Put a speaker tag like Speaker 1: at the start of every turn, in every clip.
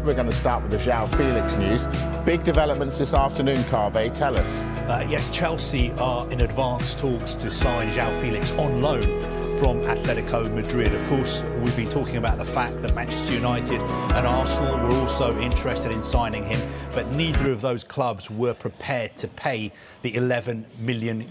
Speaker 1: We're going to start with the Joao Felix news. Big developments this afternoon, Carve. Tell us.
Speaker 2: Yes, Chelsea are in advanced talks to sign Joao Felix on loan from Atletico Madrid. Of course, we've been talking about the fact that Manchester United and Arsenal were also interested in signing him, but neither of those clubs were prepared to pay the €11 million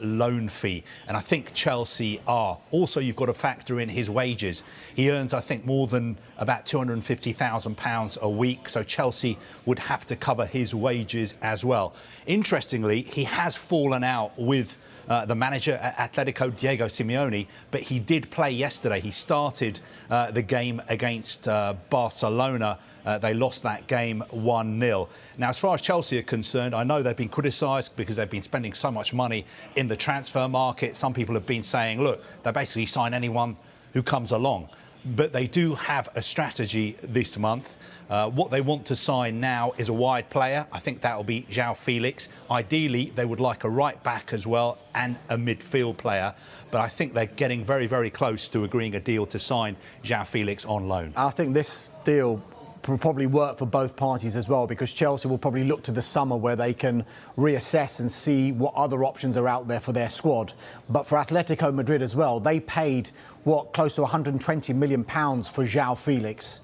Speaker 2: loan fee. And I think Chelsea are. Also, you've got to factor in his wages. He earns, I think, more than about £250,000 a week, so Chelsea would have to cover his wages as well. Interestingly, he has fallen out with the manager at Atletico, Diego Simeone, but he did play yesterday. He started the game against Barcelona. They lost that game 1-0. Now, as far as Chelsea are concerned, I know they've been criticised because they've been spending so much money in the transfer market. Some people have been saying, look, they basically sign anyone who comes along. But they do have a strategy this month. What they want to sign now is a wide player. I think that will be Joao Felix. Ideally, they would like a right back as well and a midfield player. But I think they're getting very, very close to agreeing a deal to sign Joao Felix on loan.
Speaker 3: I think this deal will probably work for both parties as well, because Chelsea will probably look to the summer where they can reassess and see what other options are out there for their squad. But for Atletico Madrid as well, they paid, close to £120 million for Joao Felix.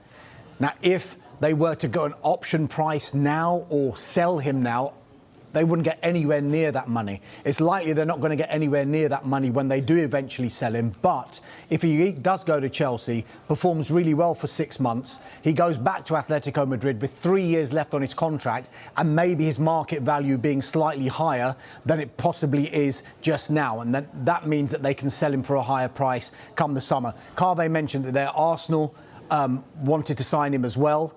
Speaker 3: Now, if they were to go an option price now or sell him now, they wouldn't get anywhere near that money. It's likely they're not going to get anywhere near that money when they do eventually sell him. But if he does go to Chelsea, performs really well for 6 months, he goes back to Atletico Madrid with 3 years left on his contract, and maybe his market value being slightly higher than it possibly is just now. And that means that they can sell him for a higher price come the summer. Carve mentioned that their Arsenal wanted to sign him as well.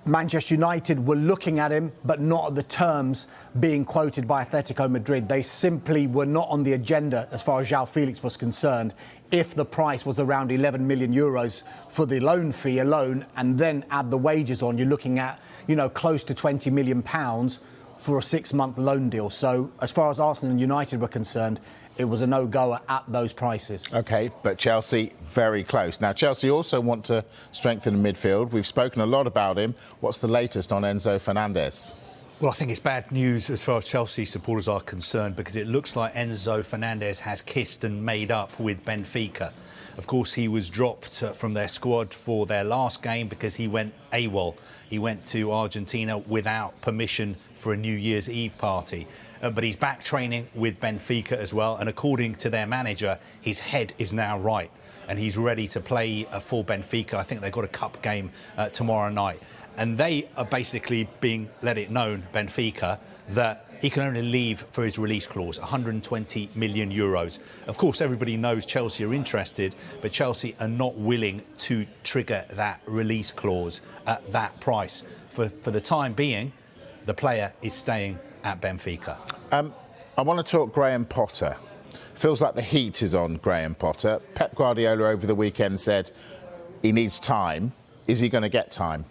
Speaker 3: Manchester United were looking at him, but not at the terms being quoted by Atletico Madrid. They simply were not on the agenda as far as Joao Felix was concerned. If the price was around €11 million for the loan fee alone, and then add the wages on, you're looking at, close to £20 million for a 6-month loan deal. So as far as Arsenal and United were concerned, it was a no-goer at those prices. OK, but Chelsea, very close. Now, Chelsea also want to strengthen the midfield. We've spoken a lot about him. What's the latest on Enzo Fernandez?
Speaker 2: Well, I think it's bad news as far as Chelsea supporters are concerned, because it looks like Enzo Fernandez has kissed and made up with Benfica. Of course, he was dropped from their squad for their last game because he went AWOL. He went to Argentina without permission for a New Year's Eve party. But he's back training with Benfica as well. And according to their manager, his head is now right and he's ready to play for Benfica. I think they've got a cup game tomorrow night. And they are basically being let it known, Benfica, that he can only leave for his release clause, €120 million. Of course, everybody knows Chelsea are interested, but Chelsea are not willing to trigger that release clause at that price. For the time being, the player is staying at Benfica.
Speaker 1: I want to talk Graham Potter. Feels like the heat is on Graham Potter. Pep Guardiola over the weekend said he needs time. Is he going to get time?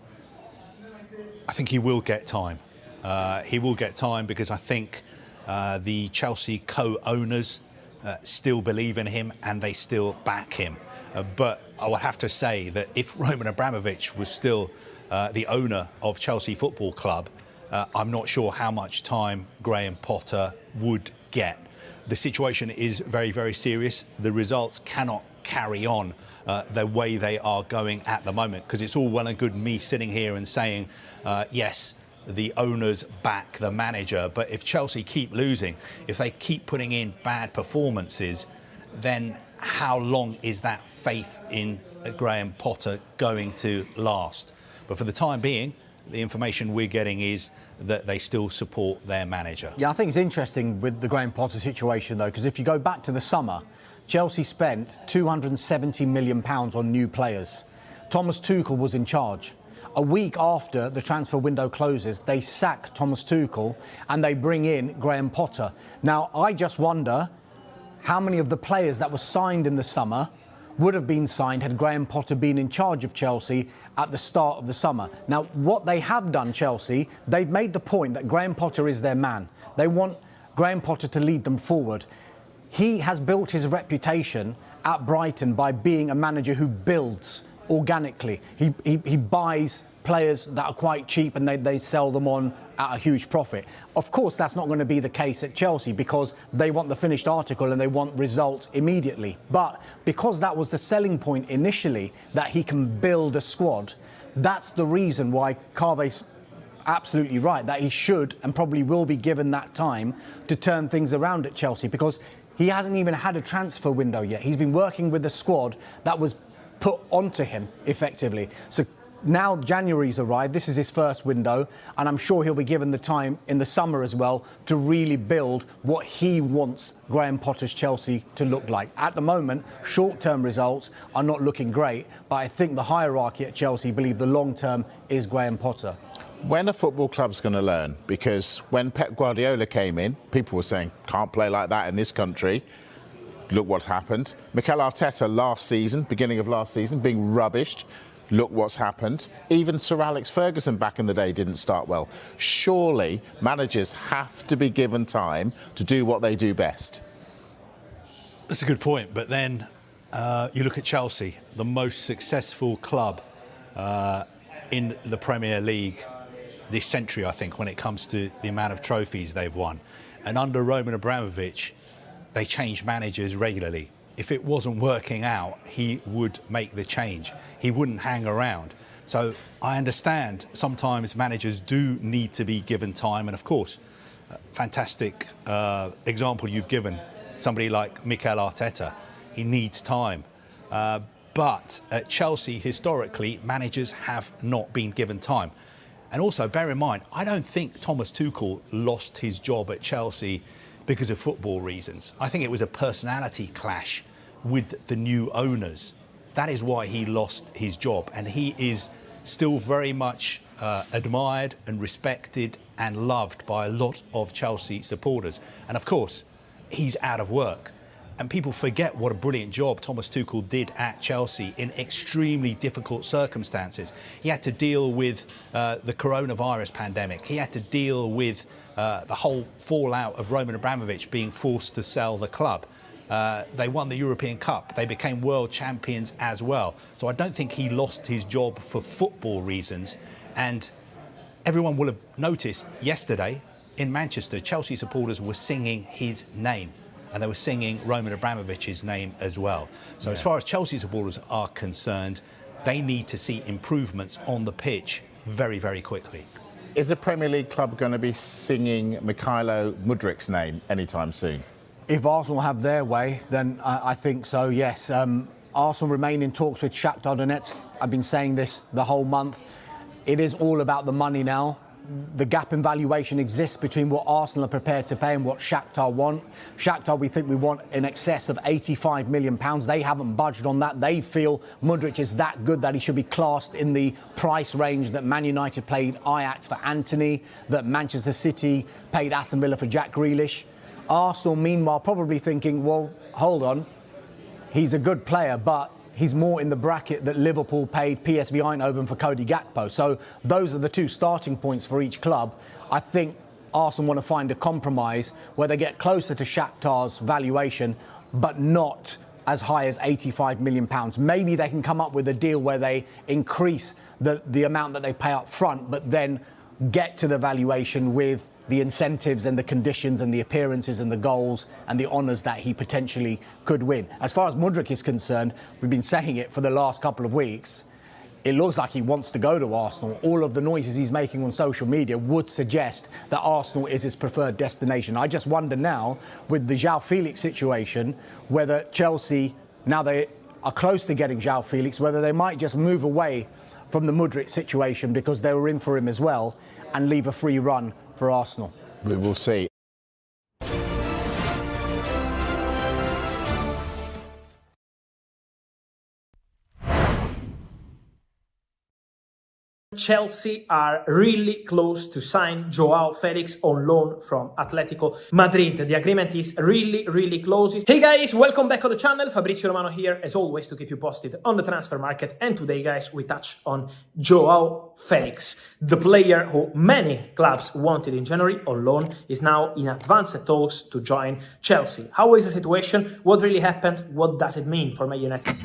Speaker 2: I think he will get time. He will get time because I think the Chelsea co-owners still believe in him and they still back him. But I would have to say that if Roman Abramovich was still the owner of Chelsea Football Club, I'm not sure how much time Graham Potter would get. The situation is very, very serious. The results cannot carry on the way they are going at the moment, because it's all well and good me sitting here and saying, yes, the owners back the manager. But if Chelsea keep losing, if they keep putting in bad performances, then how long is that faith in Graham Potter going to last? But for the time being, the information we're getting is that they still support their manager.
Speaker 3: Yeah, I think it's interesting with the Graham Potter situation, though, because if you go back to the summer, Chelsea spent £270 million on new players. Thomas Tuchel was in charge. A week after the transfer window closes, they sack Thomas Tuchel and they bring in Graham Potter. Now, I just wonder how many of the players that were signed in the summer would have been signed had Graham Potter been in charge of Chelsea at the start of the summer. Now, what they have done, Chelsea, they've made the point that Graham Potter is their man. They want Graham Potter to lead them forward. He has built his reputation at Brighton by being a manager who builds organically. He buys players that are quite cheap and they sell them on at a huge profit. Of course, that's not going to be the case at Chelsea because they want the finished article and they want results immediately. But because that was the selling point initially, that he can build a squad, that's the reason why Carve's absolutely right, that he should and probably will be given that time to turn things around at Chelsea, because he hasn't even had a transfer window yet. He's been working with the squad that was put onto him effectively. So now January's arrived, this is his first window, and I'm sure he'll be given the time in the summer as well to really build what he wants Graham Potter's Chelsea to look like. At the moment, short-term results are not looking great, but I think the hierarchy at Chelsea believe the long-term is Graham Potter.
Speaker 1: When a football club's going to learn? Because when Pep Guardiola came in, people were saying, can't play like that in this country. Look what happened. Mikel Arteta beginning of last season, being rubbished. Look what's happened. Even Sir Alex Ferguson back in the day didn't start well. Surely managers have to be given time to do what they do best.
Speaker 2: That's a good point. But then you look at Chelsea, the most successful club in the Premier League this century, I think, when it comes to the amount of trophies they've won. And under Roman Abramovich, they change managers regularly. If it wasn't working out, he would make the change. He wouldn't hang around. So I understand sometimes managers do need to be given time. And of course, fantastic example you've given, somebody like Mikel Arteta. He needs time. But at Chelsea, historically, managers have not been given time. And also, bear in mind, I don't think Thomas Tuchel lost his job at Chelsea because of football reasons. I think it was a personality clash with the new owners. That is why he lost his job. And he is still very much admired and respected and loved by a lot of Chelsea supporters. And of course, he's out of work. And people forget what a brilliant job Thomas Tuchel did at Chelsea in extremely difficult circumstances. He had to deal with the coronavirus pandemic. He had to deal with the whole fallout of Roman Abramovich being forced to sell the club. They won the European Cup. They became world champions as well. So I don't think he lost his job for football reasons. And everyone will have noticed yesterday in Manchester, Chelsea supporters were singing his name. And they were singing Roman Abramovich's name as well. So as far as Chelsea supporters are concerned, they need to see improvements on the pitch very, very quickly.
Speaker 1: Is a Premier League club going to be singing Mykhailo Mudryk's name anytime soon?
Speaker 3: If Arsenal have their way, then I think so, yes. Arsenal remain in talks with Shakhtar Donetsk. I've been saying this the whole month. It is all about the money now. The gap in valuation exists between what Arsenal are prepared to pay and what Shakhtar want. Shakhtar, we think we want in excess of £85 million. They haven't budged on that. They feel Mudryk is that good that he should be classed in the price range that Man United paid Ajax for Anthony, that Manchester City paid Aston Villa for Jack Grealish. Arsenal, meanwhile, probably thinking, well, hold on, he's a good player, but he's more in the bracket that Liverpool paid PSV Eindhoven for Cody Gakpo. So those are the two starting points for each club. I think Arsenal want to find a compromise where they get closer to Shakhtar's valuation, but not as high as £85 million. Maybe they can come up with a deal where they increase the amount that they pay up front, but then get to the valuation with the incentives and the conditions and the appearances and the goals and the honours that he potentially could win. As far as Mudryk is concerned, we've been saying it for the last couple of weeks, it looks like he wants to go to Arsenal. All of the noises he's making on social media would suggest that Arsenal is his preferred destination. I just wonder now, with the Joao Felix situation, whether Chelsea, now they are close to getting Joao Felix, whether they might just move away from the Mudryk situation because they were in for him as well and leave a free run for Arsenal.
Speaker 1: We will see.
Speaker 4: Chelsea are really close to sign Joao Felix on loan from Atletico Madrid. The agreement is really close. Hey guys, welcome back on the channel. Fabrizio Romano here, as always, to keep you posted on the transfer market. And today, guys, we touch on Joao Felix. The player who many clubs wanted in January on loan is now in advanced talks to join Chelsea. How is the situation? What really happened? What does it mean for Man United?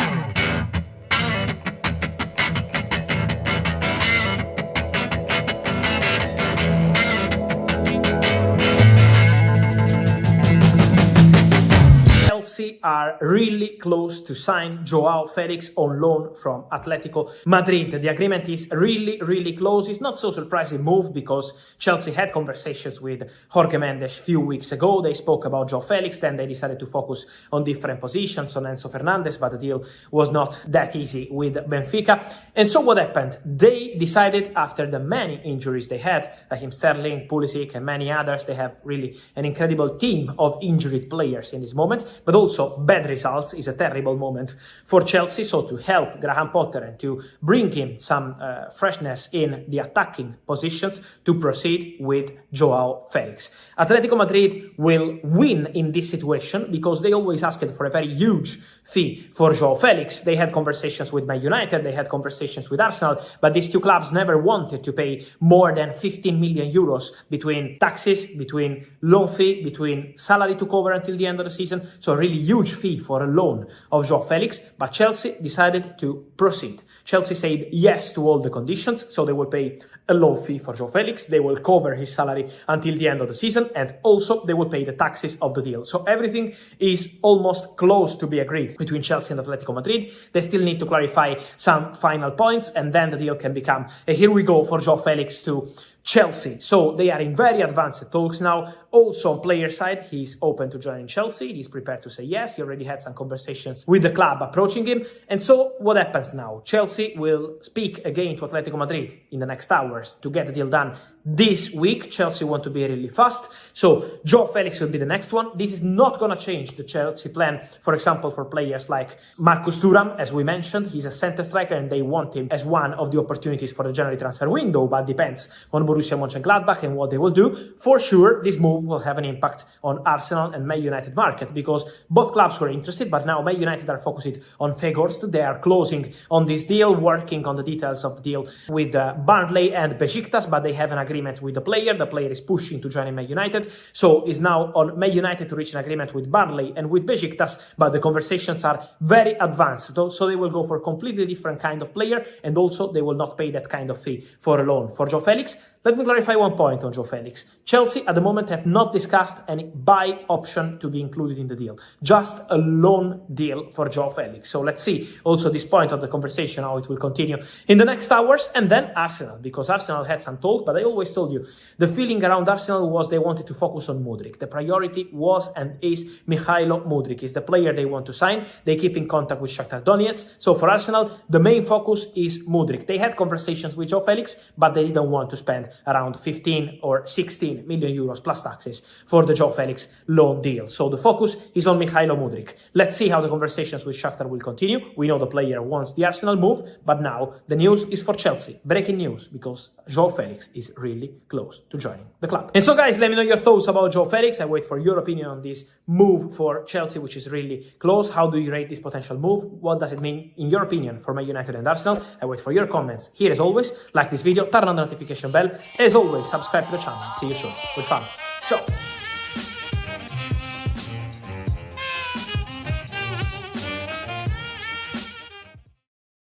Speaker 4: are really close to sign Joao Felix on loan from Atletico Madrid. The agreement is really close. It's not so surprising move because Chelsea had conversations with Jorge Mendes a few weeks ago. They spoke about Joao Felix, then they decided to focus on different positions, on Enzo Fernandez, but the deal was not that easy with Benfica. And so what happened? They decided, after the many injuries they had, Raheem Sterling, Pulisic and many others, they have really an incredible team of injured players in this moment, but also bad results is a terrible moment for Chelsea. So to help Graham Potter and to bring him some freshness in the attacking positions, to proceed with Joao Felix. Atletico Madrid will win in this situation because they always asked for a very huge fee for Joao Felix. They had conversations with Man United, they had conversations with Arsenal, but these two clubs never wanted to pay more than 15 million euros between taxes, between loan fee, between salary to cover until the end of the season. So a really huge fee for a loan of Joao Felix, but Chelsea decided to proceed. Chelsea said yes to all the conditions, so they will pay a loan fee for Joao Felix, they will cover his salary until the end of the season, and also they will pay the taxes of the deal. So everything is almost close to be agreed between Chelsea and Atletico Madrid. They still need to clarify some final points, and then the deal can become a here we go for Joao Felix to Chelsea. So they are in very advanced talks now. Also on player side, he's open to joining Chelsea. He's prepared to say yes. He already had some conversations with the club approaching him. And so what happens now? Chelsea will speak again to Atletico Madrid in the next hours to get the deal done this week. Chelsea want to be really fast. So Joao Felix will be the next one. This is not going to change the Chelsea plan, for example, for players like Marcus Thuram, as we mentioned. He's a center striker and they want him as one of the opportunities for the January transfer window, but depends on Borussia Mönchengladbach and what they will do. For sure, this move will have an impact on Arsenal and Man United market because both clubs were interested, but now Man United are focusing on Weghorst. They are closing on this deal, working on the details of the deal with Burnley and Besiktas, but they have an agreement with the player. The player is pushing to join Man United, so it's now on Man United to reach an agreement with Burnley and with Besiktas, but the conversations are very advanced, so they will go for a completely different kind of player, and also they will not pay that kind of fee for a loan for Joao Felix. Let me clarify one point on Joao Felix. Chelsea at the moment have not discussed any buy option to be included in the deal. Just a loan deal for Joao Felix. So let's see also this point of the conversation, how it will continue in the next hours. And then Arsenal, because Arsenal had some talk, but I always told you, the feeling around Arsenal was they wanted to focus on Mudryk. The priority was and is Mykhailo Mudryk. Is the player they want to sign. They keep in contact with Shakhtar Donetsk. So for Arsenal, the main focus is Mudryk. They had conversations with Joao Felix, but they didn't want to spend around 15 or 16 million euros plus taxes for the Joao Felix loan deal. So the focus is on Mykhailo Mudryk. Let's see how the conversations with Shakhtar will continue. We know the player wants the Arsenal move, but now the news is for Chelsea. Breaking news, because Joao Felix is really close to joining the club. And so guys, let me know your thoughts about Joao Felix. I wait for your opinion on this move for Chelsea, which is really close. How do you rate this potential move? What does it mean in your opinion for Man United and Arsenal? I wait for your comments. Here as always, like this video, turn on the notification bell. As always, subscribe to the channel. See you soon with fun. Ciao!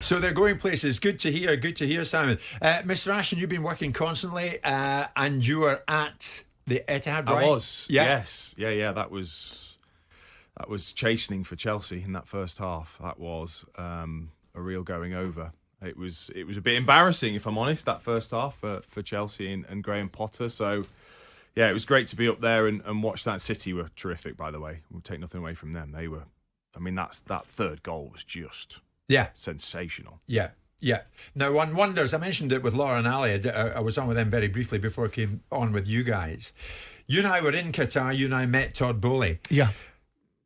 Speaker 5: So they're going places. Good to hear, Simon. Mr. Ashton, you've been working constantly and you were at the Etihad, right?
Speaker 6: I was,
Speaker 5: yeah.
Speaker 6: Yes. Yeah, that was chastening for Chelsea in that first half. That was a real going over. It was a bit embarrassing, if I'm honest, that first half for Chelsea and Graham Potter. So, yeah, it was great to be up there and watch that. City were terrific, by the way. We'll take nothing away from them. They were, I mean, that third goal was just sensational.
Speaker 5: Yeah. Now, one wonders, I mentioned it with Laura and Ali. I was on with them very briefly before I came on with you guys. You and I were in Qatar. You and I met Todd Bowley.
Speaker 3: Yeah.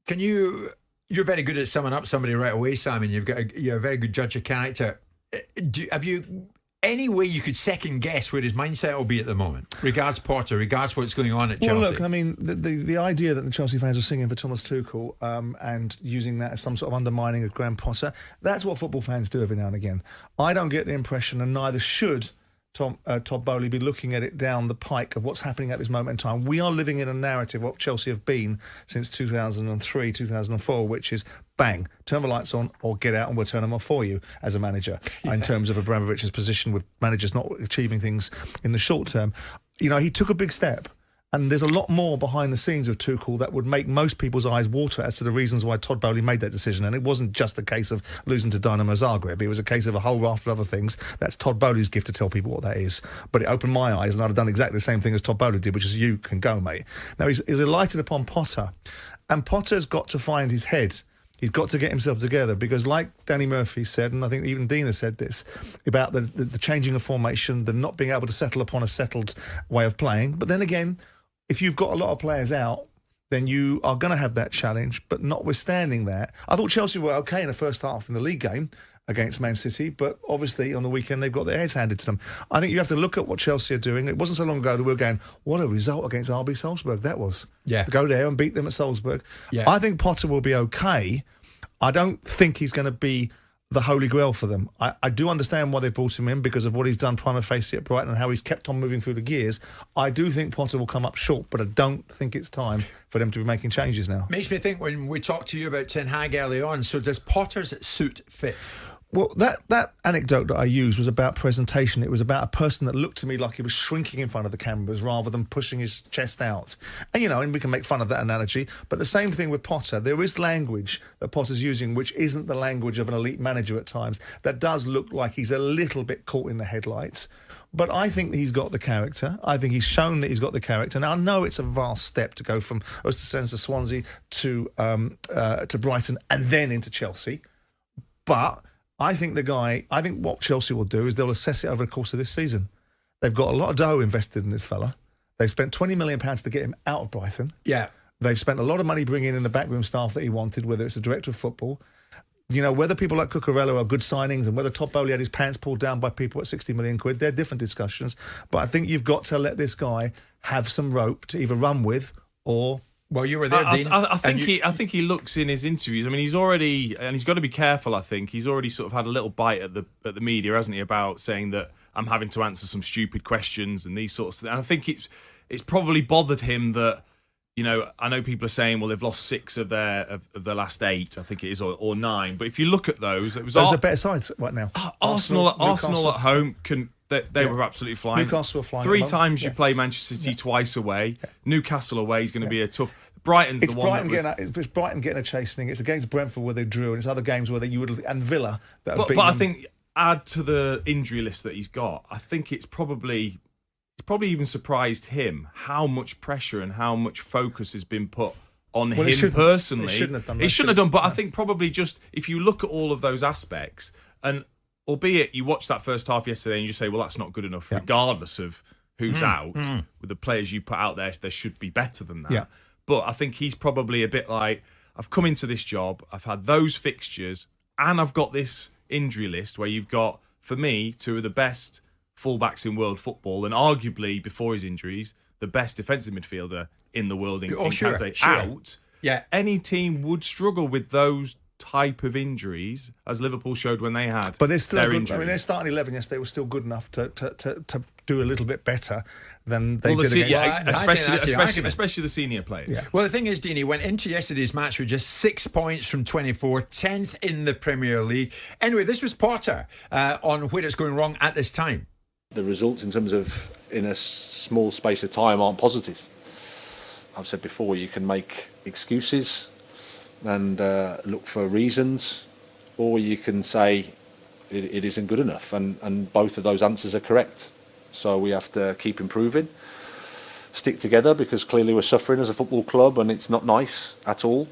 Speaker 5: You're very good at summing up somebody right away, Simon. You're a very good judge of character. Have you any way you could second guess where his mindset will be at the moment, regards Potter, regards what's going on at Chelsea?
Speaker 7: Well, look, I mean, the idea that the Chelsea fans are singing for Thomas Tuchel and using that as some sort of undermining of Graham Potter, that's what football fans do every now and again. I don't get the impression, and neither should Todd Bowley be looking at it down the pike of what's happening at this moment in time. We are living in a narrative of what Chelsea have been since 2003, 2004, which is bang, turn the lights on or get out and we'll turn them off for you as a manager, in terms of Abramovich's position with managers not achieving things in the short term. You know, he took a big step. And there's a lot more behind the scenes of Tuchel that would make most people's eyes water as to the reasons why Todd Bowley made that decision. And it wasn't just a case of losing to Dynamo Zagreb. It was a case of a whole raft of other things. That's Todd Bowley's gift to tell people what that is. But it opened my eyes, and I'd have done exactly the same thing as Todd Bowley did, which is you can go, mate. Now, he's alighted upon Potter. And Potter's got to find his head. He's got to get himself together because, like Danny Murphy said, and I think even Dina said this, about the changing of formation, the not being able to settle upon a settled way of playing. But then again, if you've got a lot of players out, then you are going to have that challenge. But notwithstanding that, I thought Chelsea were okay in the first half in the league game against Man City, but obviously on the weekend they've got their heads handed to them. I think you have to look at what Chelsea are doing. It wasn't so long ago that we were going, what a result against RB Salzburg that was.
Speaker 5: Yeah.
Speaker 7: To go there and beat them at Salzburg.
Speaker 5: Yeah.
Speaker 7: I think Potter will be okay. I don't think he's going to be the holy grail for them. I do understand why they brought him in because of what he's done prima facie at Brighton and how he's kept on moving through the gears. I do think Potter will come up short, but I don't think it's time for them to be making changes now.
Speaker 5: Makes me think when we talked to you about Ten Hag early on, so does Potter's suit fit?
Speaker 7: Well, that anecdote that I used was about presentation. It was about a person that looked to me like he was shrinking in front of the cameras rather than pushing his chest out. And, and we can make fun of that analogy. But the same thing with Potter. There is language that Potter's using which isn't the language of an elite manager at times. That does look like he's a little bit caught in the headlights. But I think he's got the character. I think he's shown that he's got the character. Now, I know it's a vast step to go from Östersund to Swansea to Brighton and then into Chelsea. But I think what Chelsea will do is they'll assess it over the course of this season. They've got a lot of dough invested in this fella. They've spent £20 million to get him out of Brighton.
Speaker 5: Yeah.
Speaker 7: They've spent a lot of money bringing in the backroom staff that he wanted, whether it's a director of football. Whether people like Cucurella are good signings and whether Todd Bowley had his pants pulled down by people at 60 million quid, they're different discussions. But I think you've got to let this guy have some rope to either run with or...
Speaker 5: Well, you were there, Dean.
Speaker 6: I think he looks in his interviews. I mean, he's already, and he's got to be careful. I think he's already sort of had a little bite at the media, hasn't he, about saying that I'm having to answer some stupid questions and these sorts of things. And I think it's probably bothered him that, I know people are saying, well, they've lost 6 of their last 8, I think it is, or 9. But if you look at those
Speaker 7: are better sides right now.
Speaker 6: Arsenal at home can. They were absolutely flying.
Speaker 7: Newcastle were flying.
Speaker 6: 3 times you play Manchester City twice away. Newcastle away is going to be a tough. Brighton's the one.
Speaker 7: It's Brighton getting a chastening. It's against Brentford where they drew, and it's other games where and Villa that have beaten
Speaker 6: But I
Speaker 7: them.
Speaker 6: think add to the injury list that he's got. I think it's probably even surprised him how much pressure and how much focus has been put on him personally.
Speaker 7: It shouldn't have done.
Speaker 6: It shouldn't have done. But I think probably just if you look at all of those aspects and. Albeit you watched that first half yesterday and you say, well, that's not good enough, regardless of who's out. With the players you put out there, there should be better than that.
Speaker 7: Yeah.
Speaker 6: But I think he's probably a bit like, I've come into this job, I've had those fixtures, and I've got this injury list where you've got, for me, 2 of the best fullbacks in world football, and arguably, before his injuries, the best defensive midfielder in the world in Kante out.
Speaker 5: Yeah.
Speaker 6: Any team would struggle with those type of injuries as Liverpool showed when they had.
Speaker 7: But there's still
Speaker 6: their
Speaker 7: good.
Speaker 6: injuries.
Speaker 7: I mean, their starting 11 yesterday was still good enough to do a little bit better than they did against.
Speaker 6: Especially the senior players.
Speaker 7: Yeah.
Speaker 5: Well, the thing is, Dean, he went into yesterday's match with just 6 points from 24, 10th in the Premier League. Anyway, this was Potter on where it's going wrong at this time.
Speaker 8: The results in terms of in a small space of time aren't positive. I've said before, you can make excuses and look for reasons, or you can say it isn't good enough, and both of those answers are correct. So we have to keep improving, stick together, because clearly we're suffering as a football club and it's not nice at all,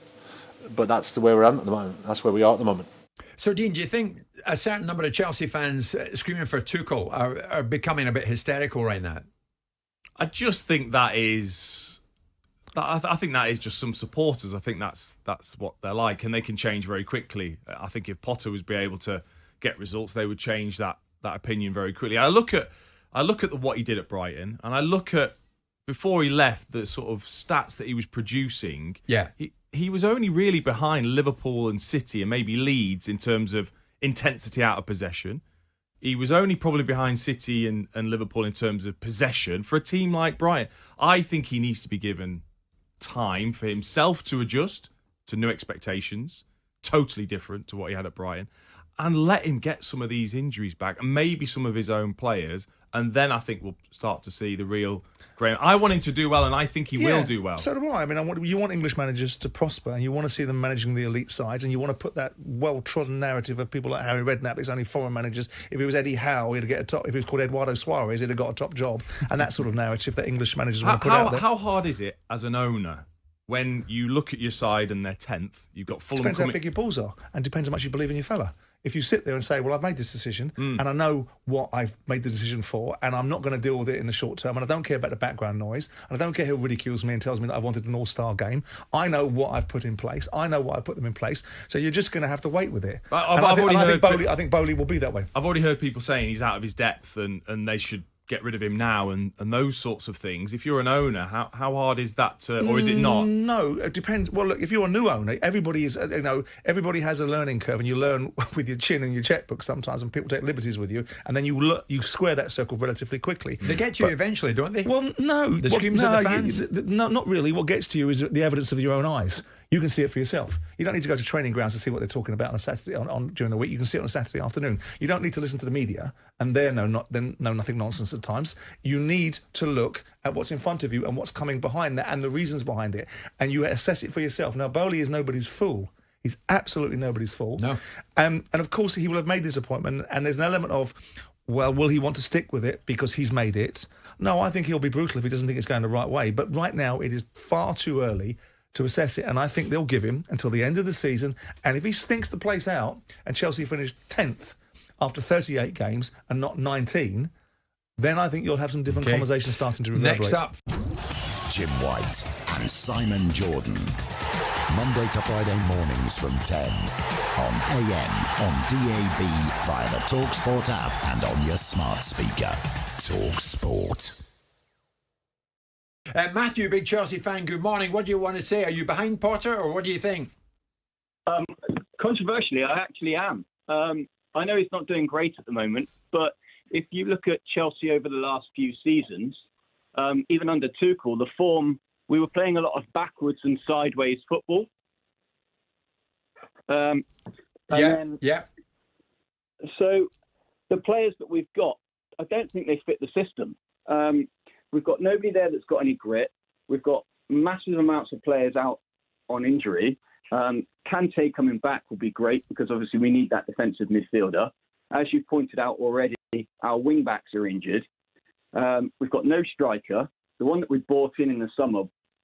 Speaker 8: but that's the way we're at the moment. That's where we are at the moment.
Speaker 5: So, Dean, do you think a certain number of Chelsea fans screaming for Tuchel are becoming a bit hysterical right now?
Speaker 6: I just think that is... I think that is just some supporters. I think that's what they're like, and they can change very quickly. I think if Potter was be able to get results, they would change that opinion very quickly. I look at what he did at Brighton, and I look at before he left the sort of stats that he was producing.
Speaker 5: Yeah,
Speaker 6: he was only really behind Liverpool and City and maybe Leeds in terms of intensity out of possession. He was only probably behind City and Liverpool in terms of possession for a team like Brighton. I think he needs to be given time for himself to adjust to new expectations, totally different to what he had at Brighton, and let him get some of these injuries back and maybe some of his own players, and then I think we'll start to see the real Graham. I want him to do well, and I think he will do well.
Speaker 7: So do I. I mean, you want English managers to prosper, and you want to see them managing the elite sides, and you want to put that well-trodden narrative of people like Harry Redknapp. It's only foreign managers. If it was Eddie Howe, he'd get a top. If it was called Eduardo Suarez, he'd have got a top job. And that sort of narrative that English managers want to put out there.
Speaker 6: How hard is it as an owner when you look at your side and they're 10th? You've got Fulham.
Speaker 7: Depends how big your balls are, and depends how much you believe in your fella. If you sit there and say, well, I've made this decision and I know what I've made the decision for, and I'm not going to deal with it in the short term, and I don't care about the background noise, and I don't care who ridicules me and tells me that I wanted an all-star game. I know what I've put in place. I know why I put them in place. So you're just going to have to wait with it. I think Bowley will be that way.
Speaker 6: I've already heard people saying he's out of his depth and they should get rid of him now and those sorts of things. If you're an owner, how hard is that or is it not?
Speaker 7: No, it depends. Well, look, if you're a new owner, everybody has a learning curve, and you learn with your chin and your checkbook sometimes, and people take liberties with you, and then you square that circle relatively quickly.
Speaker 5: They get you eventually, don't they?
Speaker 7: Well, no.
Speaker 5: The screams of the fans?
Speaker 7: No, not really. What gets to you is the evidence of your own eyes. You can see it for yourself. You don't need to go to training grounds to see what they're talking about on a Saturday during the week. You can see it on a Saturday afternoon. You don't need to listen to the media, and they know nothing nonsense at times. You need to look at what's in front of you and what's coming behind that and the reasons behind it, and you assess it for yourself. Now, Bowley is nobody's fool. He's absolutely nobody's fool.
Speaker 5: No.
Speaker 7: And of course, he will have made this appointment, and there's an element of, well, will he want to stick with it because he's made it? No, I think he'll be brutal if he doesn't think it's going the right way. But right now, it is far too early to assess it, and I think they'll give him until the end of the season. And if he stinks the place out and Chelsea finished 10th after 38 games and not 19, then I think you'll have some different conversations starting to reverberate.
Speaker 5: Next up,
Speaker 9: Jim White and Simon Jordan. Monday to Friday mornings from 10 on AM, on DAB, via the TalkSport app and on your smart speaker. TalkSport.
Speaker 5: Matthew, big Chelsea fan, good morning. What do you want to say? Are you behind Potter, or what do you think?
Speaker 10: Controversially, I actually am. I know he's not doing great at the moment, but if you look at Chelsea over the last few seasons, even under Tuchel, the form, we were playing a lot of backwards and sideways football. So the players that we've got, I don't think they fit the system. We've got nobody there that's got any grit. We've got massive amounts of players out on injury. Kante coming back will be great because obviously we need that defensive midfielder. As you pointed out already, our wing backs are injured. We've got no striker. The one that we bought in the summer,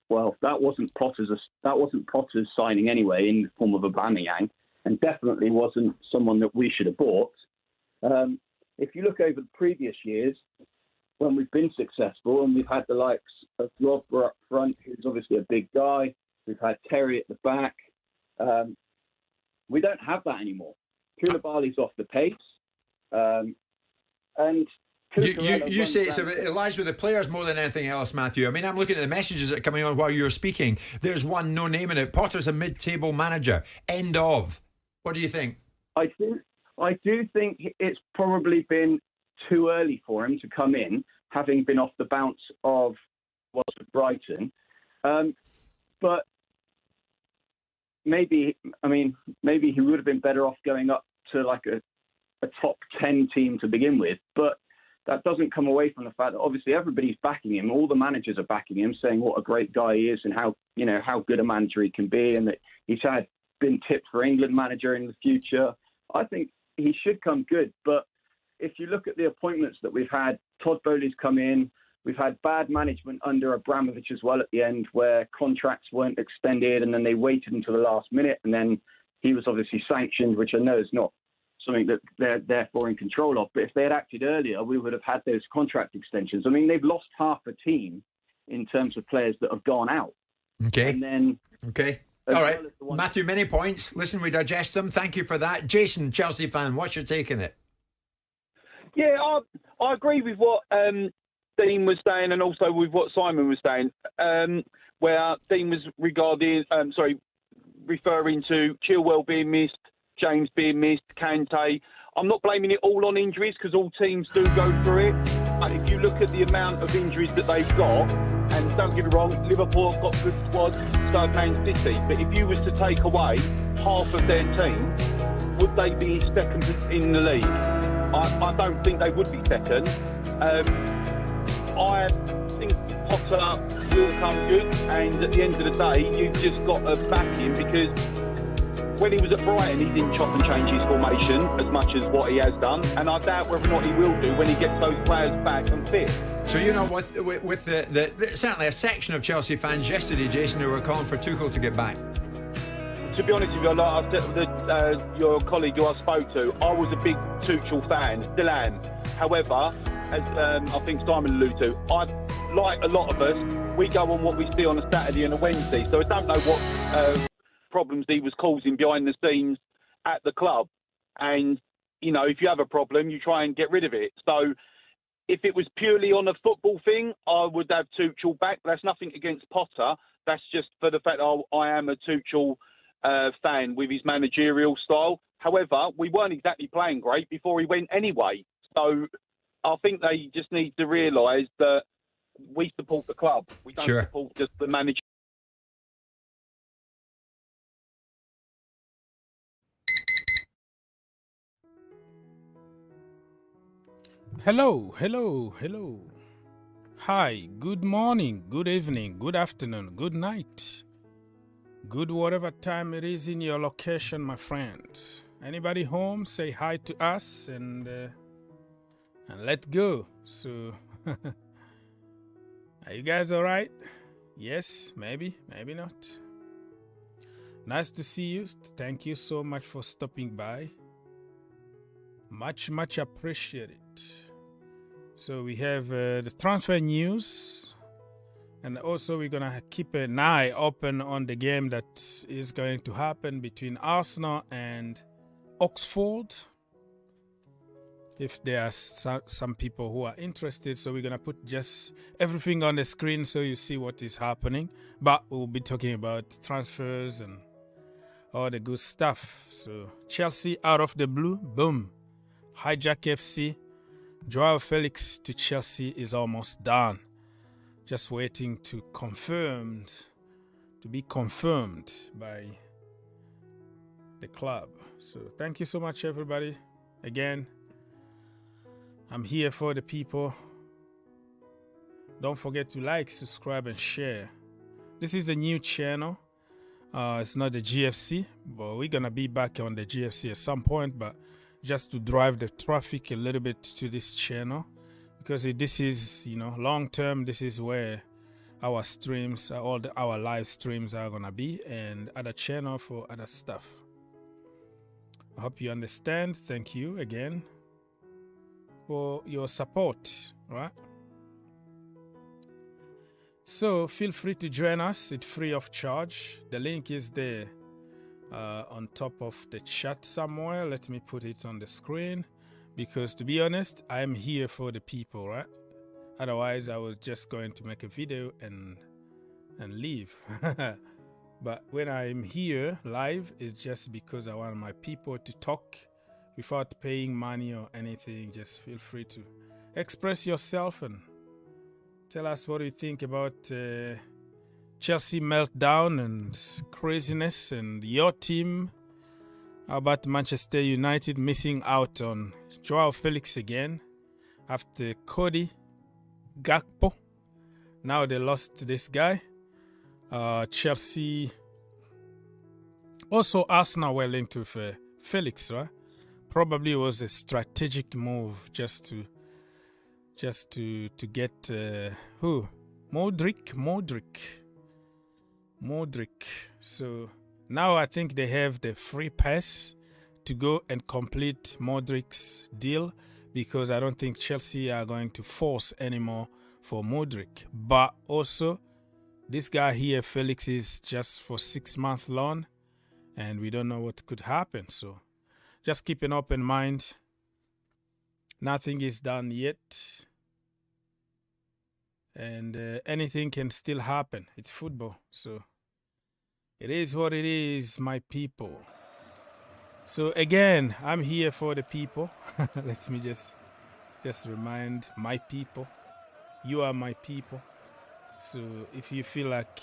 Speaker 10: well, that wasn't Potter's signing anyway, in the form of Aubameyang, and definitely wasn't someone that we should have bought. If you look over the previous years, when we've been successful and we've had the likes of Drogba up front, who's obviously a big guy, we've had Terry at the back. We don't have that anymore. Koulibaly's off the pace. And
Speaker 5: you say it lies with the players more than anything else, Matthew. I mean, I'm looking at the messages that are coming on while you're speaking. There's one, no name in it. Potter's a mid-table manager. End of. What do you think?
Speaker 10: I do think it's probably been too early for him to come in, having been off the bounce of Brighton. But maybe he would have been better off going up to like a top 10 team to begin with. But that doesn't come away from the fact that obviously everybody's backing him. All the managers are backing him, saying what a great guy he is and how good a manager he can be, and that he's been tipped for England manager in the future. I think he should come good, but if you look at the appointments that we've had, Todd Bowley's come in. We've had bad management under Abramovich as well at the end, where contracts weren't extended and then they waited until the last minute, and then he was obviously sanctioned, which I know is not something that they're therefore in control of. But if they had acted earlier, we would have had those contract extensions. I mean, they've lost half a team in terms of players that have gone out.
Speaker 5: Okay.
Speaker 10: And then...
Speaker 5: Okay. All right. Matthew, many points. Listen, we digest them. Thank you for that. Jason, Chelsea fan, what's your take on it?
Speaker 11: Yeah, I agree with what Dean was saying and also with what Simon was saying, where Dean was referring to Chilwell being missed, James being missed, Kante. I'm not blaming it all on injuries because all teams do go through it. But if you look at the amount of injuries that they've got and don't get me wrong, Liverpool have got good squads, so have Man City. But if you was to take away half of their team, would they be second in the league? I don't think they would be second. I think Potter will come good, and at the end of the day, you've just got to back him, because when he was at Brighton, he didn't chop and change his formation as much as what he has done, and I doubt whether or not he will do when he gets those players back and fit.
Speaker 5: So, you know, with the certainly a section of Chelsea fans yesterday, Jason, who were calling for Tuchel to get back.
Speaker 11: To be honest with you, like I said, your colleague who I spoke to, I was a big Tuchel fan, still am. However, as I think Simon alluded to, like a lot of us, we go on what we see on a Saturday and a Wednesday, so I don't know what problems he was causing behind the scenes at the club. And, you know, if you have a problem, you try and get rid of it. So if it was purely on a football thing, I would have Tuchel back. That's nothing against Potter. That's just for the fact that I am a Tuchel fan with his managerial style. However, we weren't exactly playing great before he went anyway. So I think they just need to realise that we support the club. We don't support just the manager.
Speaker 12: Hello. Hi, good morning, good evening, good afternoon, good night. Good whatever time it is in your location, my friends. Anybody home, say hi to us and let's go. So, are you guys all right? Yes, maybe not. Nice to see you. Thank you so much for stopping by. Much appreciated. So we have the transfer news, and also we're going to keep an eye open on the game that is going to happen between Arsenal and Oxford. If there are some people who are interested, so we're going to put just everything on the screen so you see what is happening. But we'll be talking about transfers and all the good stuff. So Chelsea out of the blue, boom. Hijack FC. Joao Felix to Chelsea is almost done. Just waiting to be confirmed by the club. So thank you so much, everybody. Again, I'm here for the people. Don't forget to like, subscribe, and share. This is a new channel. It's not the GFC, but we're going to be back on the GFC at some point, but just to drive the traffic a little bit to this channel, because this is, long term, this is where our streams, our live streams are going to be, and other channel for other stuff. I hope you understand. Thank you again for your support, right? So feel free to join us. It's free of charge. The link is there. On top of the chat somewhere. Let me put it on the screen, because to be honest, I'm here for the people, right? Otherwise, I was just going to make a video and leave. But when I'm here live, it's just because I want my people to talk without paying money or anything. Just feel free to express yourself and tell us what you think about Chelsea meltdown and craziness and your team. How about Manchester United missing out on Joao Felix again after Cody Gakpo? Now they lost this guy. Chelsea, also Arsenal were linked with Felix, right? Probably was a strategic move just to get who? Mudryk. So now I think they have the free pass to go and complete Mudryk's deal, because I don't think Chelsea are going to force anymore for Mudryk. But also, this guy here, Felix, is just for 6-month loan, and we don't know what could happen. So just keep an open mind. Nothing is done yet. And anything can still happen. It's football, so it is what it is, my people. So again, I'm here for the people. Let me just remind my people. You are my people. So if you feel like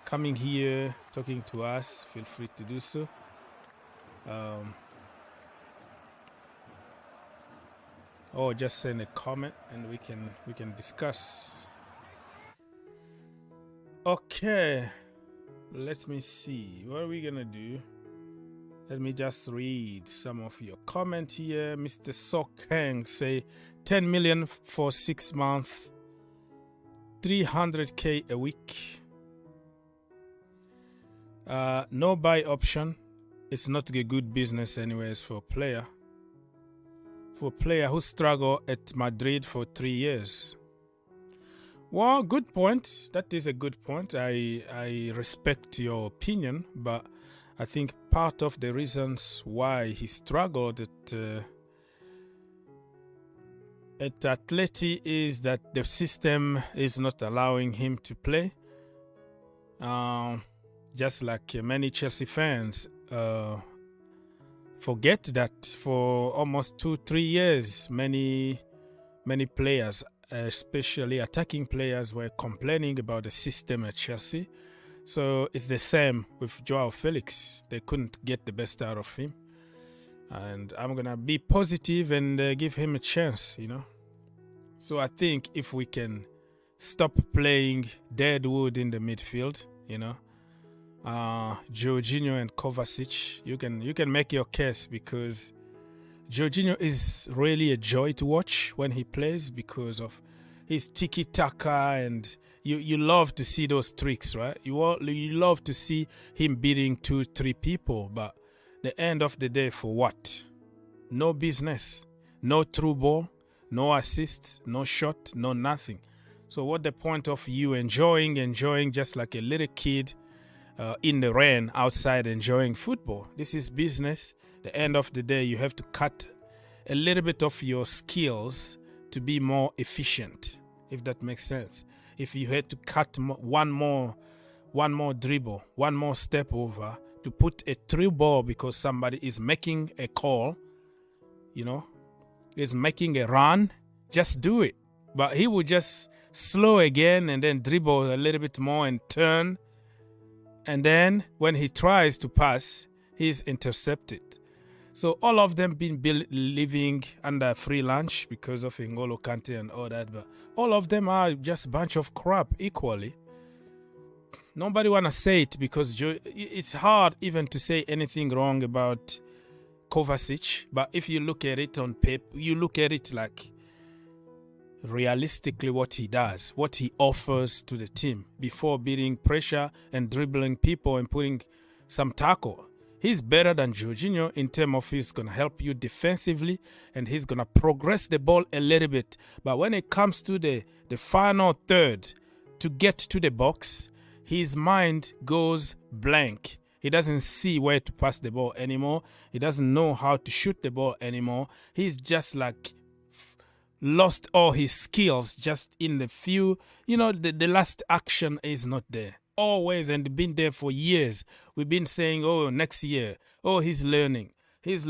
Speaker 12: coming here, talking to us, feel free to do so. Or just send a comment and we can discuss. Okay, let me see. What are we gonna do? Let me just read some of your comment here. Mr. Sok Heng say 10 million for 6 months, 300k a week. No buy option. It's not a good business anyways for a player. For a player who struggled at Madrid for 3 years. Well, good point. That is a good point. I respect your opinion, but I think part of the reasons why he struggled at Atleti is that the system is not allowing him to play. Just like many Chelsea fans forget that for almost 2-3 years, many players, especially attacking players, were complaining about the system at Chelsea. So it's the same with Joao Felix. They couldn't get the best out of him. And I'm going to be positive and give him a chance, you know. So I think if we can stop playing dead wood in the midfield, you know, Jorginho and Kovacic, you can make your case, because Jorginho is really a joy to watch when he plays because of his tiki-taka, and you love to see those tricks, right? You love to see him beating 2-3 people, but the end of the day, for what? No business, no through ball, no assist, no shot, no nothing. So what the point of you enjoying just like a little kid in the rain outside enjoying football? This is business. The end of the day, you have to cut a little bit of your skills to be more efficient, if that makes sense. If you had to cut one more dribble, one more step over to put a through ball because somebody is making a call, you know, is making a run, just do it. But he would just slow again and then dribble a little bit more and turn. And then when he tries to pass, he's intercepted. So all of them been living under free lunch because of N'Golo Kante and all that. But all of them are just a bunch of crap equally. Nobody want to say it because it's hard even to say anything wrong about Kovacic. But if you look at it on paper, you look at it like realistically what he does, what he offers to the team before beating pressure and dribbling people and putting some tackle. He's better than Jorginho in terms of he's going to help you defensively and he's going to progress the ball a little bit. But when it comes to the final third to get to the box, his mind goes blank. He doesn't see where to pass the ball anymore. He doesn't know how to shoot the ball anymore. He's just like lost all his skills just in the few, you know, the last action is not there. Always, and been there for years. We've been saying, oh, next year, oh, he's learning. It's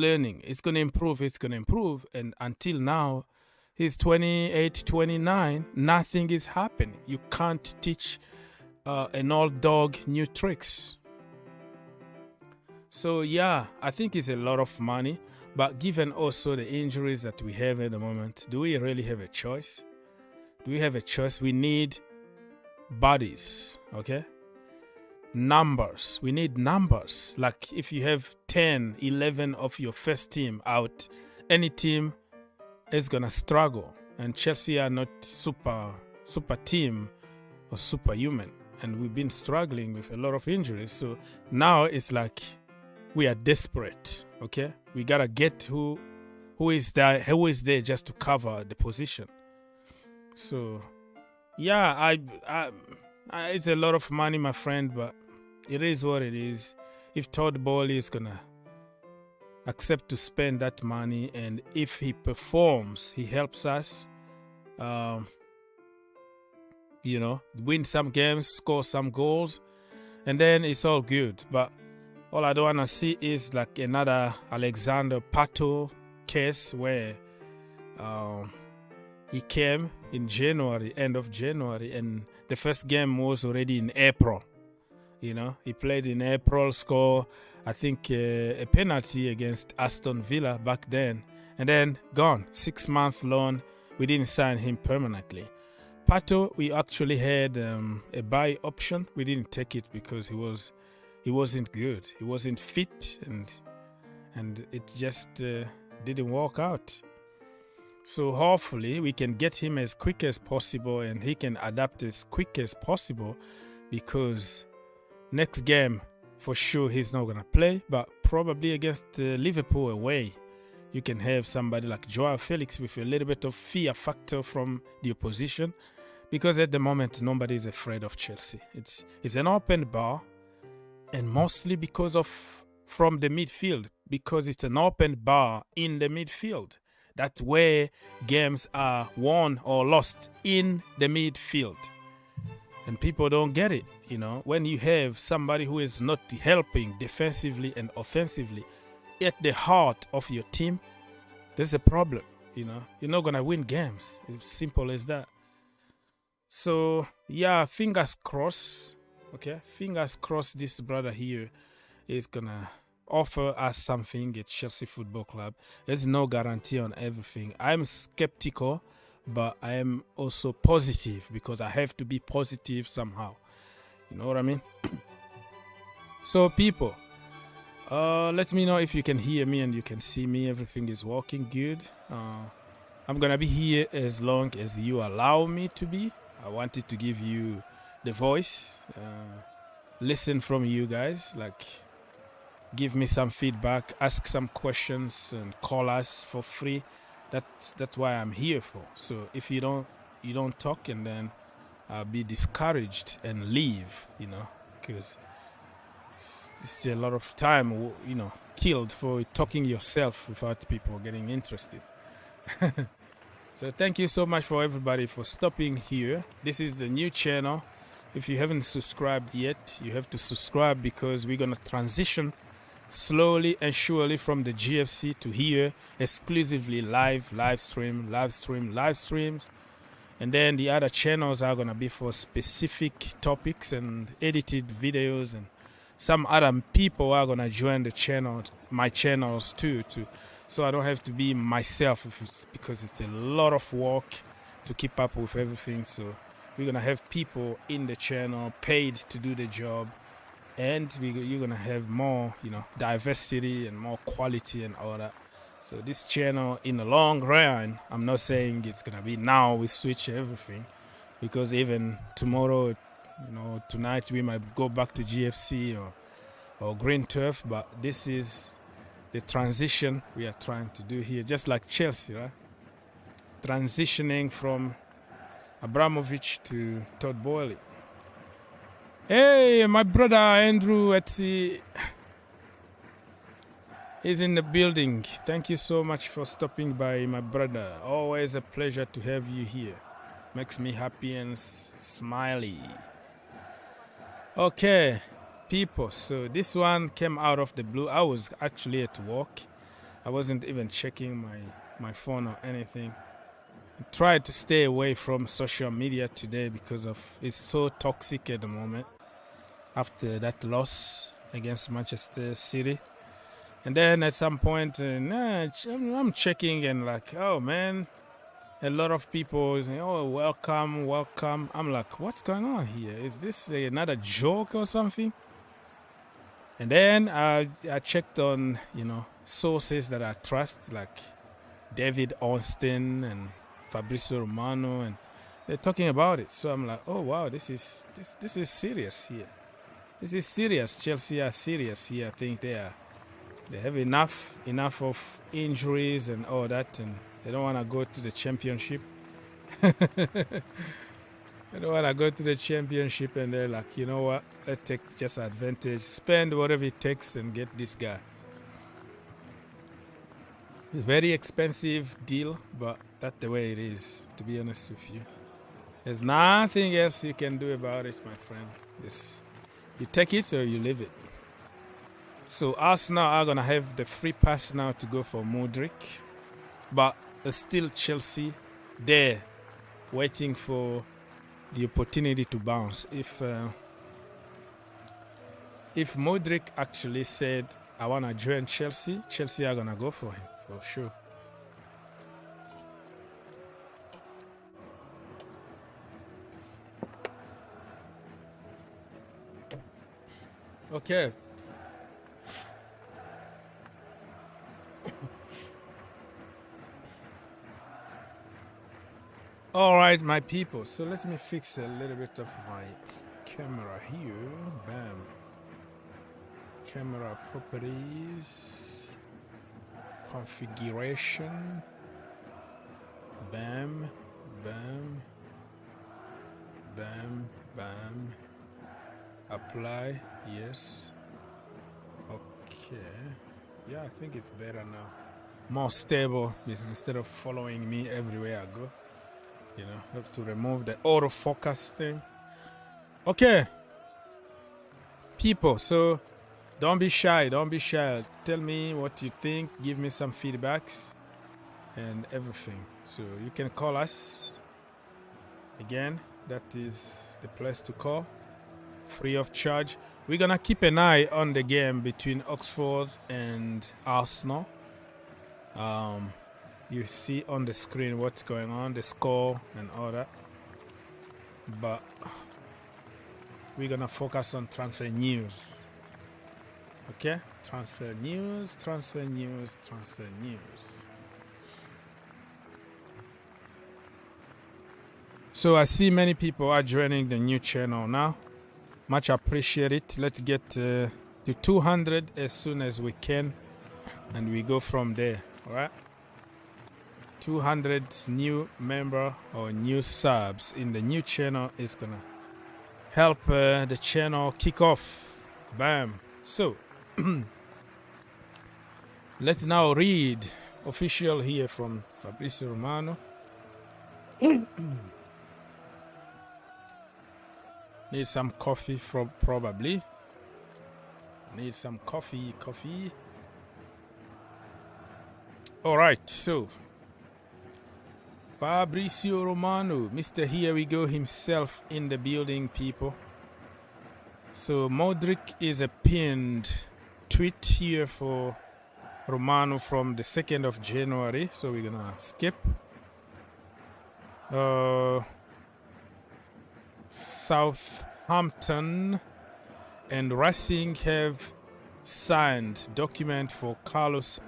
Speaker 12: going to improve. And until now, he's 28, 29, nothing is happening. You can't teach an old dog new tricks. So, yeah, I think it's a lot of money. But given also the injuries that we have at the moment, do we really have a choice? Do we have a choice? We need bodies, okay? Numbers. We need numbers. Like if you have 10, 11 of your first team out, any team is going to struggle. And Chelsea are not super team or superhuman. And we've been struggling with a lot of injuries. So now it's like we are desperate, okay? We got to get who is there just to cover the position. So, yeah, it's a lot of money, my friend, but it is what it is. If Todd Bowley is going to accept to spend that money, and if he performs, he helps us, win some games, score some goals, and then it's all good. But all I don't want to see is like another Alexander Pato case where he came in January, end of January, and The first game was already in April. You know, he played in April, scored, I think, a penalty against Aston Villa back then. And then gone. 6-month loan. We didn't sign him permanently. Pato, we actually had a buy option. We didn't take it because he wasn't good. He wasn't fit, and it just didn't work out. So hopefully we can get him as quick as possible and he can adapt as quick as possible, because next game for sure he's not gonna play, but probably against Liverpool away you can have somebody like Joao Felix with a little bit of fear factor from the opposition, because at the moment nobody is afraid of Chelsea. It's an open bar, and mostly because of from the midfield, because it's an open bar in the midfield. That's where games are won or lost, in the midfield. And people don't get it, you know. When you have somebody who is not helping defensively and offensively at the heart of your team, there's a problem, you know. You're not going to win games. It's simple as that. So, yeah, fingers crossed, okay? Fingers crossed this brother here is going to offer us something at Chelsea Football Club. There's no guarantee on everything. I'm skeptical, but I am also positive, because I have to be positive somehow. You know what I mean? So, people, let me know if you can hear me and you can see me. Everything is working good. I'm going to be here as long as you allow me to be. I wanted to give you the voice, listen from you guys, like give me some feedback, ask some questions, and call us for free. That's why I'm here for. So if you don't talk, and then I'll be discouraged and leave, you know, because it's a lot of time, you know, killed for talking yourself without people getting interested. So thank you so much for everybody for stopping here. This is the new channel. If you haven't subscribed yet, you have to subscribe, because we're going to transition slowly and surely from the GFC to here, exclusively live streams. And then the other channels are going to be for specific topics and edited videos, and some other people are going to join the channel, my channels too, so I don't have to be myself, because it's a lot of work to keep up with everything. So we're going to have people in the channel paid to do the job, and you're going to have more, you know, diversity and more quality and all that. So this channel, in the long run, I'm not saying it's going to be now we switch everything, because even tomorrow, you know, tonight we might go back to GFC or Green Turf, but this is the transition we are trying to do here, just like Chelsea, right? Transitioning from Abramovich to Todd Boehly. Hey, my brother Andrew Etsy is in the building. Thank you so much for stopping by, my brother. Always a pleasure to have you here. Makes me happy and smiley. Okay, people, so this one came out of the blue. I was actually at work. I wasn't even checking my phone or anything. I tried to stay away from social media today because it's so toxic at the moment after that loss against Manchester City. And then at some point, I'm checking, and like, oh man, a lot of people say, oh, welcome. I'm like, what's going on here? Is this another joke or something? And then I checked on, you know, sources that I trust, like David Ornstein and Fabrizio Romano, and they're talking about it. So I'm like, oh wow, this is serious here. This is serious. Chelsea are serious here. I think they have enough of injuries and all that, and they don't want to go to the championship. They don't want to go to the championship, and they're like, you know what? Let's take just advantage, spend whatever it takes, and get this guy. It's a very expensive deal, but that's the way it is, to be honest with you. There's nothing else you can do about it, my friend. You take it or you leave it. So Arsenal are going to have the free pass now to go for Mudryk, but there's still Chelsea there waiting for the opportunity to bounce. If Mudryk actually said, I want to join Chelsea, Chelsea are going to go for him, for sure. Okay. All right, my people. So let me fix a little bit of my camera here. Bam. Camera properties. Configuration. Bam. Bam. Bam. Bam. Apply. Yes. Okay. Yeah, I think it's better now. More stable instead of following me everywhere I go. You know, have to remove the autofocus thing. Okay. People, so don't be shy. Don't be shy. Tell me what you think. Give me some feedbacks and everything. So you can call us. Again, that is the place to call. Free of charge. We're going to keep an eye on the game between Oxford and Arsenal. You see on the screen what's going on, the score and all that. But we're going to focus on transfer news. Okay? Transfer news, transfer news, transfer news. So I see many people are joining the new channel now. Much appreciate it. Let's get to 200 as soon as we can. And we go from there. All right? 200 new member or new subs in the new channel is gonna help the channel kick off. Bam. So let's now read official here from Fabrizio Romano. Need some coffee from probably. Need some coffee. All right, so Fabrizio Romano, Mr. Here We Go himself in the building, people. So Mudryk is a pinned tweet here for Romano from the 2nd of January. So we're gonna skip. Southampton and Racing have signed document for Carlos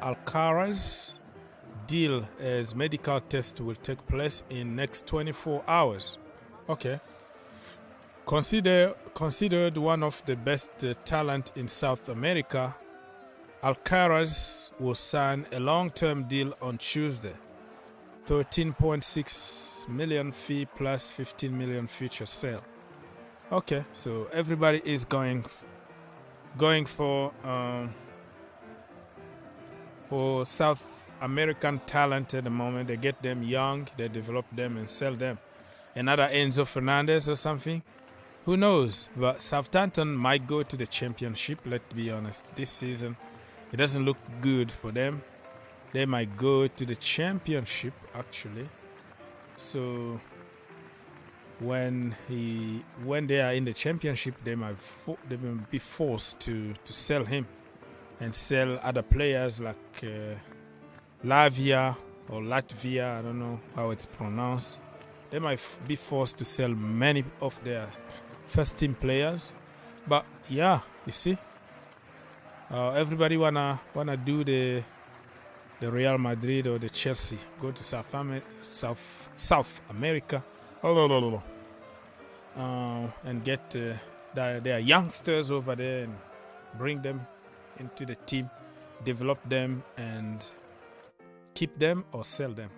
Speaker 12: Alcaraz deal as medical test will take place in next 24 hours. Okay. Considered one of the best talent in South America, Alcaraz will sign a long-term deal on Tuesday. 13.6 million fee plus 15 million future sale. Okay, so everybody is going for South American talent at the moment. They get them young, they develop them and sell them. Another Enzo Fernandez or something. Who knows? But Southampton might go to the championship, let's be honest. This season, it doesn't look good for them. They might go to the championship, actually. So when they are in the championship, they might be forced to sell him and sell other players like Latvia or Latvia, I don't know how it's pronounced. They might be forced to sell many of their first team players. But yeah, you see, everybody wanna do the Real Madrid or the Chelsea, go to South America, and get their youngsters over there and bring them into the team, develop them and keep them or sell them.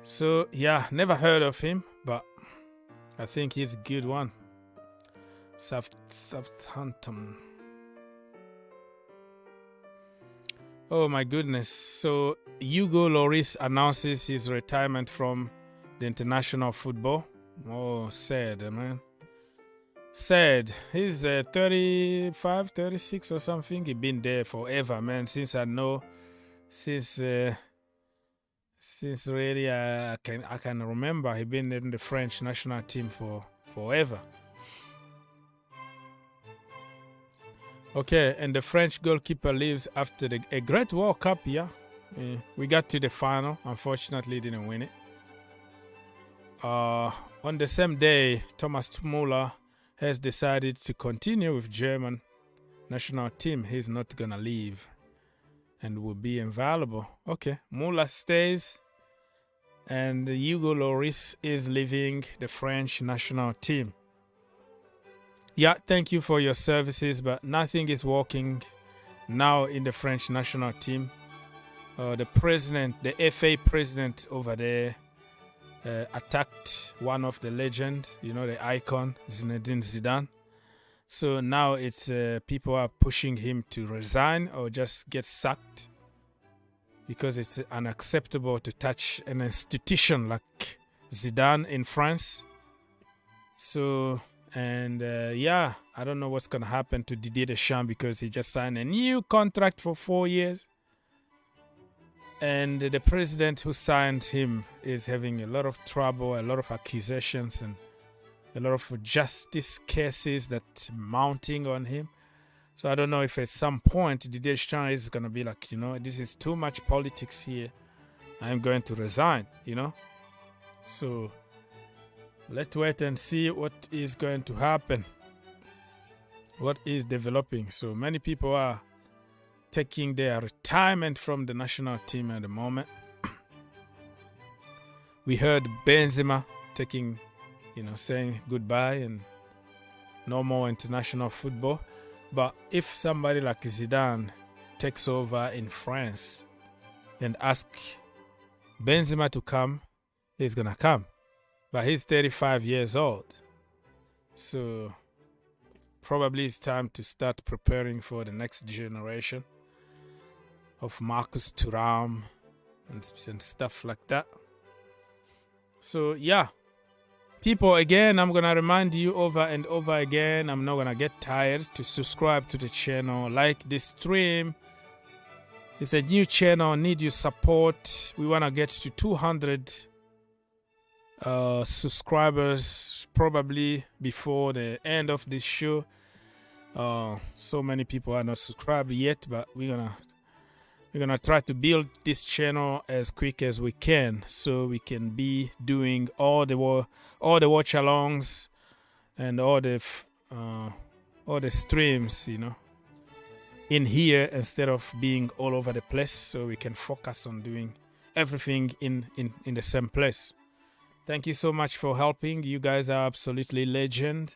Speaker 12: So yeah, never heard of him, but I think he's a good one. Southampton. Oh my goodness. So Hugo Lloris announces his retirement from the international football. Oh, sad, man. Sad. He's 35, 36 or something. He's been there forever, man. Since since really I can remember. He's been in the French national team for forever. Okay, and the French goalkeeper leaves after a great World Cup. Yeah, we got to the final. Unfortunately, didn't win it. On the same day, Thomas Müller has decided to continue with German national team. He's not gonna leave and will be invaluable. Okay, Müller stays, and Hugo Lloris is leaving the French national team. Yeah, thank you for your services, but nothing is working now in the French national team. The president, the FA president over there, attacked one of the legends, the icon, Zinedine Zidane. So now it's people are pushing him to resign or just get sacked because it's unacceptable to touch an institution like Zidane in France. So, and I don't know what's going to happen to Didier Deschamps because he just signed a new contract for 4 years. And the president who signed him is having a lot of trouble, a lot of accusations, and a lot of justice cases that mounting on him. So I don't know if at some point Didier Deschamps is going to be like, this is too much politics here. I'm going to resign, So let's wait and see what is going to happen. What is developing. So many people are taking their retirement from the national team at the moment. We heard Benzema taking, saying goodbye and no more international football. But if somebody like Zidane takes over in France and asks Benzema to come, he's going to come. But he's 35 years old. So probably it's time to start preparing for the next generation of Marcus Thuram and stuff like that. So yeah, people, again, I'm gonna remind you over and over again, I'm not gonna get tired to subscribe to the channel, like this stream. It's a new channel, need your support. We wanna get to 200 subscribers probably before the end of this show. So many people are not subscribed yet, but we're gonna try to build this channel as quick as we can, so we can be doing all the watch alongs and all the streams, in here instead of being all over the place. So we can focus on doing everything in the same place. Thank you so much for helping. You guys are absolutely legend.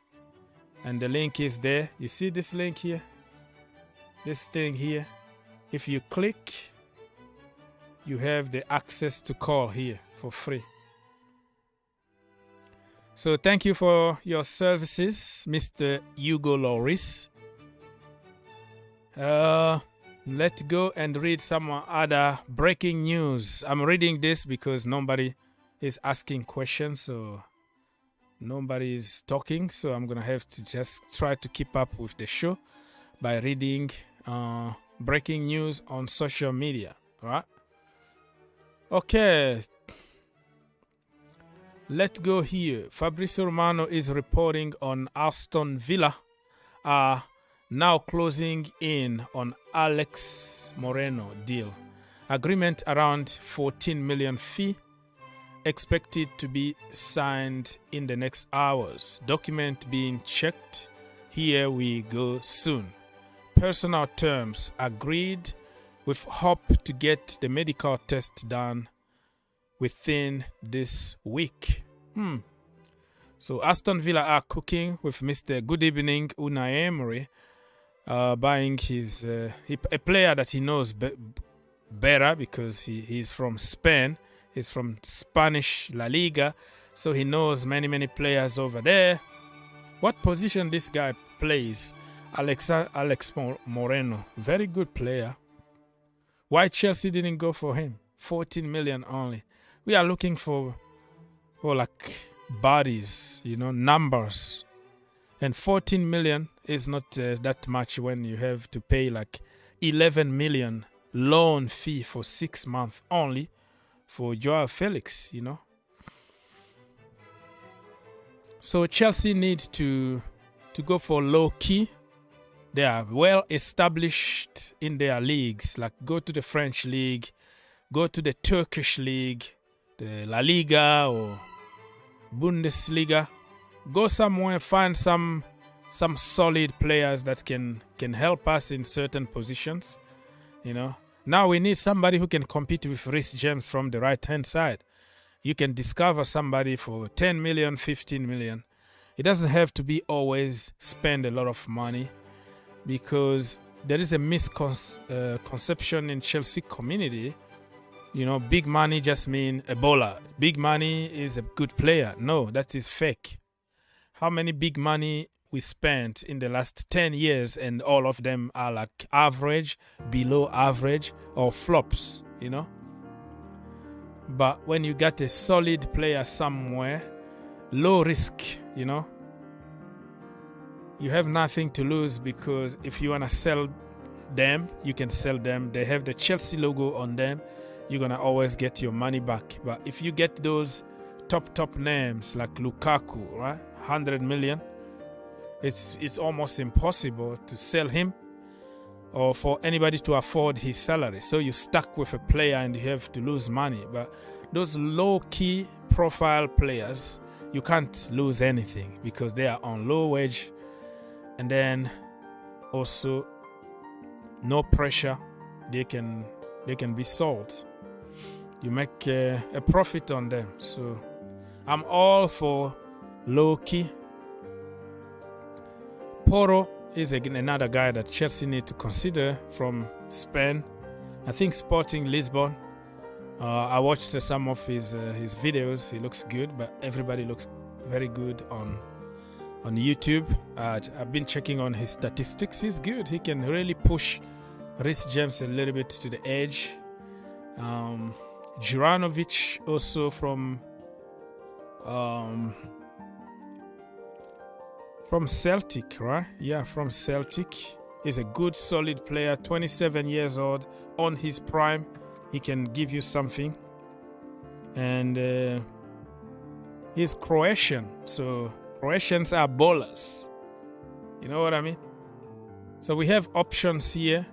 Speaker 12: And the link is there. You see this link here? This thing here. If you click, you have the access to call here for free. So thank you for your services, Mr. Hugo Lloris. Let's go and read some other breaking news. I'm reading this because nobody is asking questions, so nobody is talking. So I'm going to have to just try to keep up with the show by reading breaking news on social media. All right. Okay. Let's go here. Fabrizio Romano is reporting on Aston Villa now closing in on Alex Moreno deal. Agreement around 14 million fee expected to be signed in the next hours. Document being checked. Here we go soon. Personal terms agreed with hope to get the medical test done within this week. So Aston Villa are cooking with Mr. Good Evening Unai Emery, buying his a player that he knows better because he's from Spain. He's from Spanish La Liga, so he knows many players over there. What position this guy plays? Alex Moreno, very good player. Why Chelsea didn't go for him? 14 million only. We are looking for like bodies, numbers. And 14 million is not that much when you have to pay like 11 million loan fee for 6 months only for Joao Felix, you know. So Chelsea need to go for low key. They are well established in their leagues. Like go to the French league, go to the Turkish league, the La Liga or Bundesliga. Go somewhere, find some solid players that can help us in certain positions. You know. Now we need somebody who can compete with Reece James from the right-hand side. You can discover somebody for 10 million, 15 million. It doesn't have to be always spend a lot of money, because there is a misconception in Chelsea community. You know, big money just mean Ebola. Big money is a good player. No, that is fake. How many big money we spent in the last 10 years and all of them are like average, below average, or flops, you know? But when you got a solid player somewhere, low risk, you know, you have nothing to lose, because if you want to sell them, you can sell them. They have the Chelsea logo on them. You're going to always get your money back. But if you get those top names like Lukaku, right, 100 million, it's almost impossible to sell him or for anybody to afford his salary. So you're stuck with a player and you have to lose money. But those low-key profile players, you can't lose anything because they are on low wage, and then also no pressure. They can be sold. You make a profit on them. So I'm all for low-key. Porro is another guy that Chelsea need to consider from Spain. I think Sporting Lisbon. I watched some of his videos. He looks good, but everybody looks very good on YouTube. I've been checking on his statistics. He's good. He can really push Reece James a little bit to the edge. Juranovic also from Celtic, right? Yeah, from Celtic. He's a good, solid player, 27 years old, on his prime. He can give you something. And he's Croatian, so Croatians are ballers. You know what I mean? So we have options here,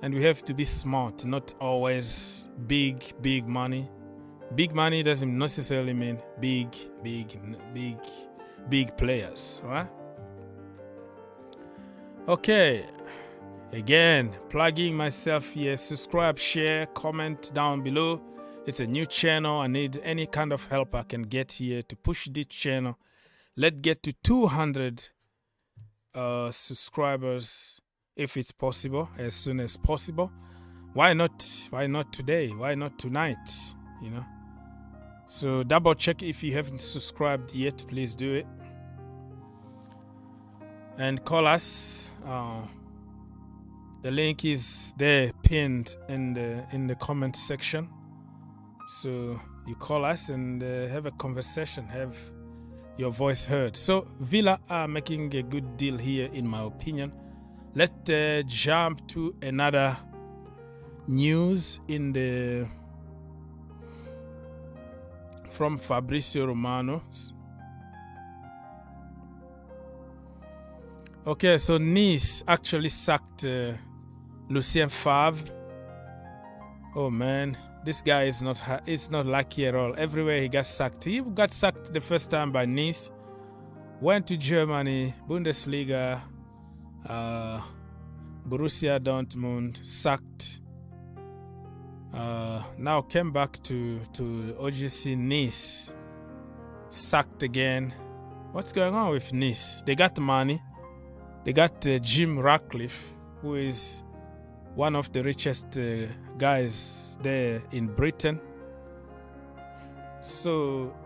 Speaker 12: and we have to be smart, not always big money. Big money doesn't necessarily mean big players, right? Okay, again, plugging myself here. Subscribe, share, comment down below. It's a new channel. I need any kind of help I can get here to push this channel. Let's get to 200 subscribers if it's possible, as soon as possible. Why not today? Why not tonight? You know. So double check if you haven't subscribed yet. Please do it. And call us. The link is there pinned in the comment section. So you call us and have a conversation, have your voice heard. So Villa are making a good deal here, in my opinion. Let's jump to another news from Fabrizio Romano. Okay, so Nice actually sacked Lucien Favre. Oh man, this guy is not lucky at all. Everywhere he got sacked. He got sacked the first time by Nice. Went to Germany, Bundesliga, Borussia Dortmund, sacked. Now came back to OGC Nice, sacked again. What's going on with Nice? They got the money. They got Jim Ratcliffe, who is one of the richest guys there in Britain. So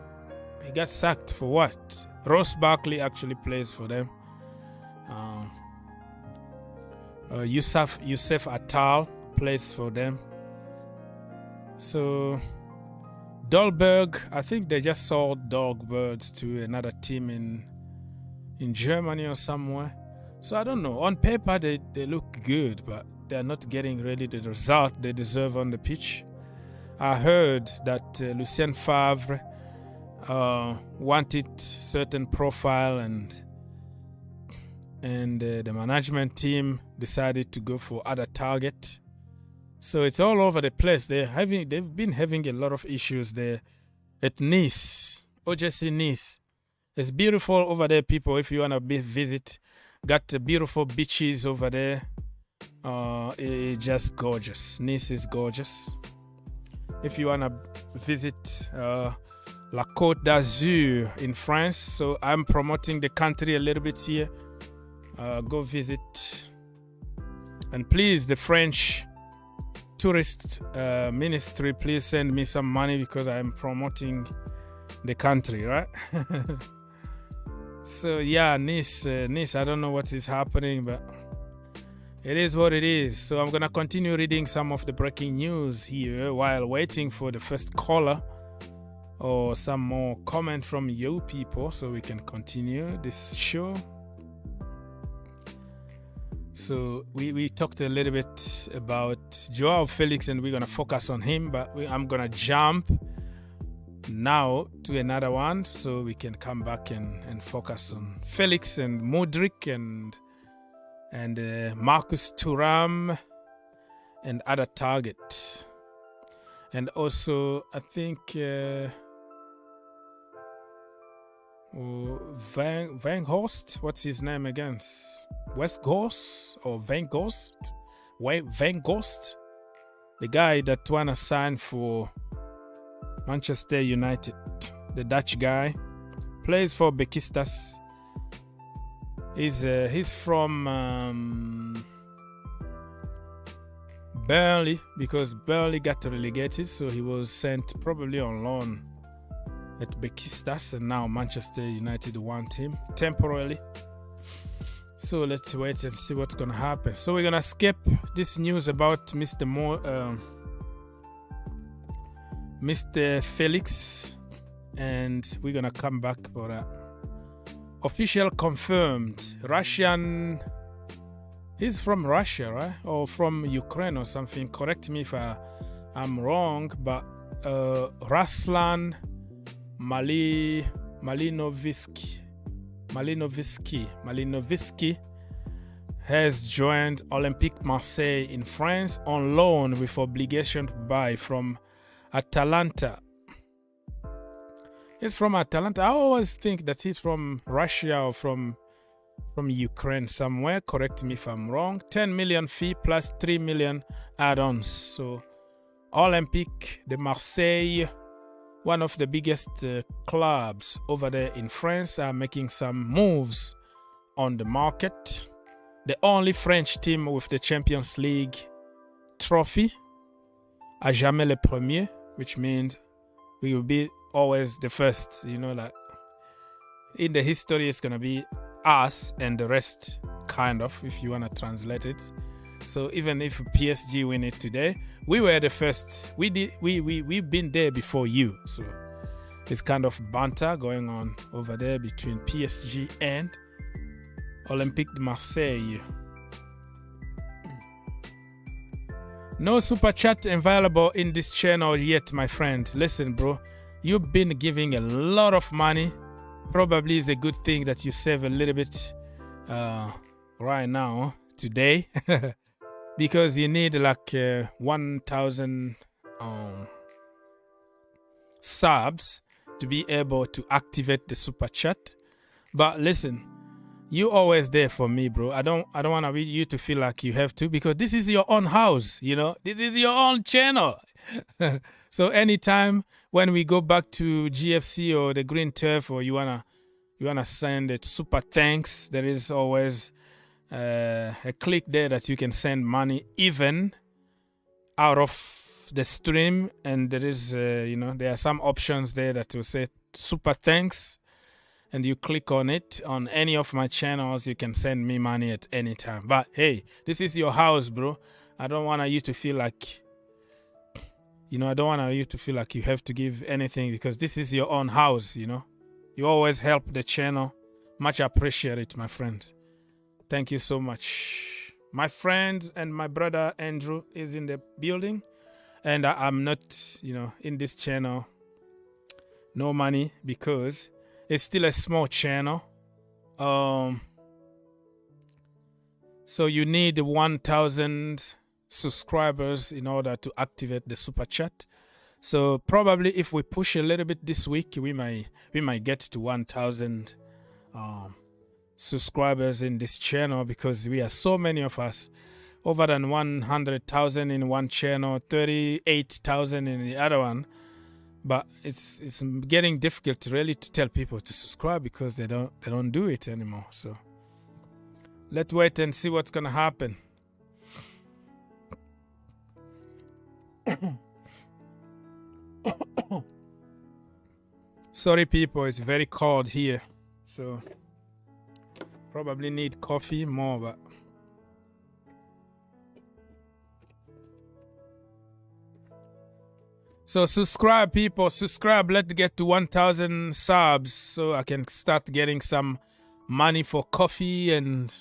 Speaker 12: he got sacked for what? Ross Barkley actually plays for them. Youssef Attal plays for them. So Dolberg, I think they just sold Dolberg to another team in Germany or somewhere. So I don't know. On paper, they look good, but they're not getting really the result they deserve on the pitch. I heard that Lucien Favre wanted certain profile, and the management team decided to go for other target. So it's all over the place. They've been having a lot of issues there at Nice, OGC Nice. It's beautiful over there, people. If you wanna visit, got the beautiful beaches over there. It's just gorgeous. Nice is gorgeous. If you wanna visit La Côte d'Azur in France, so I'm promoting the country a little bit here. Go visit, and please, the French tourist ministry, please send me some money because I'm promoting the country, right? So yeah, Nice, I don't know what is happening, but it is what it is. So I'm gonna continue reading some of the breaking news here while waiting for the first caller or some more comment from you people so we can continue this show. So we talked a little bit about Joao Felix, and we're gonna focus on him, but I'm gonna jump now to another one so we can come back and focus on Felix and Mudryk and Marcus Thuram and other targets. And also I think Van Horst, what's his name again? West Ghost or Van Ghost? Van Ghost, the guy that wanna sign for Manchester United, the Dutch guy, plays for Besiktas. He's from Burnley, because Burnley got relegated, so he was sent probably on loan at Besiktas, and now Manchester United want him temporarily. So let's wait and see what's gonna happen. So we're gonna skip this news about Mr. Felix, and we're gonna come back for that. Official confirmed. Russian. He's from Russia, right? Or from Ukraine or something. Correct me if I'm wrong, but Ruslan Malinovsky has joined Olympique Marseille in France on loan with obligation to buy from Atalanta. He's from Atalanta. I always think that he's from Russia or from Ukraine somewhere. Correct me if I'm wrong. 10 million fee plus 3 million add-ons. So Olympique de Marseille, one of the biggest clubs over there in France, are making some moves on the market. The only French team with the Champions League trophy, à jamais le premier, which means we will be always the first. You know, like in the history, it's gonna be us and the rest, kind of, if you wanna translate it. So even if PSG win it today, we were the first. We've been there before you. So it's kind of banter going on over there between PSG and Olympique de Marseille. No super chat available in this channel yet, my friend. Listen, bro, you've been giving a lot of money. Probably is a good thing that you save a little bit right now, today, because you need like 1,000 subs to be able to activate the super chat. But listen, you always there for me, bro. I don't want you to feel like you have to, because this is your own house, you know. This is your own channel. So anytime when we go back to GFC or the Green Turf, or you wanna send a super thanks, there is always a click there that you can send money even out of the stream, and there is there are some options there that will say super thanks, and you click on it on any of my channels. You can send me money at any time. But hey, this is your house, bro. I don't want you to feel like you have to give anything, because this is your own house, you know. You always help the channel. Much appreciated, my friend. Thank you so much. My friend and my brother Andrew is in the building. And I'm not, in this channel, no money, because it's still a small channel. So you need 1,000 subscribers in order to activate the super chat. So probably if we push a little bit this week, we might get to 1,000 subscribers in this channel, because we are so many of us, over than 100,000 in one channel, 38,000 in the other one. But it's getting difficult really to tell people to subscribe, because they don't do it anymore. So let's wait and see what's gonna happen. Sorry people, it's very cold here, so probably need coffee more, but so subscribe people, subscribe. Let's get to 1,000 subs so I can start getting some money for coffee and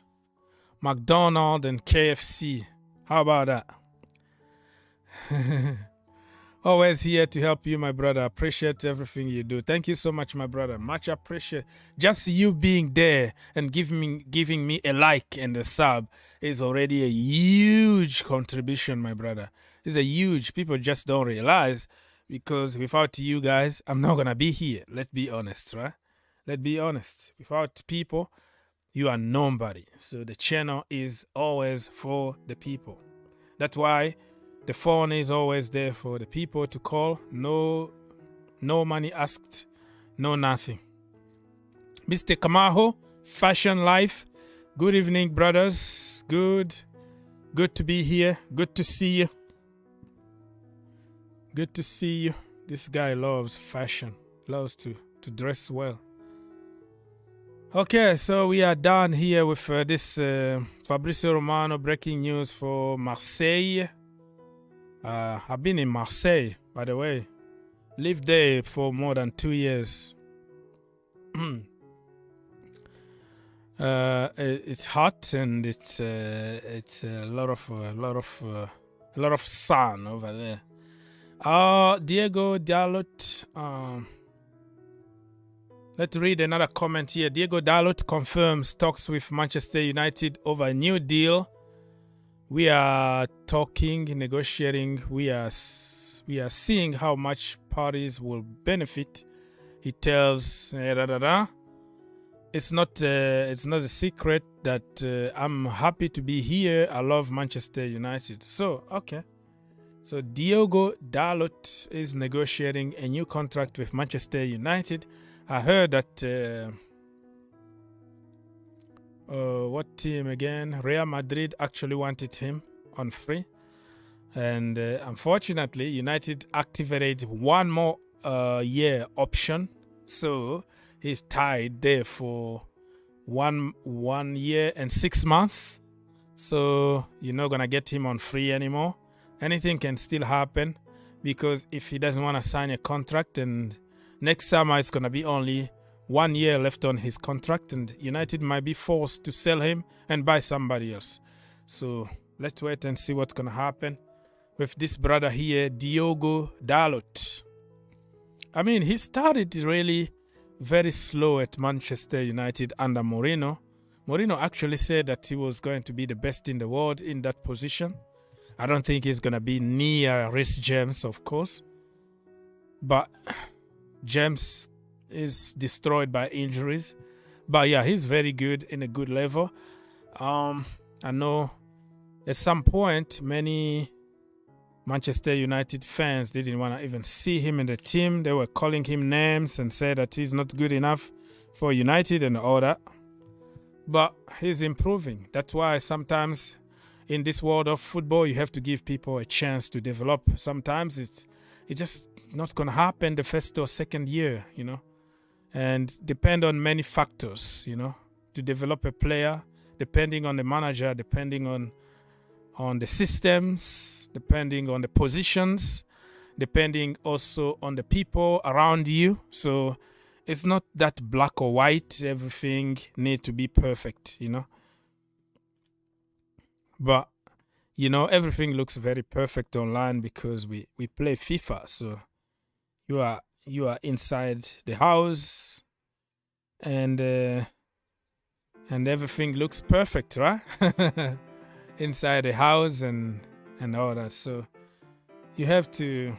Speaker 12: McDonald's and KFC. How about that? Always here to help you, my brother. Appreciate everything you do. Thank you so much, my brother. Much appreciate. Just you being there and giving me a like and a sub is already a huge contribution, my brother. It's a huge. People just don't realize, because without you guys, I'm not gonna be here. Let's be honest, right? Let's be honest. Without people, you are nobody. So the channel is always for the people. That's why the phone is always there for the people to call. No money asked, no nothing. Mr. Kamaho, Fashion Life. Good evening, brothers. Good to be here. Good to see you. Good to see you. This guy loves fashion. Loves to dress well. Okay, so we are done here with this Fabrizio Romano breaking news for Marseille. I've been in Marseille, by the way. Lived there for more than 2 years. It's hot, and it's a lot of sun over there. Diego Dalot. Let's read another comment here. Diego Dalot confirms talks with Manchester United over a new deal. We are talking, negotiating. We are seeing how much parties will benefit. He tells, It's not a secret that I'm happy to be here. I love Manchester United. So, okay. So Diego Dalot is negotiating a new contract with Manchester United. I heard that what team again? Real Madrid actually wanted him on free, and unfortunately, United activated one more year option, so he's tied there for one year and 6 months. So you're not gonna get him on free anymore. Anything can still happen, because if he doesn't want to sign a contract, and next summer it's gonna be only 1 year left on his contract, and United might be forced to sell him and buy somebody else. So let's wait and see what's gonna happen with this brother here, Diego Dalot. I mean, he started really very slow at Manchester United under Mourinho. Mourinho actually said that he was going to be the best in the world in that position. I don't think he's gonna be near Reece James, of course, but James is destroyed by injuries. But yeah, he's very good in a good level. I know at some point many Manchester United fans didn't want to even see him in the team. They were calling him names and said that he's not good enough for United and all that. But he's improving. That's why sometimes in this world of football, you have to give people a chance to develop. Sometimes it's just not going to happen the first or second year, and depend on many factors, to develop a player, depending on the manager, depending on the systems, depending on the positions, depending also on the people around you. So it's not that black or white. Everything need to be perfect, But you know, everything looks very perfect online because we play FIFA. So you are inside the house, and everything looks perfect, right? Inside the house and all that. So you have to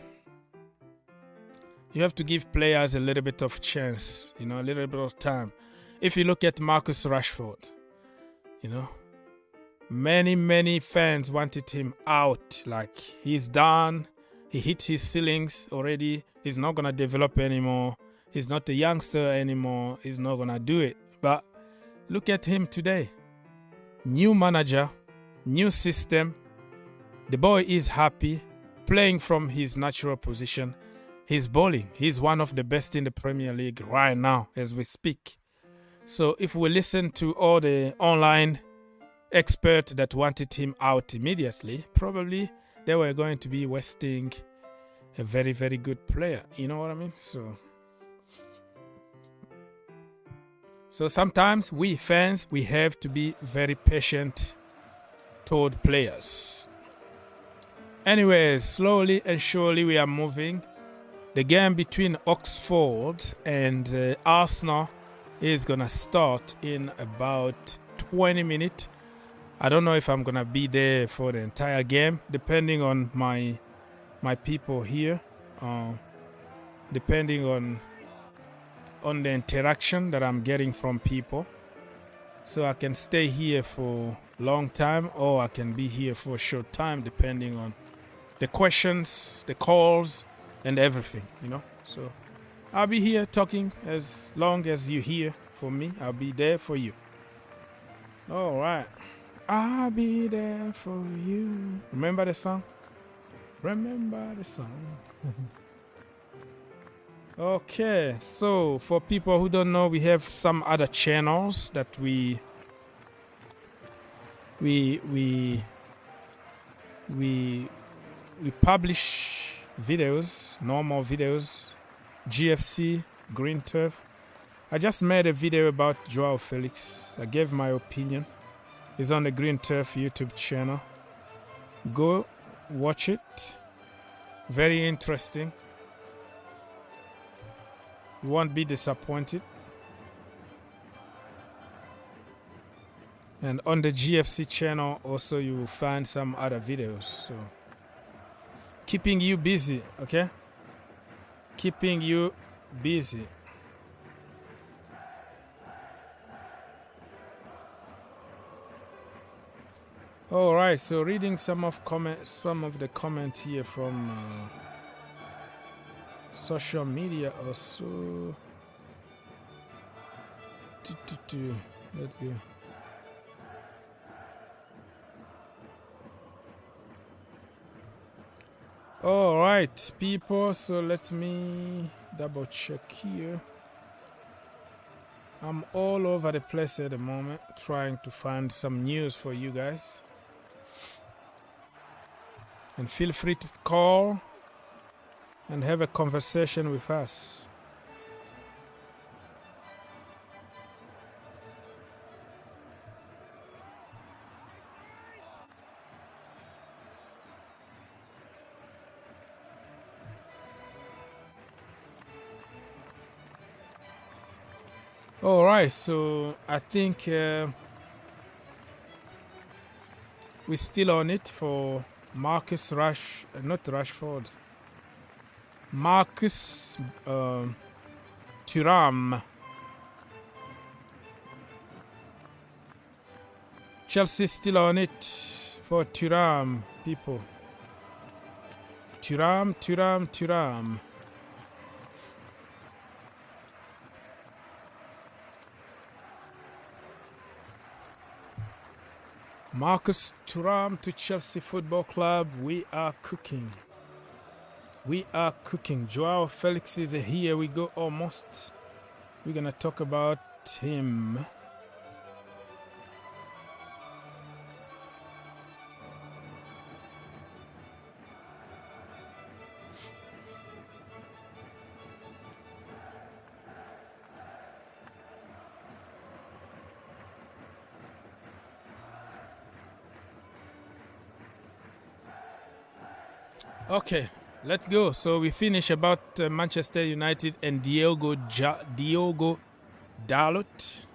Speaker 12: give players a little bit of chance, you know, a little bit of time. If you look at Marcus Rashford, you know, many fans wanted him out. Like, he's done. He hit his ceilings already. He's not going to develop anymore. He's not a youngster anymore. He's not going to do it. But look at him today. New manager, new system. The boy is happy, playing from his natural position. He's balling. He's one of the best in the Premier League right now as we speak. So if we listen to all the online experts that wanted him out immediately, probably they were going to be wasting a very, very good player. You know what I mean? So sometimes we fans, we have to be very patient toward players. Anyways, slowly and surely we are moving. The game between Oxford and Arsenal is going to start in about 20 minutes. I don't know if I'm going to be there for the entire game, depending on my people here, depending on the interaction that I'm getting from people. So I can stay here for a long time, or I can be here for a short time, depending on the questions, the calls, and everything, you know. So I'll be here talking as long as you're here for me. I'll be there for you. All right. I'll be there for you. Remember the song? Remember the song. Okay, so for people who don't know, we have some other channels that we publish videos, normal videos, GFC, Green Turf. I just made a video about Joao Felix. I gave my opinion. It's on the Green Turf YouTube channel. Go watch it. Very interesting. You won't be disappointed. And on the GFC channel also you will find some other videos. So keeping you busy, okay? Keeping you busy. All right, so reading some of the comments here from social media also. Let's go. All right, people, so let me double check here. I'm all over the place at the moment, trying to find some news for you guys. And feel free to call and have a conversation with us. All right, so I think we're still on it for Marcus Rashford. Marcus Thuram. Chelsea still on it for Thuram, people. Thuram. Marcus Thuram to Chelsea Football Club. We are cooking. Joao Felix is here. We go almost. We're going to talk about him. Okay, let's go. So we finish about Manchester United and Diogo Dalot.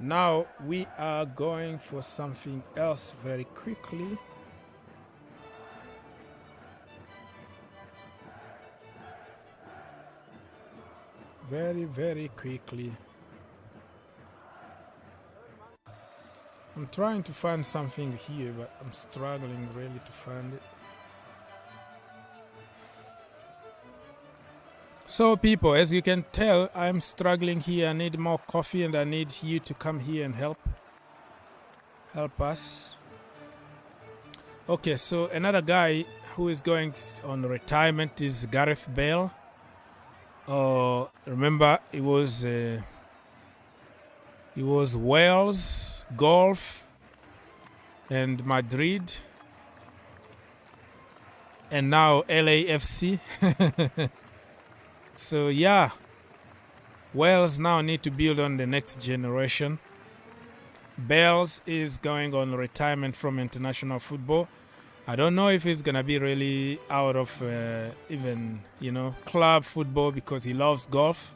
Speaker 12: Now we are going for something else very quickly. Very, very quickly. I'm trying to find something here, but I'm struggling really to find it. So people, as you can tell, I'm struggling here. I need more coffee and I need you to come here and help us. Okay, so another guy who is going on retirement is Gareth Bale. Remember, it was Wales, golf, and Madrid, and now LAFC. So yeah, Wales now need to build on the next generation. Bales is going on retirement from international football. I don't know if he's gonna be really out of even club football because he loves golf,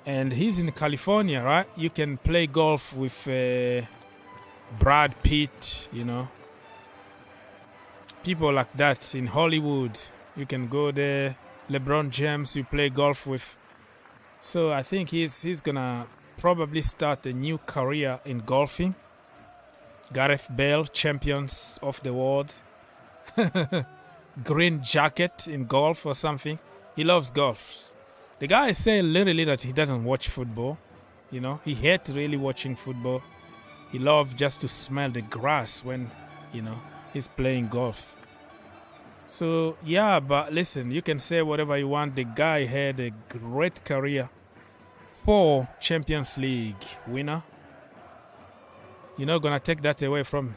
Speaker 12: and he's in California, right? You can play golf with Brad Pitt, people like that in Hollywood. You can go there. LeBron James, you play golf with. So I think he's gonna probably start a new career in golfing. Gareth Bale, champions of the world. Green jacket in golf or something. He loves golf. The guy say literally that he doesn't watch football. He hates really watching football. He loves just to smell the grass when, he's playing golf. So, yeah, but listen, you can say whatever you want. The guy had a great career. 4 Champions League winner. You're not going to take that away from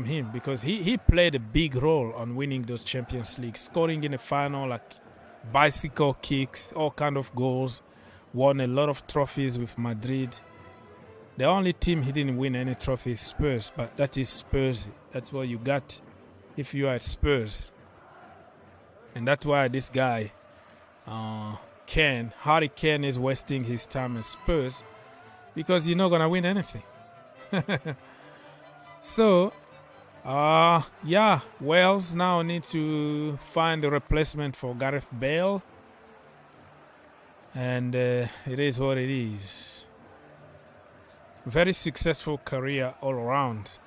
Speaker 12: him because he played a big role on winning those Champions League, scoring in the final, like bicycle kicks, all kind of goals, won a lot of trophies with Madrid. The only team he didn't win any trophy is Spurs, but that is Spurs. That's what you got if you are at Spurs. And that's why this guy, Harry Kane, is wasting his time at Spurs because he's not going to win anything. So, yeah, Wales now need to find a replacement for Gareth Bale. And it is what it is. Very successful career all around.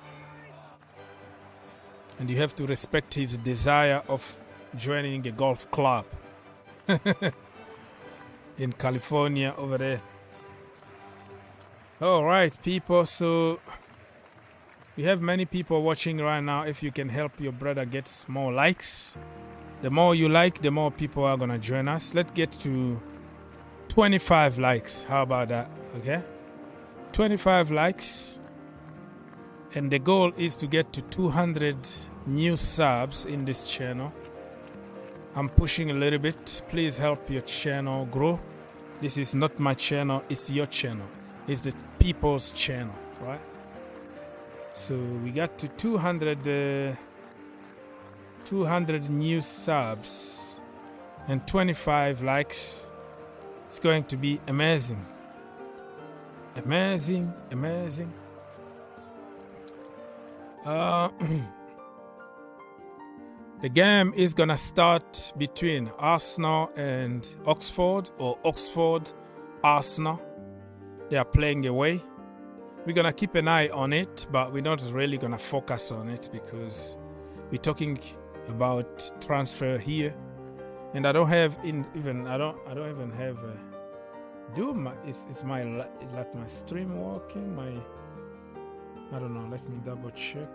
Speaker 12: And you have to respect his desire of joining a golf club in California over there. All right, people. So we have many people watching right now. If you can help your brother get more likes, the more you like, the more people are going to join us. Let's get to 25 likes. How about that? Okay. 25 likes. And the goal is to get to 200 new subs in this channel. I'm pushing a little bit. Please help your channel grow. This is not my channel, it's your channel. It's the people's channel, right? So we got to 200 new subs and 25 likes. It's going to be amazing. Amazing, amazing. The game is gonna start between Arsenal and Oxford, or Oxford, Arsenal. They are playing away. We're gonna keep an eye on it, but we're not really gonna focus on it because we're talking about transfer here, and I don't have I don't even have. Is like my stream working? I don't know. Let me double check.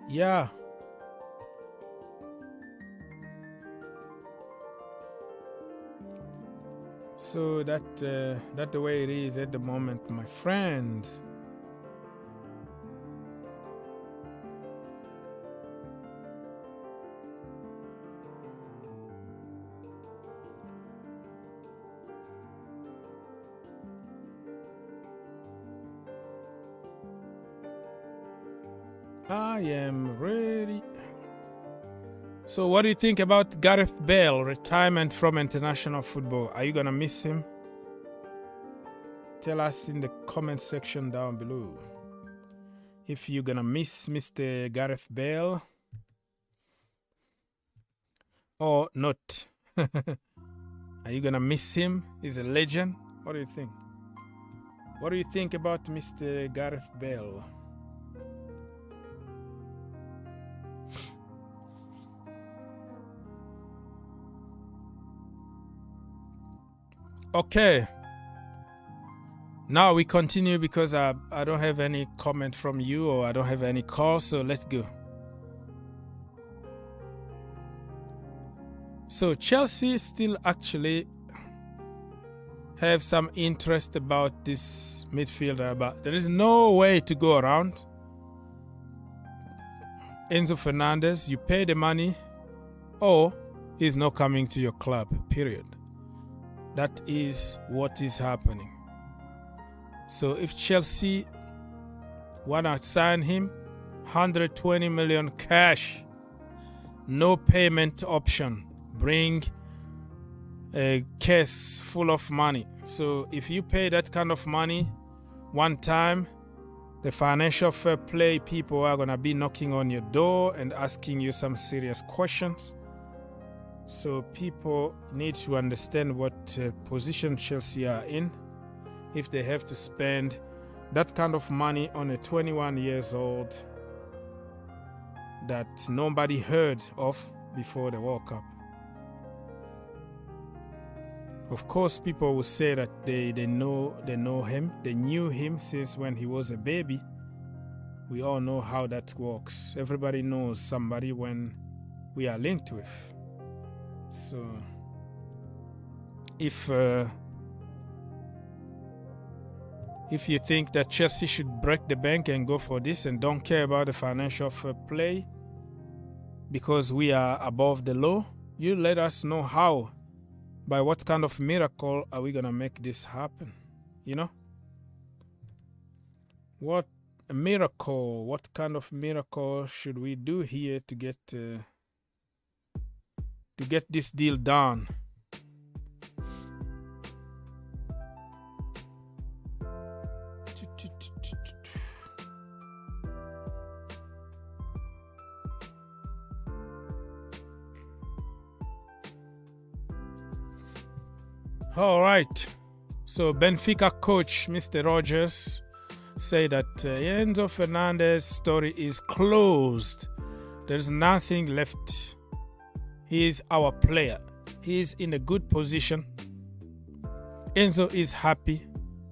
Speaker 12: Yeah. So that's the way it is at the moment, my friend. I am ready. So what do you think about Gareth Bale retirement from international football? Are you gonna miss him? Tell us in the comment section down below if you're gonna miss Mr. Gareth Bale or not. Are you gonna miss him? He's a legend. What do you think? What do you think about Mr. Gareth Bale? Okay. Now we continue because I don't have any comment from you or I don't have any call, so let's go. So Chelsea still actually have some interest about this midfielder, but there is no way to go around. Enzo Fernandez, you pay the money or he's not coming to your club, period. That is what is happening. So if Chelsea wanna sign him, 120 million cash, no payment option, bring a case full of money. So if you pay that kind of money one time, the financial fair play people are gonna be knocking on your door and asking you some serious questions. So people need to understand what position Chelsea are in if they have to spend that kind of money on a 21 years old that nobody heard of before the World Cup. Of course, people will say that they know him. They knew him since when he was a baby. We all know how that works. Everybody knows somebody when we are linked with. So, if you think that Chelsea should break the bank and go for this and don't care about the financial fair play because we are above the law, you let us know how. By what kind of miracle are we gonna make this happen? You know? What a miracle! What kind of miracle should we do here to get this deal done? All right. So Benfica coach Mr. Rogers say that Enzo Fernandez story is closed. There's nothing left. He is our player. He is in a good position. Enzo is happy,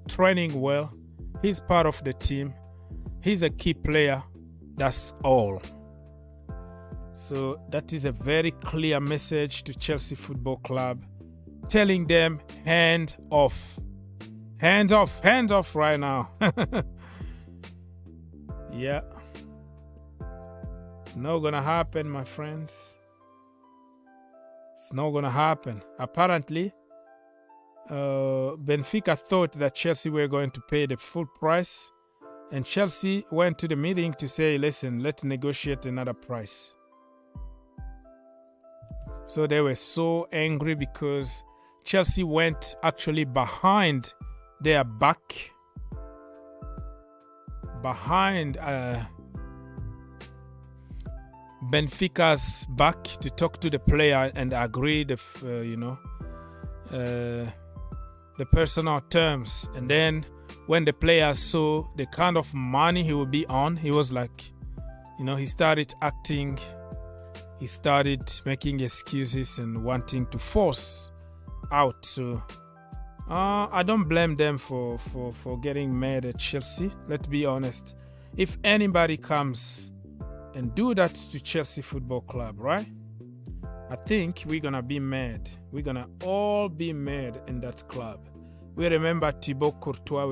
Speaker 12: training well. He's part of the team. He's a key player. That's all. So that is a very clear message to Chelsea Football Club, telling them hands off. Hands off, hands off right now. Yeah. It's not gonna happen, my friends. It's not gonna happen. Apparently, Benfica thought that Chelsea were going to pay the full price, and Chelsea went to the meeting to say, listen, let's negotiate another price. So they were so angry because Chelsea went actually behind their back, behind Benfica's back to talk to the player and agree the personal terms. And then when the player saw the kind of money he would be on, he was like, he started acting. He started making excuses and wanting to force out. So I don't blame them for getting mad at Chelsea. Let's be honest. If anybody comes and do that to Chelsea Football Club, right? I think we're gonna be mad. We're gonna all be mad in that club. We remember Thibaut Courtois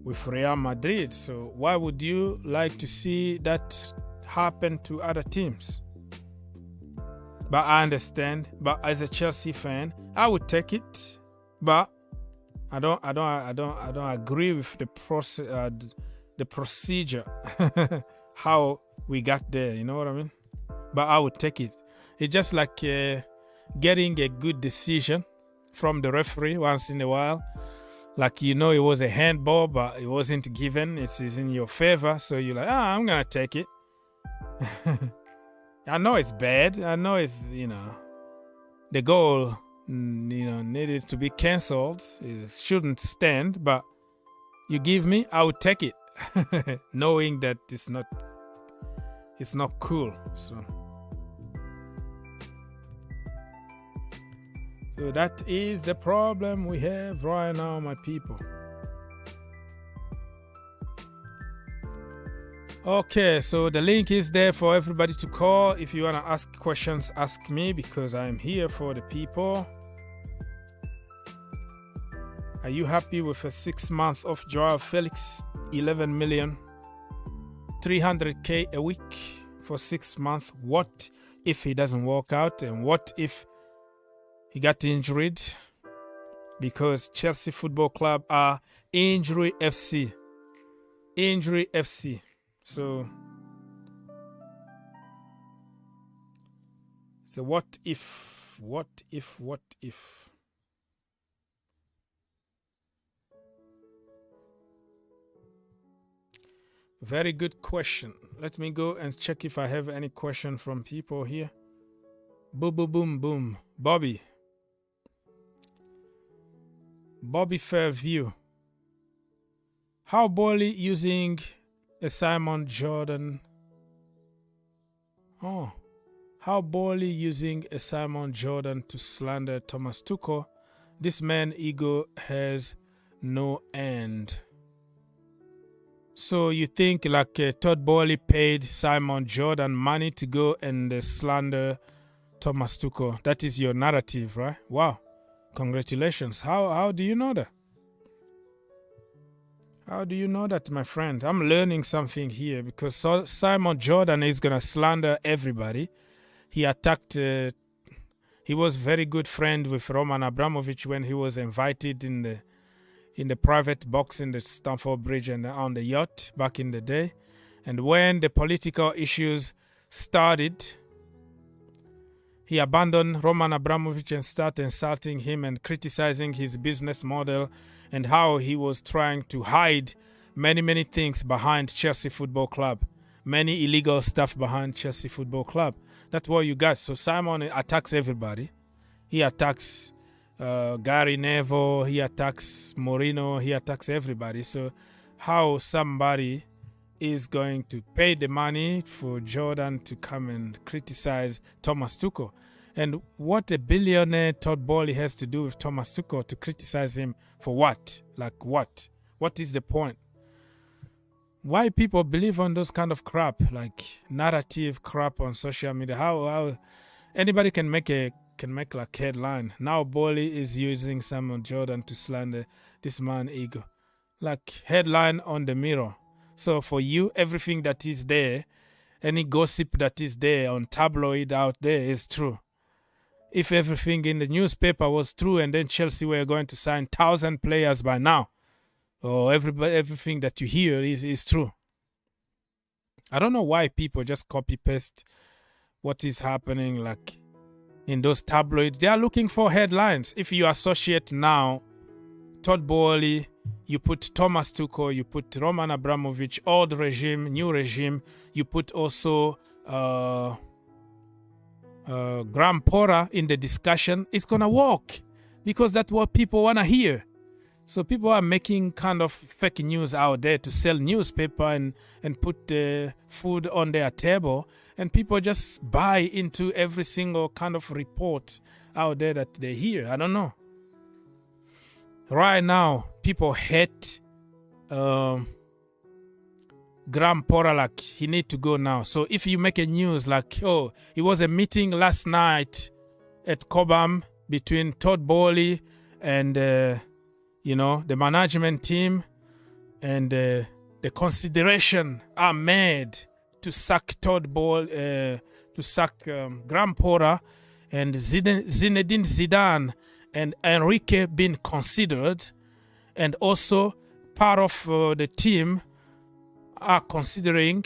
Speaker 12: with Real Madrid. So why would you like to see that happen to other teams? But I understand. But as a Chelsea fan, I would take it. But I don't agree with the process, the procedure, how we got there, you know what I mean? But I would take it. It's just like getting a good decision from the referee once in a while. Like, you know, it was a handball, but it wasn't given. It's in your favor. So you're like, I'm going to take it. I know it's bad. I know it's, you know, the goal, you know, needed to be cancelled. It shouldn't stand, but you give me, I would take it. Knowing that it's not cool. So that is the problem we have right now, my people. Okay, so the link is there for everybody to call. If you want to ask questions, ask me, because I'm here for the people. Are you happy with a 6 month of Joao Felix? 11 million, 300K a week for 6 months. What if he doesn't work out? And what if he got injured? Because Chelsea Football Club are injury FC. Injury FC. So what if? What if? What if? Very good question. Let me go and check if I have any question from people here. Boom, boom, boom, boom. Bobby Fairview. How Bowley using a Simon Jordan? How Bowley using a Simon Jordan to slander Thomas Tuchel? This man ego has no end. So you think like Todd Bowley paid Simon Jordan money to go and slander Thomas Tuchel? That is your narrative, right? Wow. Congratulations. How do you know that? How do you know that, my friend? I'm learning something here, because Simon Jordan is going to slander everybody. He attacked, he was very good friend with Roman Abramovich when he was invited in the private box in the Stamford Bridge and on the yacht back in the day. And when the political issues started, he abandoned Roman Abramovich and started insulting him and criticizing his business model and how he was trying to hide many things behind Chelsea Football Club. Many illegal stuff behind Chelsea Football Club. That's what you got. So Simon attacks everybody. He attacks Gary Neville, he attacks Mourinho, he attacks everybody. So how somebody is going to pay the money for Jordan to come and criticize Thomas Tuchel? And what a billionaire Todd Bowley has to do with Thomas Tuchel to criticize him for what? Like what? What is the point? Why people believe on those kind of crap, like narrative crap on social media? How anybody can make like headline. Now Bowley is using Simon Jordan to slander this man ego. Like headline on the Mirror. So for you, everything that is there, any gossip that is there on tabloid out there is true. If everything in the newspaper was true and then Chelsea were going to sign 1,000 players by now, or everything that you hear is true. I don't know why people just copy-paste what is happening like in those tabloids. They are looking for headlines. If you associate now Todd Bowley, you put Thomas Tuchel, you put Roman Abramovich, old regime, new regime, you put also Graham Potter in the discussion, it's going to work because that's what people want to hear. So people are making kind of fake news out there to sell newspaper and put food on their table. And people just buy into every single kind of report out there that they hear. I don't know. Right now, people hate Graham Potter, like he need to go now. So if you make a news like, oh, it was a meeting last night at Cobham between Todd Bowley and the management team, and the consideration are made to sack Todd Bowley, to sack Graham Potter, and Zinedine Zidane and Enrique being considered, and also part of the team are considering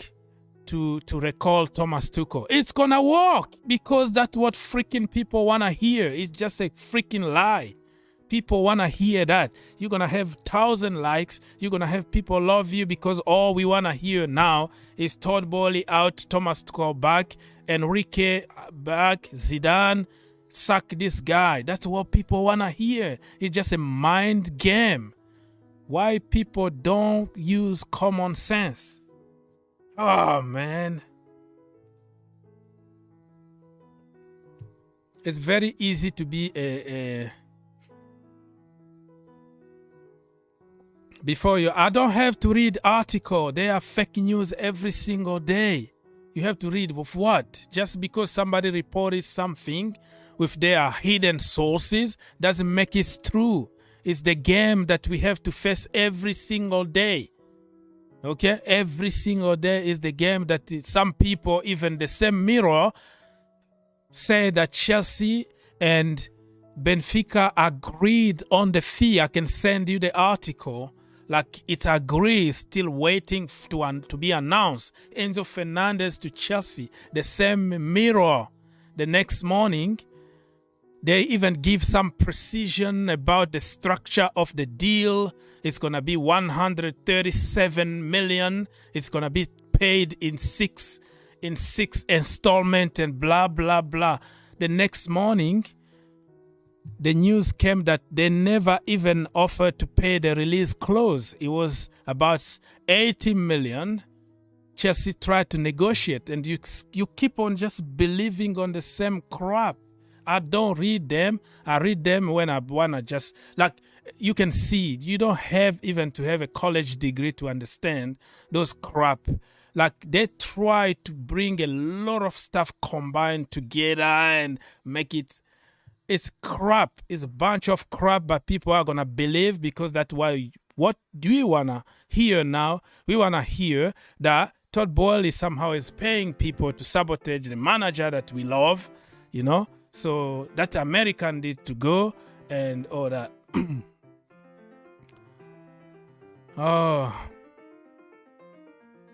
Speaker 12: to recall Thomas Tuchel. It's gonna work because that's what freaking people wanna hear. It's just a freaking lie. People wanna hear that. You're gonna have 1,000 likes. You're gonna have people love you because all we wanna hear now is Todd Boehly out, Thomas Tuchel back, Enrique back, Zidane, sack this guy. That's what people wanna hear. It's just a mind game. Why people don't use common sense? Oh man. It's very easy to be I don't have to read article. They are fake news every single day. You have to read with what? Just because somebody reported something with their hidden sources doesn't make it true. It's the game that we have to face every single day. Okay? Every single day is the game that some people, even the same Mirror, say that Chelsea and Benfica agreed on the fee. I can send you the article. Like it's agreed, still waiting to be announced. Enzo Fernandez to Chelsea, the same Mirror. The next morning, they even give some precision about the structure of the deal. It's going to be 137 million. It's going to be paid in six installments and blah, blah, blah. The next morning, the news came that they never even offered to pay the release clause. It was about 80 million. Chelsea tried to negotiate, and you keep on just believing on the same crap. I don't read them. I read them when I want to just, like, you can see, you don't have even to have a college degree to understand those crap. Like, they try to bring a lot of stuff combined together and make it, it's crap. It's a bunch of crap, but people are going to believe because that's why, what do we want to hear now? We want to hear that Todd Boehly somehow is paying people to sabotage the manager that we love, you know? So that American did to go and all that. Oh.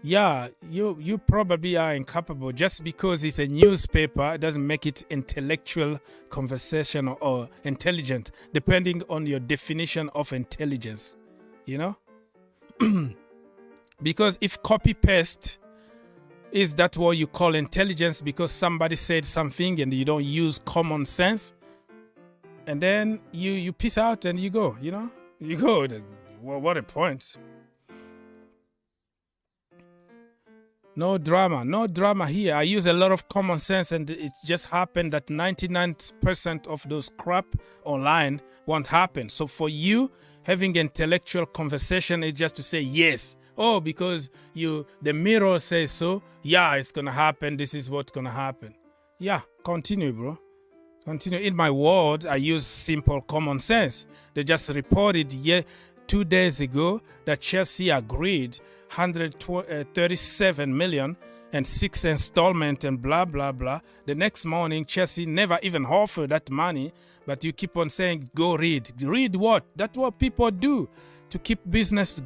Speaker 12: Yeah, you probably are incapable. Just because it's a newspaper, it doesn't make it intellectual conversation or intelligent, depending on your definition of intelligence, you know? Because if copy-paste, is that what you call intelligence because somebody said something and you don't use common sense? And then you peace out and you go, you know? You go, well, what a point. No drama here. I use a lot of common sense, and it just happened that 99% of those crap online won't happen. So for you, having intellectual conversation is just to say yes. Oh, because the Mirror says so. Yeah, it's gonna happen. This is what's gonna happen. Yeah, continue, bro. Continue. In my world, I use simple common sense. They just reported 2 days ago that Chelsea agreed 137 million and 6 installment and blah, blah, blah. The next morning, Chelsea never even offered that money, but you keep on saying, go read. Read what? That's what people do to keep business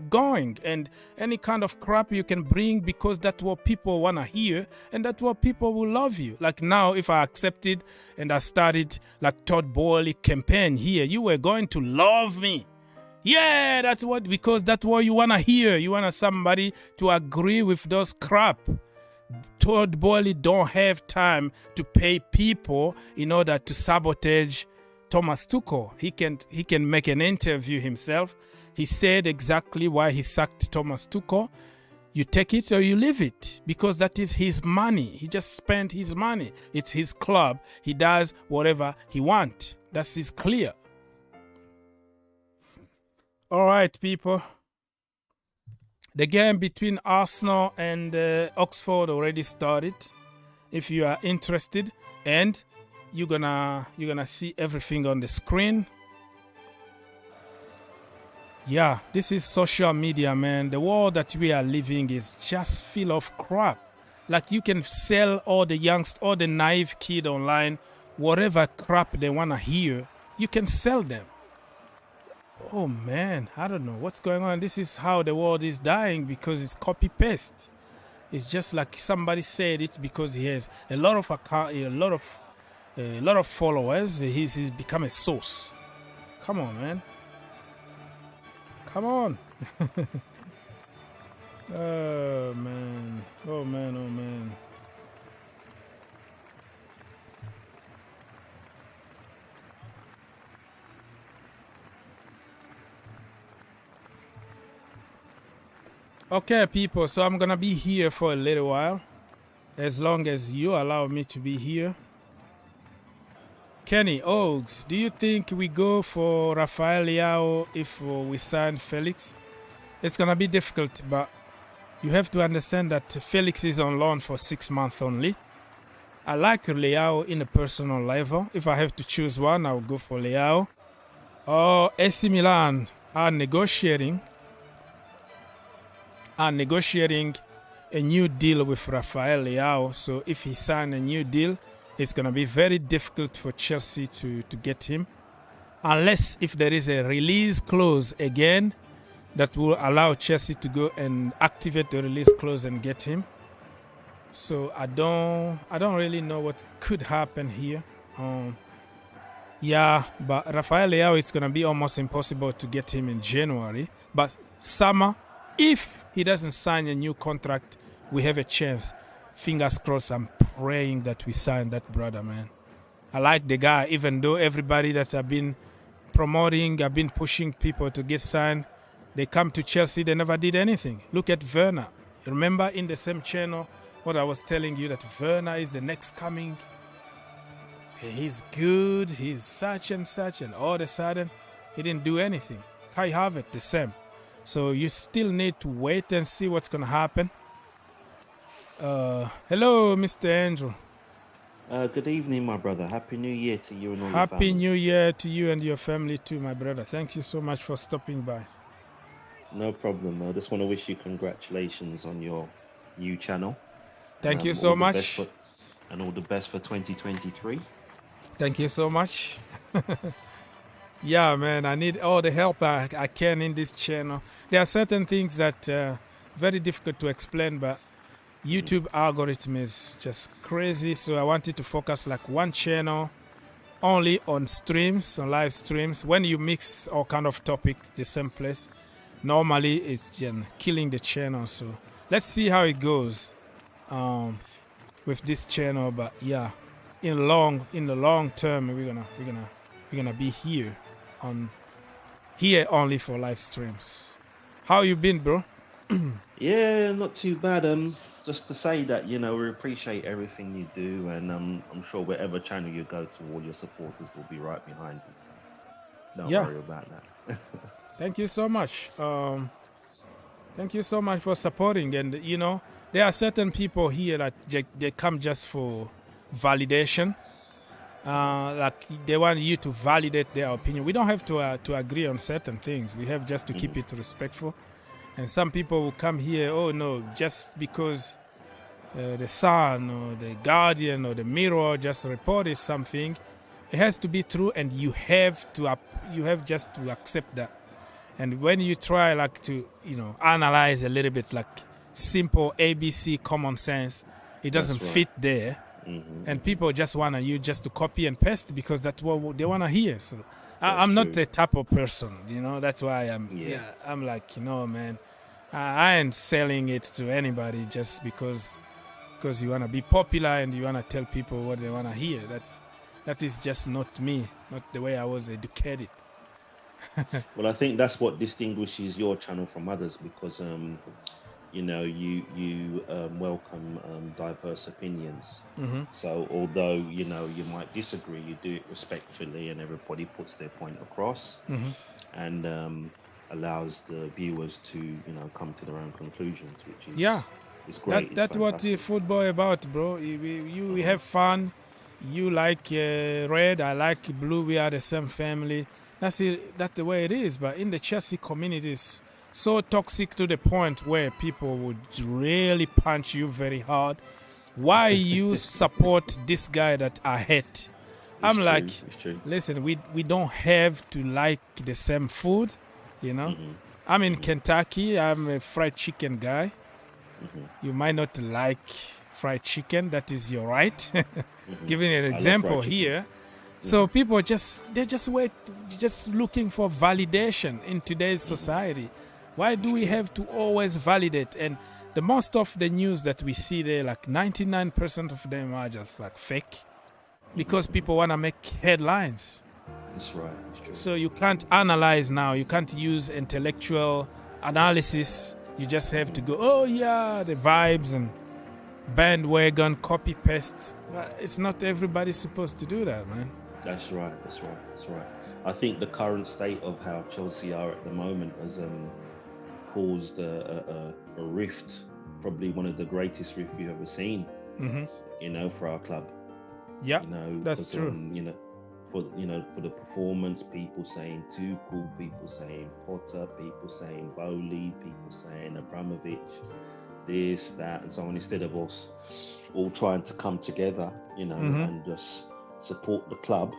Speaker 12: going, and any kind of crap you can bring because that's what people want to hear, and that's what people will love you. Like now, if I accepted and I started like Todd Boehly campaign here, you were going to love me. Yeah, because that's what you want to hear. You want somebody to agree with those crap. Todd Boehly don't have time to pay people in order to sabotage Thomas Tuchel. He can make an interview himself. He said exactly why he sacked Thomas Tuchel. You take it or you leave it, because that is his money. He just spent his money. It's his club. He does whatever he wants. That is clear. All right, people. The game between Arsenal and Oxford already started. If you are interested, and you're gonna see everything on the screen. Yeah, this is social media, man. The world that we are living is just full of crap. Like, you can sell all the youngsters, all the naive kid online, whatever crap they want to hear, you can sell them. Oh man, I don't know what's going on. This is how the world is dying, because it's copy paste. It's just like somebody said it because he has a lot of followers. He's become a source. Come on, man. Come on. Oh man. Oh man. Oh man. Okay, people, so I'm gonna be here for a little while, as long as you allow me to be here. Kenny Oaks, do you think we go for Rafael Leao if we sign Felix? It's gonna be difficult, but you have to understand that Felix is on loan for 6 months only. I like Leao in a personal level. If I have to choose one, I will go for Leao. AC Milan are negotiating a new deal with Rafael Leao. So if he signs a new deal, it's going to be very difficult for Chelsea to get him. Unless if there is a release clause again that will allow Chelsea to go and activate the release clause and get him. So I don't really know what could happen here. Yeah, but Rafael Leao, it's going to be almost impossible to get him in January. But summer, if he doesn't sign a new contract, we have a chance. Fingers crossed, I'm praying that we sign that brother, man. I like the guy, even though everybody that I've been promoting, I've been pushing people to get signed, they come to Chelsea, they never did anything. Look at Werner. Remember in the same channel what I was telling you, that Werner is the next coming. He's good, he's such and such, and all of a sudden, he didn't do anything. Kai Havertz, the same. So you still need to wait and see what's going to happen. Hello, Mr. Andrew.
Speaker 13: Good evening, my brother. Happy New Year to you and all your
Speaker 12: Happy
Speaker 13: family.
Speaker 12: New Year to you and your family too, my brother. Thank you so much for stopping by.
Speaker 13: No problem. I just want to wish you congratulations on your new channel.
Speaker 12: Thank you so much.
Speaker 13: And all the best for 2023.
Speaker 12: Thank you so much. Yeah, man, I need all the help I can in this channel. There are certain things that very difficult to explain, but YouTube algorithm is just crazy. So I wanted to focus like one channel only on streams, on live streams. When you mix all kind of topics the same place, normally it's just killing the channel. So let's see how it goes with this channel. But yeah, in the long term, we're gonna be here only for live streams. How you been, bro?
Speaker 13: Yeah, not too bad. Just to say that, you know, we appreciate everything you do, and I'm sure whatever channel you go to, all your supporters will be right behind you. So don't worry about that.
Speaker 12: Thank you so much. Thank you so much for supporting. And you know, there are certain people here that they come just for validation. Like they want you to validate their opinion. We don't have to agree on certain things. We have just to keep it respectful. And some people will come here, oh no, just because the Sun or the Guardian or the Mirror just reported something, it has to be true, and you have just to accept that. And when you try like to, you know, analyze a little bit, like simple ABC common sense, it doesn't fit there. And people just want you just to copy and paste because that's what they want to hear. So I'm not the type of person, you know. That's why I'm like, you know, man, I ain't selling it to anybody just because you want to be popular and you want to tell people what they want to hear. That is just not me, not the way I was educated.
Speaker 13: Well, I think that's what distinguishes your channel from others, because you know, you welcome diverse opinions. So although, you know, you might disagree, you do it respectfully, and everybody puts their point across, and allows the viewers to, you know, come to their own conclusions, which is it's great.
Speaker 12: That's what the football about, bro. We have fun. You like red, I like blue. We are the same family. That's it. That's the way it is. But in the Chelsea community, it's so toxic to the point where people would really punch you very hard. Why you support this guy that I hate? I'm
Speaker 13: true,
Speaker 12: like,
Speaker 13: it's true.
Speaker 12: listen, we don't have to like the same food, you know. I'm in Kentucky. I'm a fried chicken guy. You might not like fried chicken. That is your right. Giving an example here. So people they're just looking for validation in today's society. Why do we have to always validate? And the most of the news that we see there, like 99% of them are just like fake, because people want to make headlines.
Speaker 13: That's right. It's true.
Speaker 12: So you can't analyze now. You can't use intellectual analysis. You just have to go, oh yeah, the vibes and bandwagon, copy paste. But it's not everybody supposed to do that, man.
Speaker 13: That's right. That's right. That's right. I think the current state of how Chelsea are at the moment has caused a rift, probably one of the greatest rifts you've ever seen. You know, for our club.
Speaker 12: Yeah,
Speaker 13: you know,
Speaker 12: that's true.
Speaker 13: For the performance, people saying Tuchel, people saying Potter, people saying Bowley, people saying Abramovich, this, that, and so on. Instead of us all trying to come together, you know, and just support the club,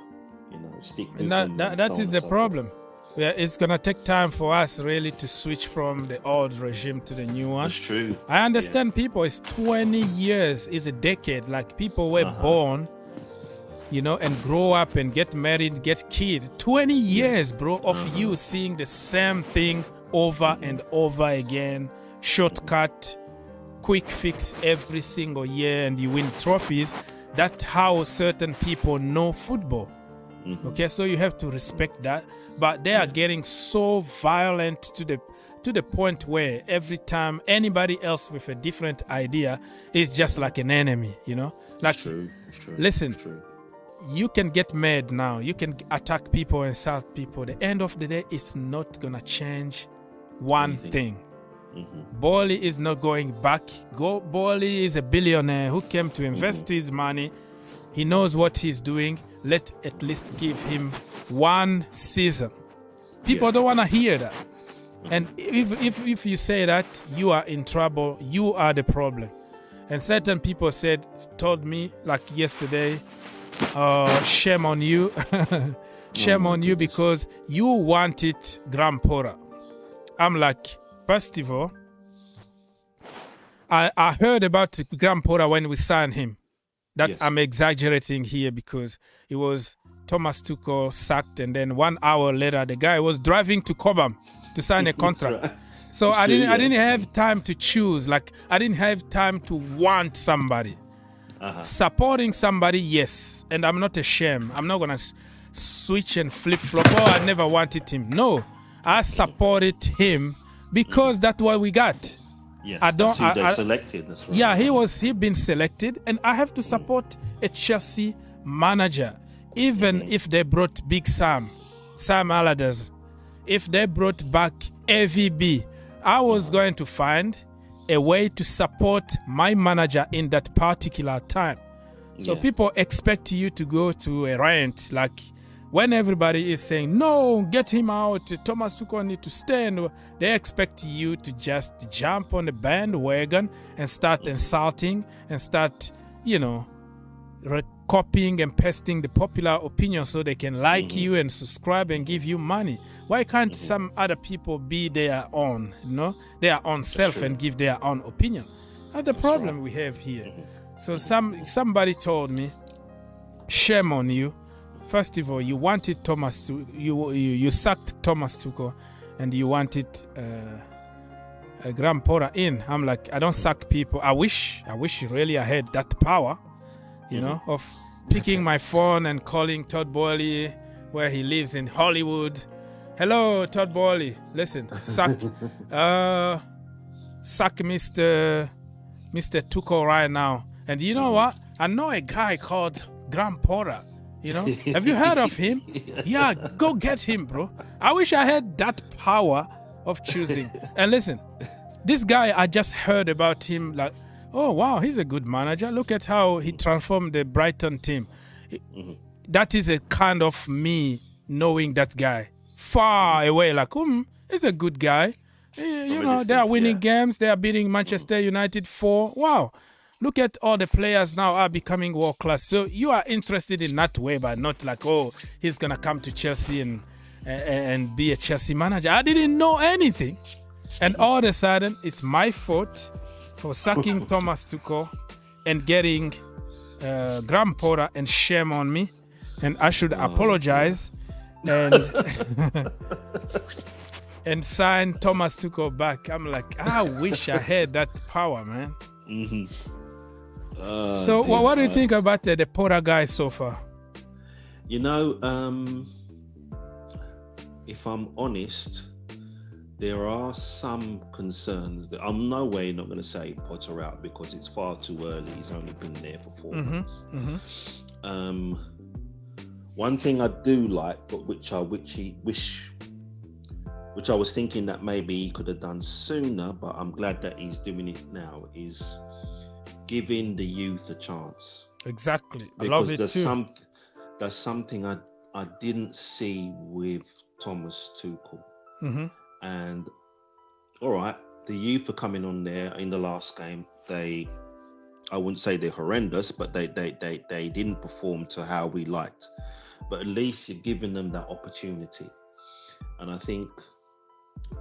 Speaker 13: you know, stick with them.
Speaker 12: That is the problem. Yeah, it's gonna take time for us really to switch from the old regime to the new one.
Speaker 13: That's true.
Speaker 12: I understand people. It's 20 years, is a decade. Like people were born, you know, and grow up and get married, get kids. 20 years, bro, of you seeing the same thing over and over again. Shortcut, quick fix every single year, and you win trophies. That's how certain people know football. Okay, so you have to respect that. But they are getting so violent to the point where every time anybody else with a different idea is just like an enemy, you know? Like,
Speaker 13: It's true.
Speaker 12: listen,
Speaker 13: It's true.
Speaker 12: you can get mad now. You can attack people, insult people. The end of the day, it's not going to change one thing. Bowley is not going back. Bowley is a billionaire who came to invest his money. He knows what he's doing. Let at least give him one season. People don't want to hear that. And if you say that, you are in trouble. You are the problem. And certain people told me, like yesterday, shame on you. Shame on you because you wanted Grandpora. I'm like, first of all, I heard about Grandpora when we signed him. I'm exaggerating here because it was Thomas Tuchel sacked, and then 1 hour later the guy was driving to Cobham to sign a contract. So I didn't have time to choose. Like I didn't have time to want somebody. Supporting somebody, yes, and I'm not ashamed. I'm not gonna switch and flip flop. Oh, I never wanted him. No, I supported him because that's what we got.
Speaker 13: Yes, that's who they selected. That's right.
Speaker 12: Yeah, he been selected, and I have to support a Chelsea manager, even if they brought Big Sam Allardyce, if they brought back AVB. I was going to find a way to support my manager in that particular time. So people expect you to go to a rant, like when everybody is saying, no, get him out, Thomas Tuchel need to stay, and they expect you to just jump on the bandwagon and start insulting and start, you know, copying and pasting the popular opinion so they can like you and subscribe and give you money. Why can't some other people be their own, you know, their own self and give their own opinion? That's the problem we have here. So somebody told me, shame on you. First of all, you wanted you sucked Thomas Tuchel, and you wanted a Grandpora in. I'm like, I don't suck people. I wish really I had that power, you know, of picking my phone and calling Todd Bowley where he lives in Hollywood. Hello, Todd Bowley. Listen, suck Mr. Tuchel right now. And you know what? I know a guy called Grandpora. You know, have you heard of him? Yeah, go get him, bro. I wish I had that power of choosing. And listen, this guy, I just heard about him like, oh, wow, he's a good manager. Look at how he transformed the Brighton team. That is a kind of me knowing that guy far away, like, he's a good guy. You know, they are winning games. They are beating Manchester United 4. Wow. look at all the players now are becoming world class. So you are interested in that way, but not like, oh, he's gonna come to Chelsea and be a Chelsea manager. I didn't know anything, and all of a sudden it's my fault for sacking Thomas Tuchel and getting Graham Potter, and shame on me, and I should apologize and and sign Thomas Tuchel back. I'm like, I wish I had that power, man. So what do you think about the Potter guy so far?
Speaker 13: You know, if I'm honest, there are some concerns that I'm no way not going to say Potter out, because it's far too early. He's only been there for 4 months. One thing I do like, but which I was thinking that maybe he could have done sooner, but I'm glad that he's doing it now, is giving the youth a chance.
Speaker 12: Exactly. I
Speaker 13: Because
Speaker 12: love it
Speaker 13: there's
Speaker 12: too.
Speaker 13: there's something I didn't see with Thomas Tuchel. And all right, the youth are coming on there in the last game. I wouldn't say they're horrendous, but they didn't perform to how we liked. But at least you're giving them that opportunity. And I think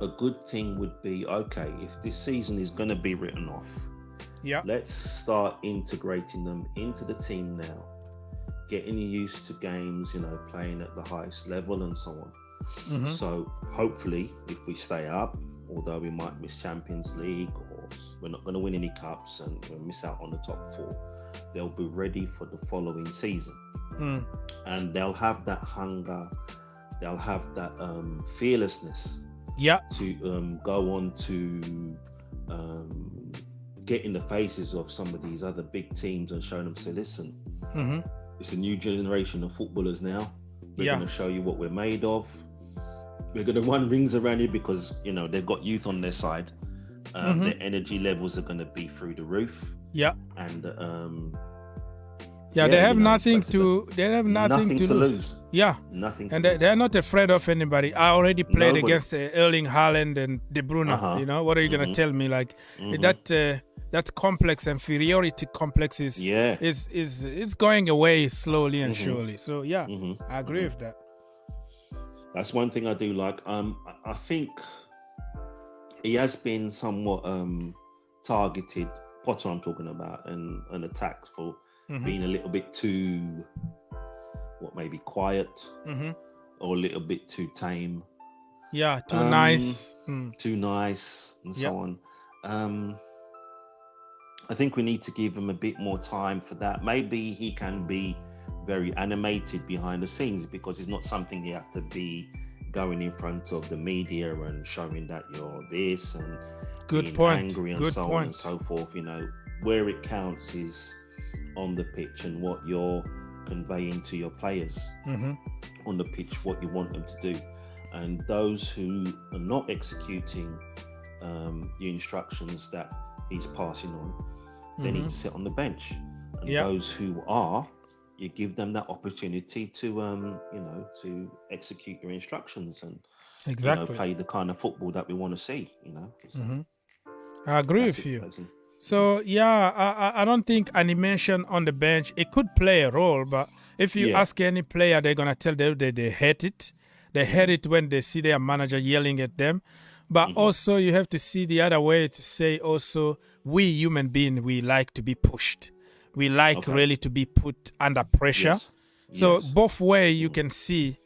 Speaker 13: a good thing would be, okay, if this season is going to be written off, let's start integrating them into the team now, getting used to games, playing at the highest level and so on. So hopefully, if we stay up, although we might miss Champions League, or we're not going to win any cups and we'll miss out on the top 4, they'll be ready for the following season. And they'll have that hunger, they'll have that fearlessness to go on to get in the faces of some of these other big teams and show them, say, listen, it's a new generation of footballers now. We're going to show you what we're made of. We're going to run rings around you because, they've got youth on their side. Their energy levels are going to be through the roof. And
Speaker 12: they have nothing to lose.
Speaker 13: Nothing
Speaker 12: and
Speaker 13: to
Speaker 12: they're not afraid of anybody. I already played against Erling Haaland and De Bruyne. What are you going to tell me? Like that complex, inferiority complex is going away slowly and surely. So I agree with that.
Speaker 13: That's one thing I do like. I think he has been somewhat targeted, Potter I'm talking about, and attacked for being a little bit too, maybe quiet, or a little bit too tame.
Speaker 12: Too nice.
Speaker 13: Too nice, and so on. I think we need to give him a bit more time for that. Maybe he can be very animated behind the scenes, because it's not something you have to be going in front of the media and showing that you're this and being angry and so on and so forth. Where it counts is on the pitch and what you're conveying to your players on the pitch, what you want them to do. And those who are not executing the instructions that he's passing on, they need to sit on the bench. And those who are, you give them that opportunity to to execute your instructions and play the kind of football that we want to see. So
Speaker 12: I agree with you. So I don't think animation on the bench, it could play a role, but if you ask any player, they're gonna tell them that they hate it. They hate it when they see their manager yelling at them. But also you have to see the other way to say also, we human beings, we like to be pushed. We like really to be put under pressure. So both ways you can see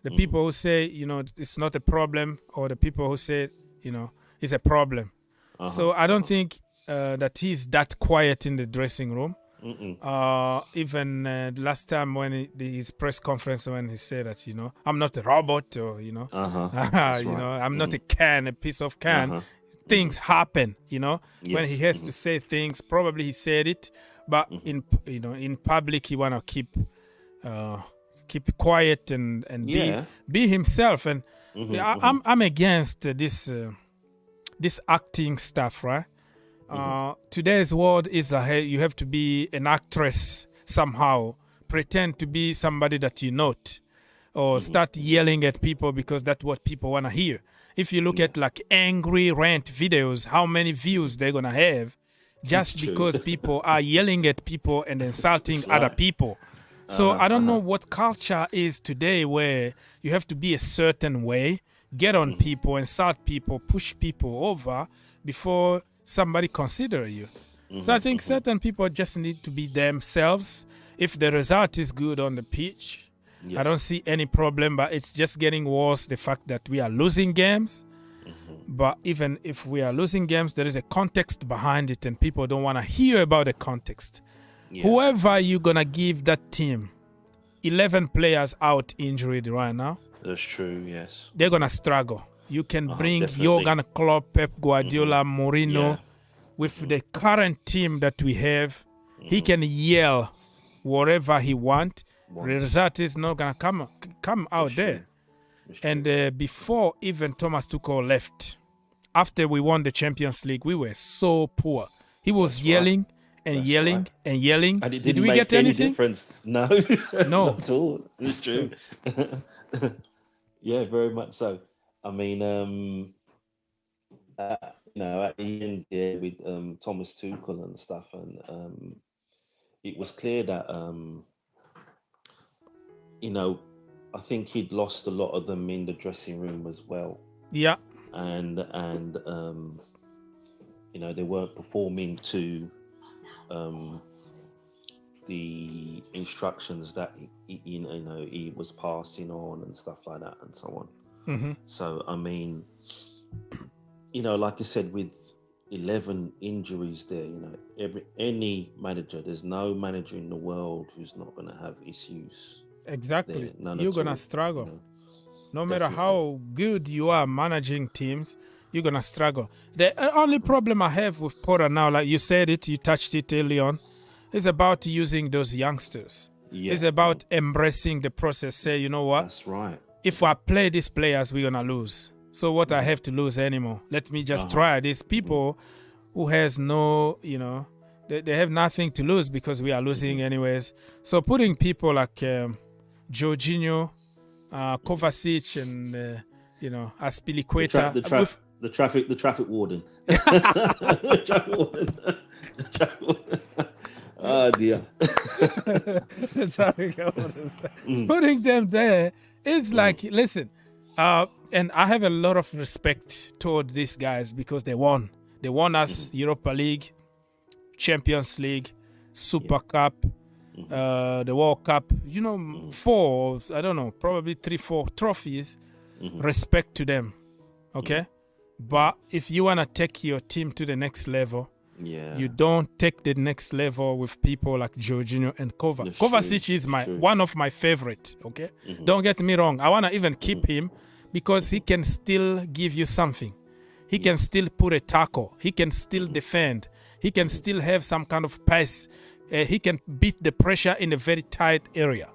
Speaker 12: the people who say, it's not a problem, or the people who say, it's a problem. So I don't think that he's that quiet in the dressing room. Even last time when his press conference, when he said that, I'm not a robot, or, I'm not a piece of can. Things happen, when he has to say things, probably he said it. But in public, he wanna keep quiet and be himself. And I'm against this acting stuff, right? Today's world is you have to be an actress somehow, pretend to be somebody that you're not, or start yelling at people because that's what people wanna hear. If you look at like angry rant videos, how many views they're gonna have? just because people are yelling at people and insulting other people. So I don't know what culture is today where you have to be a certain way, get on people, insult people, push people over before somebody consider you. So I think certain people just need to be themselves. If the result is good on the pitch, I don't see any problem, but it's just getting worse, the fact that we are losing games. But even if we are losing games, there is a context behind it and people don't want to hear about the context. Whoever you're going to give that team, 11 players out injured right now.
Speaker 13: That's true, yes.
Speaker 12: They're going to struggle. You can bring Jurgen Klopp, Pep Guardiola, Mourinho. With the current team that we have, he can yell whatever he wants. The result is not going to come out there. And before even Thomas Tuchel left, after we won the Champions League, we were so poor. He was yelling and yelling and yelling.
Speaker 13: And it
Speaker 12: Did
Speaker 13: didn't
Speaker 12: we
Speaker 13: make
Speaker 12: get
Speaker 13: any
Speaker 12: anything?
Speaker 13: difference. No.
Speaker 12: No.
Speaker 13: Not at all. It's true. Yeah, very much so. I mean, at the end there with Thomas Tuchel and stuff, and it was clear that I think he'd lost a lot of them in the dressing room as well.
Speaker 12: Yeah.
Speaker 13: And they weren't performing to the instructions that he was passing on and stuff like that and so on. So I mean, like I said, with 11 injuries there, any manager, there's no manager in the world who's not going to have issues.
Speaker 12: Exactly. You're going to struggle. No matter how good you are managing teams, you're going to struggle. The only problem I have with Potter now, like you said it, you touched it early on, is about using those youngsters. It's about embracing the process. Say, you know what?
Speaker 13: That's right.
Speaker 12: If I play these players, we're going to lose. So what I have to lose anymore? Let me just try. These people who has no, they have nothing to lose because we are losing anyways. So putting people like Jorginho, Kovacic, and Aspilicueta.
Speaker 13: The traffic warden. The traffic warden. Oh dear.
Speaker 12: Putting them there, it's like, listen, and I have a lot of respect toward these guys because they won. They won us Europa League, Champions League, Super Cup, the World Cup. 4, I don't know, probably 3, 4 trophies. Respect to them, okay? But if you want to take your team to the next level, you don't take the next level with people like Jorginho and Kovacic. Kovacic is one of my favorites, okay? Don't get me wrong. I want to even keep him because he can still give you something. He can still put a tackle. He can still defend. He can still have some kind of pass. He can beat the pressure in a very tight area.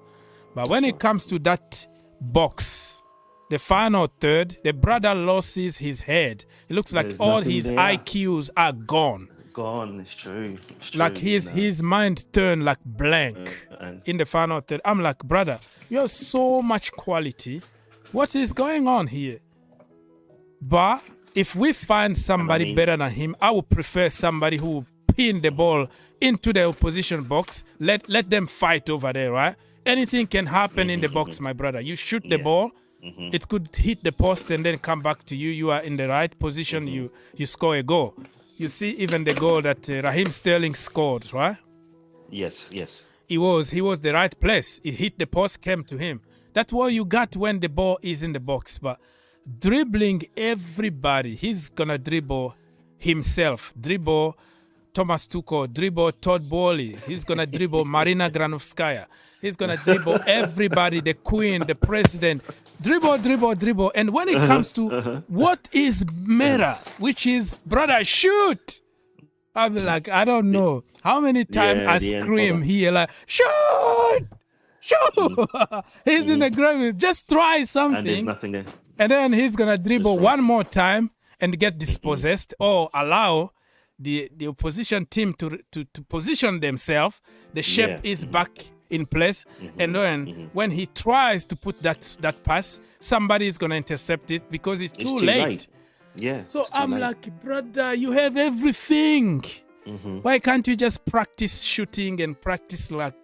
Speaker 12: But when it comes to that box, the final third, the brother loses his head. It looks like all his IQs are gone.
Speaker 13: Gone, it's true.
Speaker 12: Like his mind turned like blank in the final third. I'm like, brother, you have so much quality. What is going on here? But if we find somebody better than him, I would prefer somebody who will pin the ball into the opposition box. Let them fight over there, right? Anything can happen in the box, my brother. You shoot the ball, it could hit the post and then come back to you. You are in the right position. You score a goal. You see even the goal that Raheem Sterling scored, right?
Speaker 13: Yes.
Speaker 12: He was the right place. It hit the post, came to him. That's what you got when the ball is in the box. But dribbling everybody, he's going to dribble himself, dribble Thomas Tuchel, dribble Todd Bowley. He's going to dribble Marina Granovskaya. He's going to dribble everybody, the queen, the president. Dribble. And when it comes to what is meta, which is, brother, shoot. I'm like, I don't know. How many times I scream here like, shoot. He's in the ground. Just try something.
Speaker 13: And there's nothing there.
Speaker 12: And then he's going to dribble one more time and get dispossessed or allow the opposition team to position themselves. The shape is back in place. And then when he tries to put that pass, somebody is going to intercept it because it's too late.
Speaker 13: Yeah.
Speaker 12: So I'm like, brother, you have everything. Why can't you just practice shooting and practice like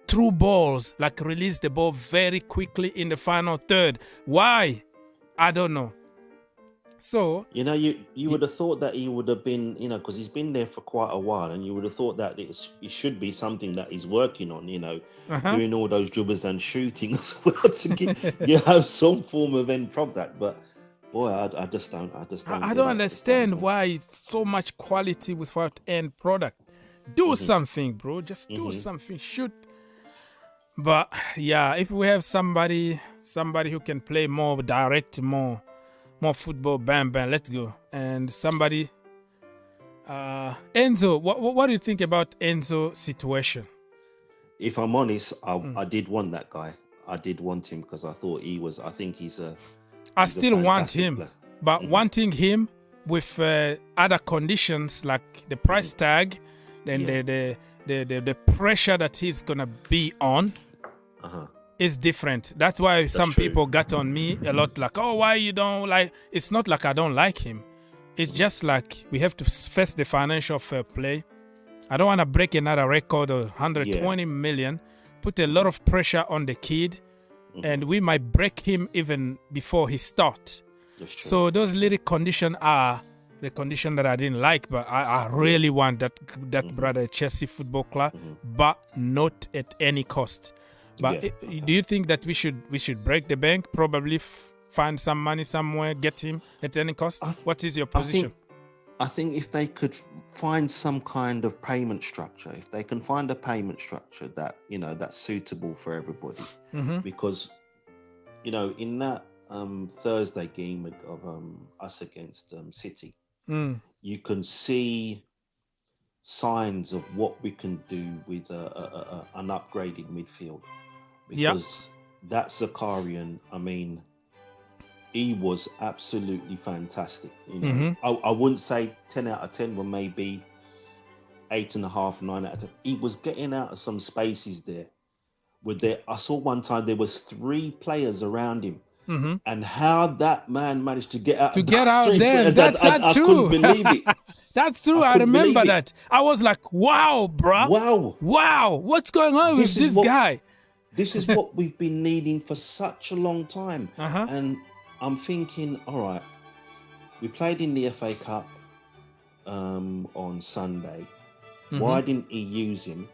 Speaker 12: through balls, like release the ball very quickly in the final third? Why? I don't know. So
Speaker 13: you know, you would have thought that he would have been, you know, because he's been there for quite a while, and you would have thought that it should be something that he's working on, you know, doing all those dribbles and shooting as well to get, you have some form of end product. But boy, I just don't.
Speaker 12: I don't understand why it's so much quality without end product. Do something, bro. Just do something. Shoot. But yeah, if we have somebody who can play more direct, more football, bam, let's go. And somebody, Enzo, what do you think about Enzo's situation?
Speaker 13: If I'm honest, I did want that guy. I did want him because I thought I think he's a.
Speaker 12: I still want him, player. But wanting him with other conditions like the price tag, then the pressure that he's gonna be on. Is different. That's why some people got on me a lot, like, oh, why you don't like? It's not like I don't like him. It's just like we have to face the financial fair play. I don't want to break another record of 120 million, put a lot of pressure on the kid, and we might break him even before he starts. So those little conditions are the condition that I didn't like, but I really want that brother Chelsea Football Club, but not at any cost. But do you think that we should break the bank? Probably find some money somewhere, get him at any cost? What is your position?
Speaker 13: I think if they could find some kind of payment structure, if they can find a payment structure that, you know, that's suitable for everybody, because, you know, in that Thursday game of us against City, you can see signs of what we can do with an upgraded midfield. Because that Zakarian, I mean, he was absolutely fantastic. You know, I wouldn't say 10 out of 10, but maybe 8.5, 9 out of 10. He was getting out of some spaces there. I saw one time there was 3 players around him, and how that man managed to get out.
Speaker 12: There, that's not true.
Speaker 13: I couldn't believe it.
Speaker 12: That's true. I remember that. I was like, wow, bro. Wow. What's going on with this guy?
Speaker 13: This is what we've been needing for such a long time. And I'm thinking, all right, we played in the FA Cup on Sunday. Why didn't he use him?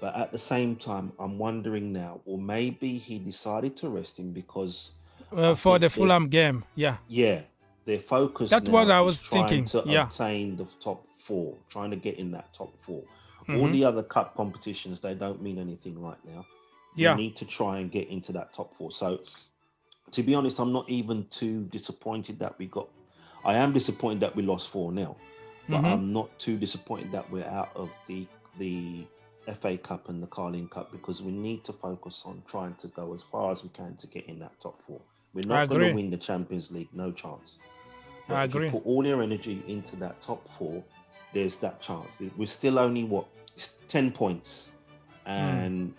Speaker 13: But at the same time, I'm wondering now, or maybe he decided to rest him because...
Speaker 12: for the Fulham game,
Speaker 13: Yeah, their focus
Speaker 12: That's
Speaker 13: now
Speaker 12: what I was thinking.
Speaker 13: to obtain the top 4, trying to get in that top 4. All the other cup competitions, they don't mean anything right now. You need to try and get into that top 4. So, to be honest, I'm not even too disappointed that I am disappointed that we lost 4-0, but I'm not too disappointed that we're out of the FA Cup and the Carling Cup, because we need to focus on trying to go as far as we can to get in that top 4. We're not going to win the Champions League, no chance. But
Speaker 12: I agree.
Speaker 13: If you put all your energy into that top 4, there's that chance. We're still only 10 points, and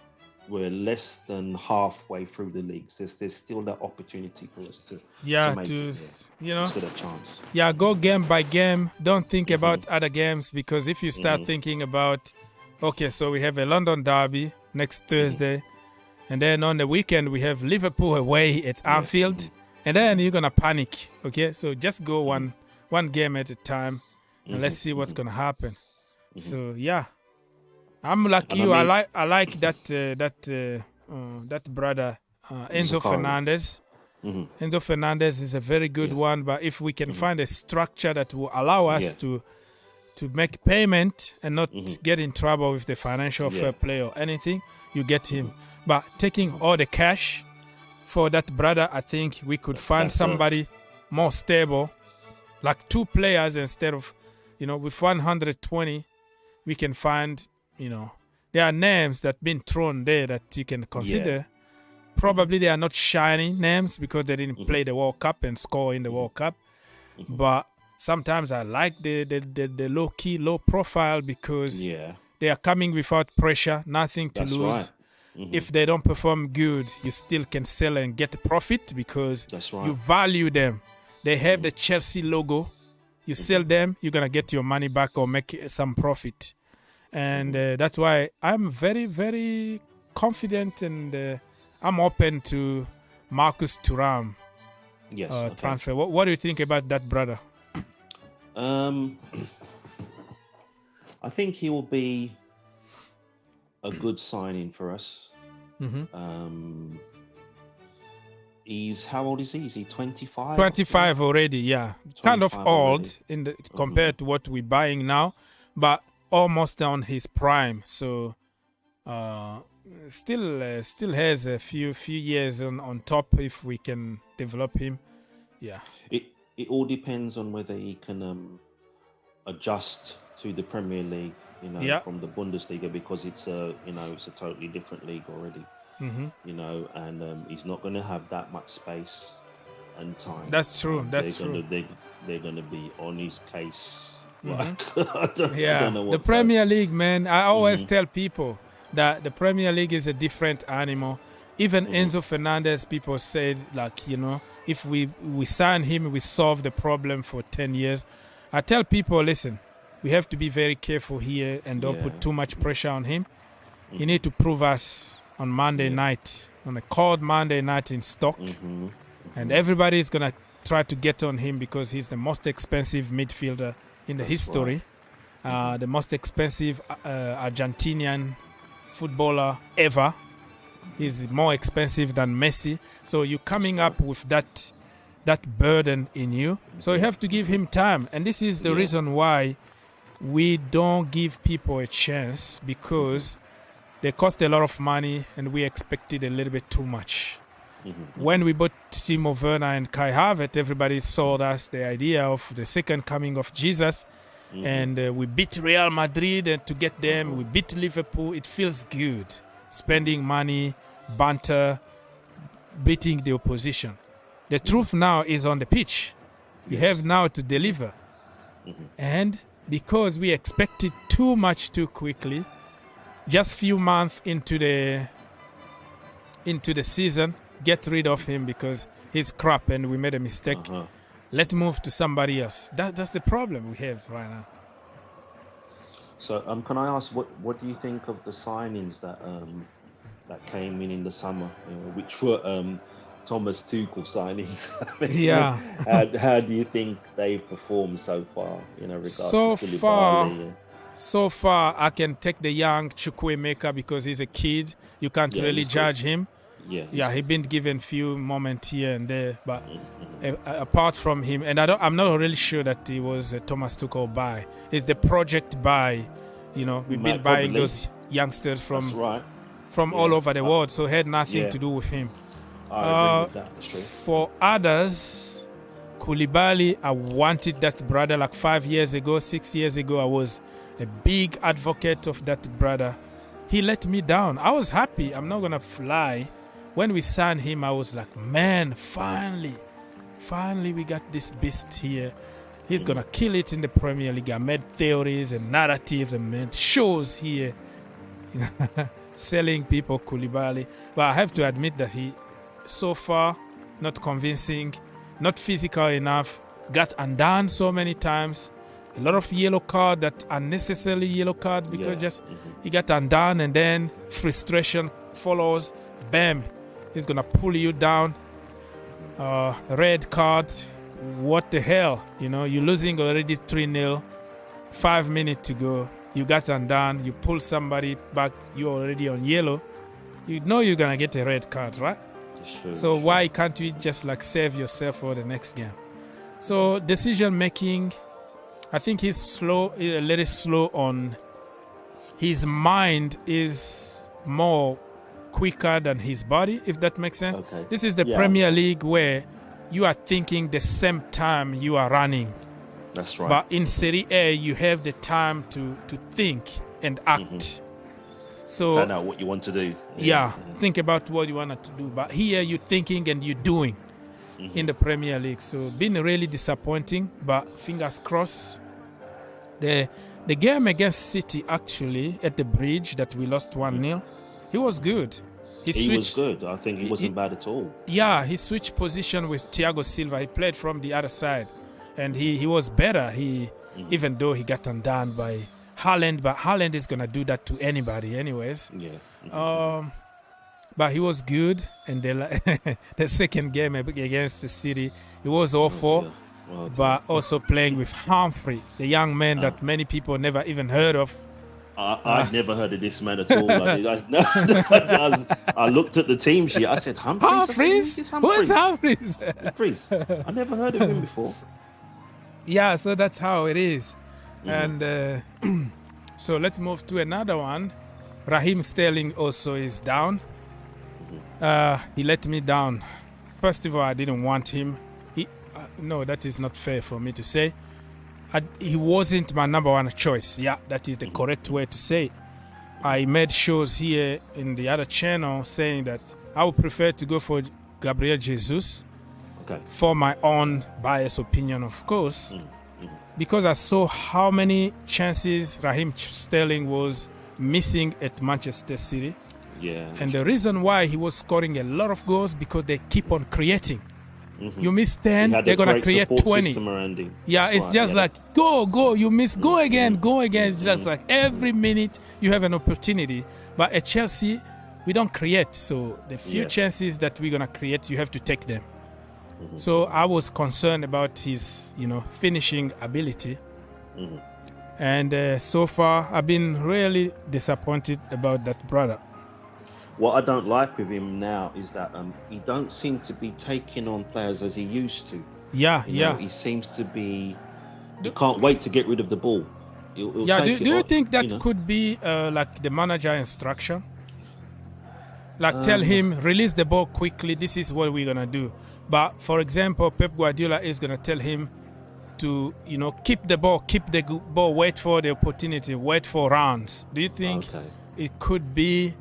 Speaker 13: we're less than halfway through the leagues. There's still that opportunity for us to make it, you know, still a chance.
Speaker 12: Yeah, go game by game. Don't think about other games, because if you start thinking about, okay, so we have a London derby next Thursday, and then on the weekend we have Liverpool away at Anfield, and then you're gonna panic. Okay, so just go one game at a time, and let's see what's gonna happen. So yeah. I'm like you. I like that brother Enzo Fernandez. Enzo Fernandez is a very good one, but if we can find a structure that will allow us to make payment and not get in trouble with the financial fair play or anything, you get him. But taking all the cash for that brother, I think we could find somebody more stable, like 2 players instead of, you know, with 120, we can find. You know, there are names that been thrown there that you can consider. Probably they are not shining names because they didn't play the World Cup and score in the World Cup. But sometimes I like the low key, low profile, because they are coming without pressure, nothing to lose. If they don't perform good, you still can sell and get a profit because you value them. They have the Chelsea logo You sell them, you're gonna get your money back or make some profit, and that's why I'm very, very confident, and I'm open to Marcus Thuram transfer. What do you think about that, brother?
Speaker 13: I think he will be a good signing for us. He's, how old is he? Is he 25?
Speaker 12: 25 already, yeah. Kind of old compared to what we're buying now, but almost on his prime. So still has a few years on top if we can develop him. Yeah.
Speaker 13: It all depends on whether he can adjust to the Premier League, from the Bundesliga, because it's a totally different league already. And he's not going to have that much space and time.
Speaker 12: That's true.
Speaker 13: They're going to be on his case. I don't know
Speaker 12: the Premier League, man. I always tell people that the Premier League is a different animal. Even Enzo Fernandez, people said, if we sign him, we solve the problem for 10 years. I tell people, listen, we have to be very careful here and don't put too much pressure on him. He need to prove us on Monday night, on a cold Monday night in Stoke. And everybody is going to try to get on him because he's the most expensive midfielder in the history. Right. The most expensive Argentinian footballer ever. He's more expensive than Messi. So you're coming up with that burden in you. So you have to give him time. And this is the reason why we don't give people a chance, because they cost a lot of money and we expected a little bit too much. When we bought Timo Werner and Kai Havertz, everybody sold us the idea of the second coming of Jesus. And we beat Real Madrid, and to get them, we beat Liverpool. It feels good. Spending money, banter, beating the opposition. The truth now is on the pitch. We have now to deliver. And because we expected too much too quickly, just few months into the season, get rid of him because he's crap and we made a mistake. Let's move to somebody else. That's the problem we have right now.
Speaker 13: So, can I ask, what do you think of the signings that came in the summer, which were Thomas Tuchel signings? How do you think they've performed so far? Regards to Koulibaly?
Speaker 12: So far, I can take the young Chukwuemeka because he's a kid. You can't really judge him. He's been given few moments here and there, but apart from him, and I'm not really sure that he was a Thomas Tuchel buy. It's the project buy. We've been buying those youngsters from all over the world, so it had nothing to do with him.
Speaker 13: I agree with that. That's true.
Speaker 12: For others, Koulibaly, I wanted that brother like 5 years ago, 6 years ago. I was a big advocate of that brother. He let me down. I was happy. I'm not going to fly. When we signed him, I was like, man, finally we got this beast here. He's going to kill it in the Premier League. I made theories and narratives and made shows here. Selling people Koulibaly. But I have to admit that he, so far, not convincing, not physical enough, got undone so many times. A lot of yellow card, that unnecessarily yellow card, because he got undone, and then frustration follows. Bam, he's gonna pull you down. Red card. What the hell? You're losing already 3-0. 5 minutes to go. You got undone. You pull somebody back. You're already on yellow. You know you're gonna get a red card, right? So why can't you just save yourself for the next game? So decision making. I think he's slow, a little slow on. His mind is more quicker than his body, if that makes sense. Okay. This is the Premier League where you are thinking the same time you are running.
Speaker 13: That's right.
Speaker 12: But in Serie A, you have the time to think and act. So
Speaker 13: find out what you want to do.
Speaker 12: Think about what you want to do. But here you're thinking and you're doing in the Premier League. So been really disappointing, but fingers crossed. The game against City, actually, at the bridge that we lost 1-0, he was good.
Speaker 13: He was good. I think he wasn't bad at all.
Speaker 12: Yeah, he switched position with Thiago Silva. He played from the other side. and he was better. Even though he got undone by Haaland, but Haaland is gonna do that to anybody, anyways.
Speaker 13: Yeah.
Speaker 12: But he was good, and the second game against the City, it was awful. But also playing with Humphrey, the young man that many people never even heard of.
Speaker 13: I'd never heard of this man at all. I looked at the team sheet. I said, Humphreys?
Speaker 12: Who's Humphreys?
Speaker 13: Humphreys. I never heard of him before.
Speaker 12: Yeah, so that's how it is. And so let's move to another one. Raheem Sterling also is down. He let me down. First of all, I didn't want him. No, that is not fair for me to say. He wasn't my number one choice. Yeah, that is the correct way to say it. I made shows here in the other channel saying that I would prefer to go for Gabriel Jesus for my own biased opinion, of course, because I saw how many chances Raheem Sterling was missing at Manchester City.
Speaker 13: Yeah.
Speaker 12: And the reason why he was scoring a lot of goals because they keep on creating. You miss 10, they're going to create 20. Yeah, it's just like, go, you miss, go again. It's just like every minute you have an opportunity. But at Chelsea, we don't create. So the few chances that we're going to create, you have to take them. So I was concerned about his, finishing ability. And so far, I've been really disappointed about that brother.
Speaker 13: What I don't like with him now is that he don't seem to be taking on players as he used to.
Speaker 12: Yeah.
Speaker 13: He seems to be. He can't wait to get rid of the ball. He'll
Speaker 12: do you think that could be like the manager instruction? Like tell him release the ball quickly. This is what we're gonna do. But for example, Pep Guardiola is gonna tell him to keep the ball, wait for the opportunity, wait for rounds. Do you think it could be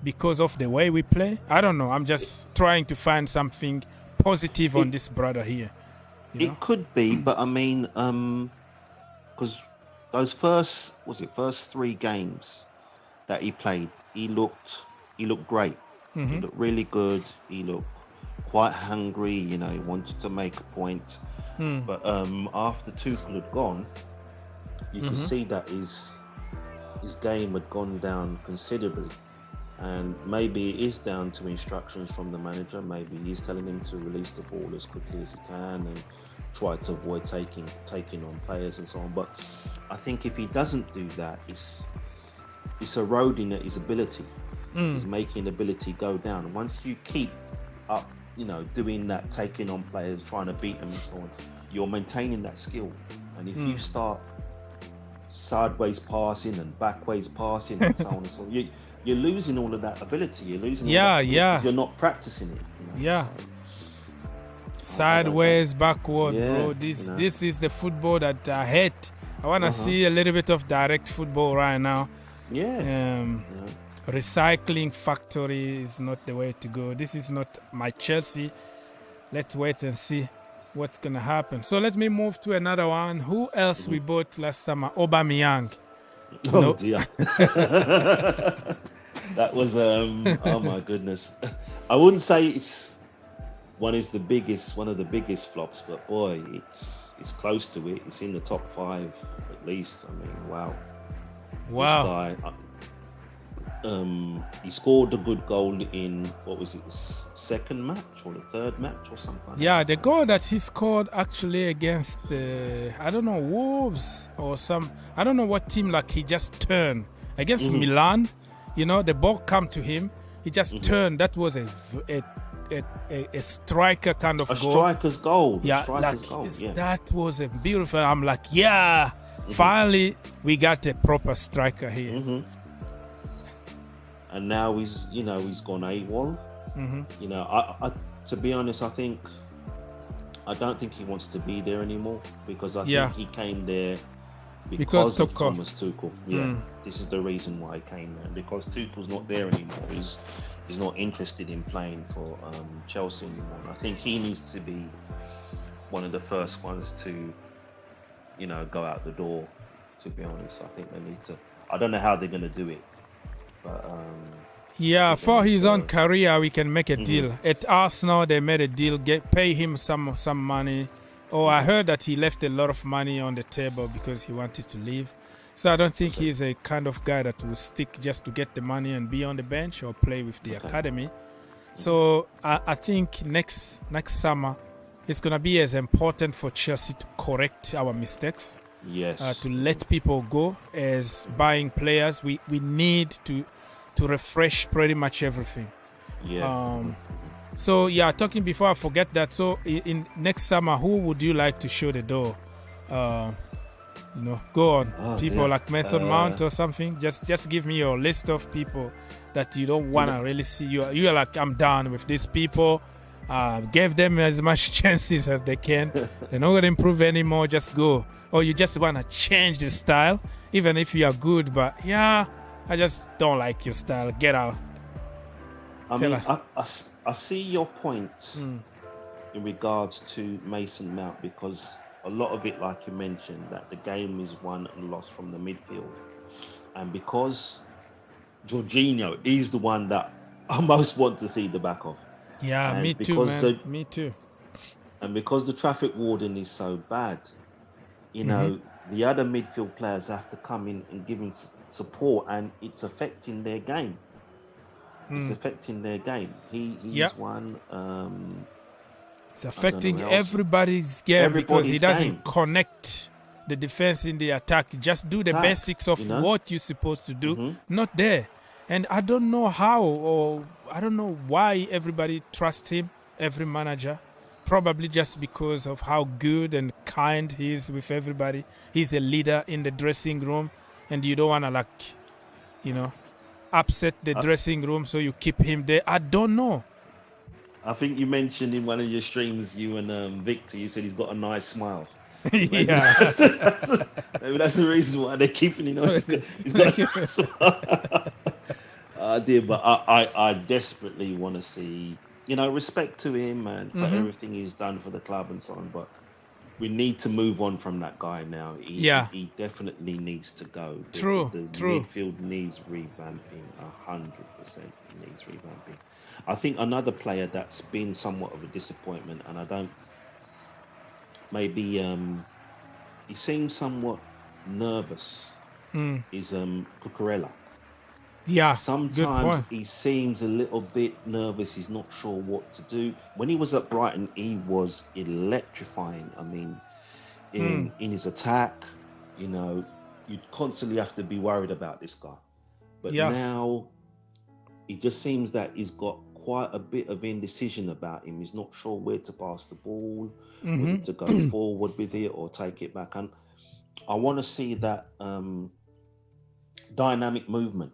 Speaker 12: because of the way we play? I don't know. I'm just trying to find something positive on this brother here.
Speaker 13: It could be, but I mean, because those first 3 games that he played, he looked great. He looked really good. He looked quite hungry. He wanted to make a point. But after Tuchel had gone, you could see that his game had gone down considerably. And maybe it is down to instructions from the manager. Maybe he's telling him to release the ball as quickly as he can and try to avoid taking on players and so on. But I think if he doesn't do that, it's eroding his ability. He's making ability go down. And once you keep up, doing that, taking on players, trying to beat them and so on, you're maintaining that skill. And if you start sideways passing and backways passing and so on and so on, you're losing all of that ability. You're losing because you're not practicing it.
Speaker 12: Sideways, backward, bro. This is the football that I hate. I want to see a little bit of direct football right now. Recycling factory is not the way to go. This is not my Chelsea. Let's wait and see what's going to happen. So let me move to another one. Who else we bought last summer? Aubameyang.
Speaker 13: Oh dear. That was oh my goodness. I wouldn't say it's one of the biggest flops, but boy, it's close to it. It's in the top 5 at least. I mean, wow. This guy, he scored a good goal in what was it, the second match or the third match or something?
Speaker 12: Yeah, the goal that he scored actually against the Wolves or I don't know what team. Like he just turned against Milan. The ball come to him. He just turned. That was a striker kind of goal.
Speaker 13: A striker's goal.
Speaker 12: Yeah, that was a beautiful. I'm like, finally we got a proper striker here. And
Speaker 13: now he's gone AWOL. I to be honest, I don't think he wants to be there anymore because I think he came there because of Thomas Tuchel. This is the reason why he came there, because Tuchel's not there anymore. He's not interested in playing for Chelsea anymore. I think he needs to be one of the first ones to go out the door, to be honest. I think they need to. I don't know how they're going to do it, but
Speaker 12: for his own career we can make a deal. At Arsenal they made a deal, pay him some money, Oh, I heard that he left a lot of money on the table because he wanted to leave. So I don't think he's a kind of guy that will stick just to get the money and be on the bench or play with the academy. So I think next summer it's going to be as important for Chelsea to correct our mistakes.
Speaker 13: Yes.
Speaker 12: To let people go as buying players. We need to refresh pretty much everything.
Speaker 13: Yeah.
Speaker 12: So yeah, talking before I forget that. So in next summer, who would you like to show the door? Go on. People like Mason Mount or something. Just give me your list of people that you don't want to really see. You're like, I'm done with these people. Give them as much chances as they can. They're not going to improve anymore. Just go. Or you just want to change the style, even if you are good. But yeah, I just don't like your style. Get out.
Speaker 13: I see your point in regards to Mason Mount, because a lot of it, like you mentioned, that the game is won and lost from the midfield. And because Jorginho is the one that I most want to see the back of.
Speaker 12: Yeah,
Speaker 13: and
Speaker 12: me too, man. Me too.
Speaker 13: And because the traffic warden is so bad, the other midfield players have to come in and give him support, and it's affecting their game. It's affecting their game. He's one.
Speaker 12: It's affecting everybody's game because he doesn't connect the defense in the attack. Just do the basics of what you're supposed to do. Not there. And I don't know how, or I don't know why everybody trusts him, every manager. Probably just because of how good and kind he is with everybody. He's a leader in the dressing room, and you don't want to upset the dressing room, so you keep him there. I don't know.
Speaker 13: I think you mentioned in one of your streams, you and Victor, you said he's got a nice smile.
Speaker 12: Yeah.
Speaker 13: Maybe that's the reason why they're keeping him. He's got a nice smile. But I desperately want to see, respect to him and for everything he's done for the club and so on. But we need to move on from that guy now. He definitely needs to go. The midfield needs revamping. 100% needs revamping. I think another player that's been somewhat of a disappointment, and I don't. Maybe he seems somewhat nervous. Is Cucurella.
Speaker 12: Yeah.
Speaker 13: Sometimes he seems a little bit nervous. He's not sure what to do. When he was at Brighton, he was electrifying. I mean, in his attack, you constantly have to be worried about this guy. But now, it just seems that he's got quite a bit of indecision about him. He's not sure where to pass the ball, whether to go forward with it or take it back. And I want to see that dynamic movement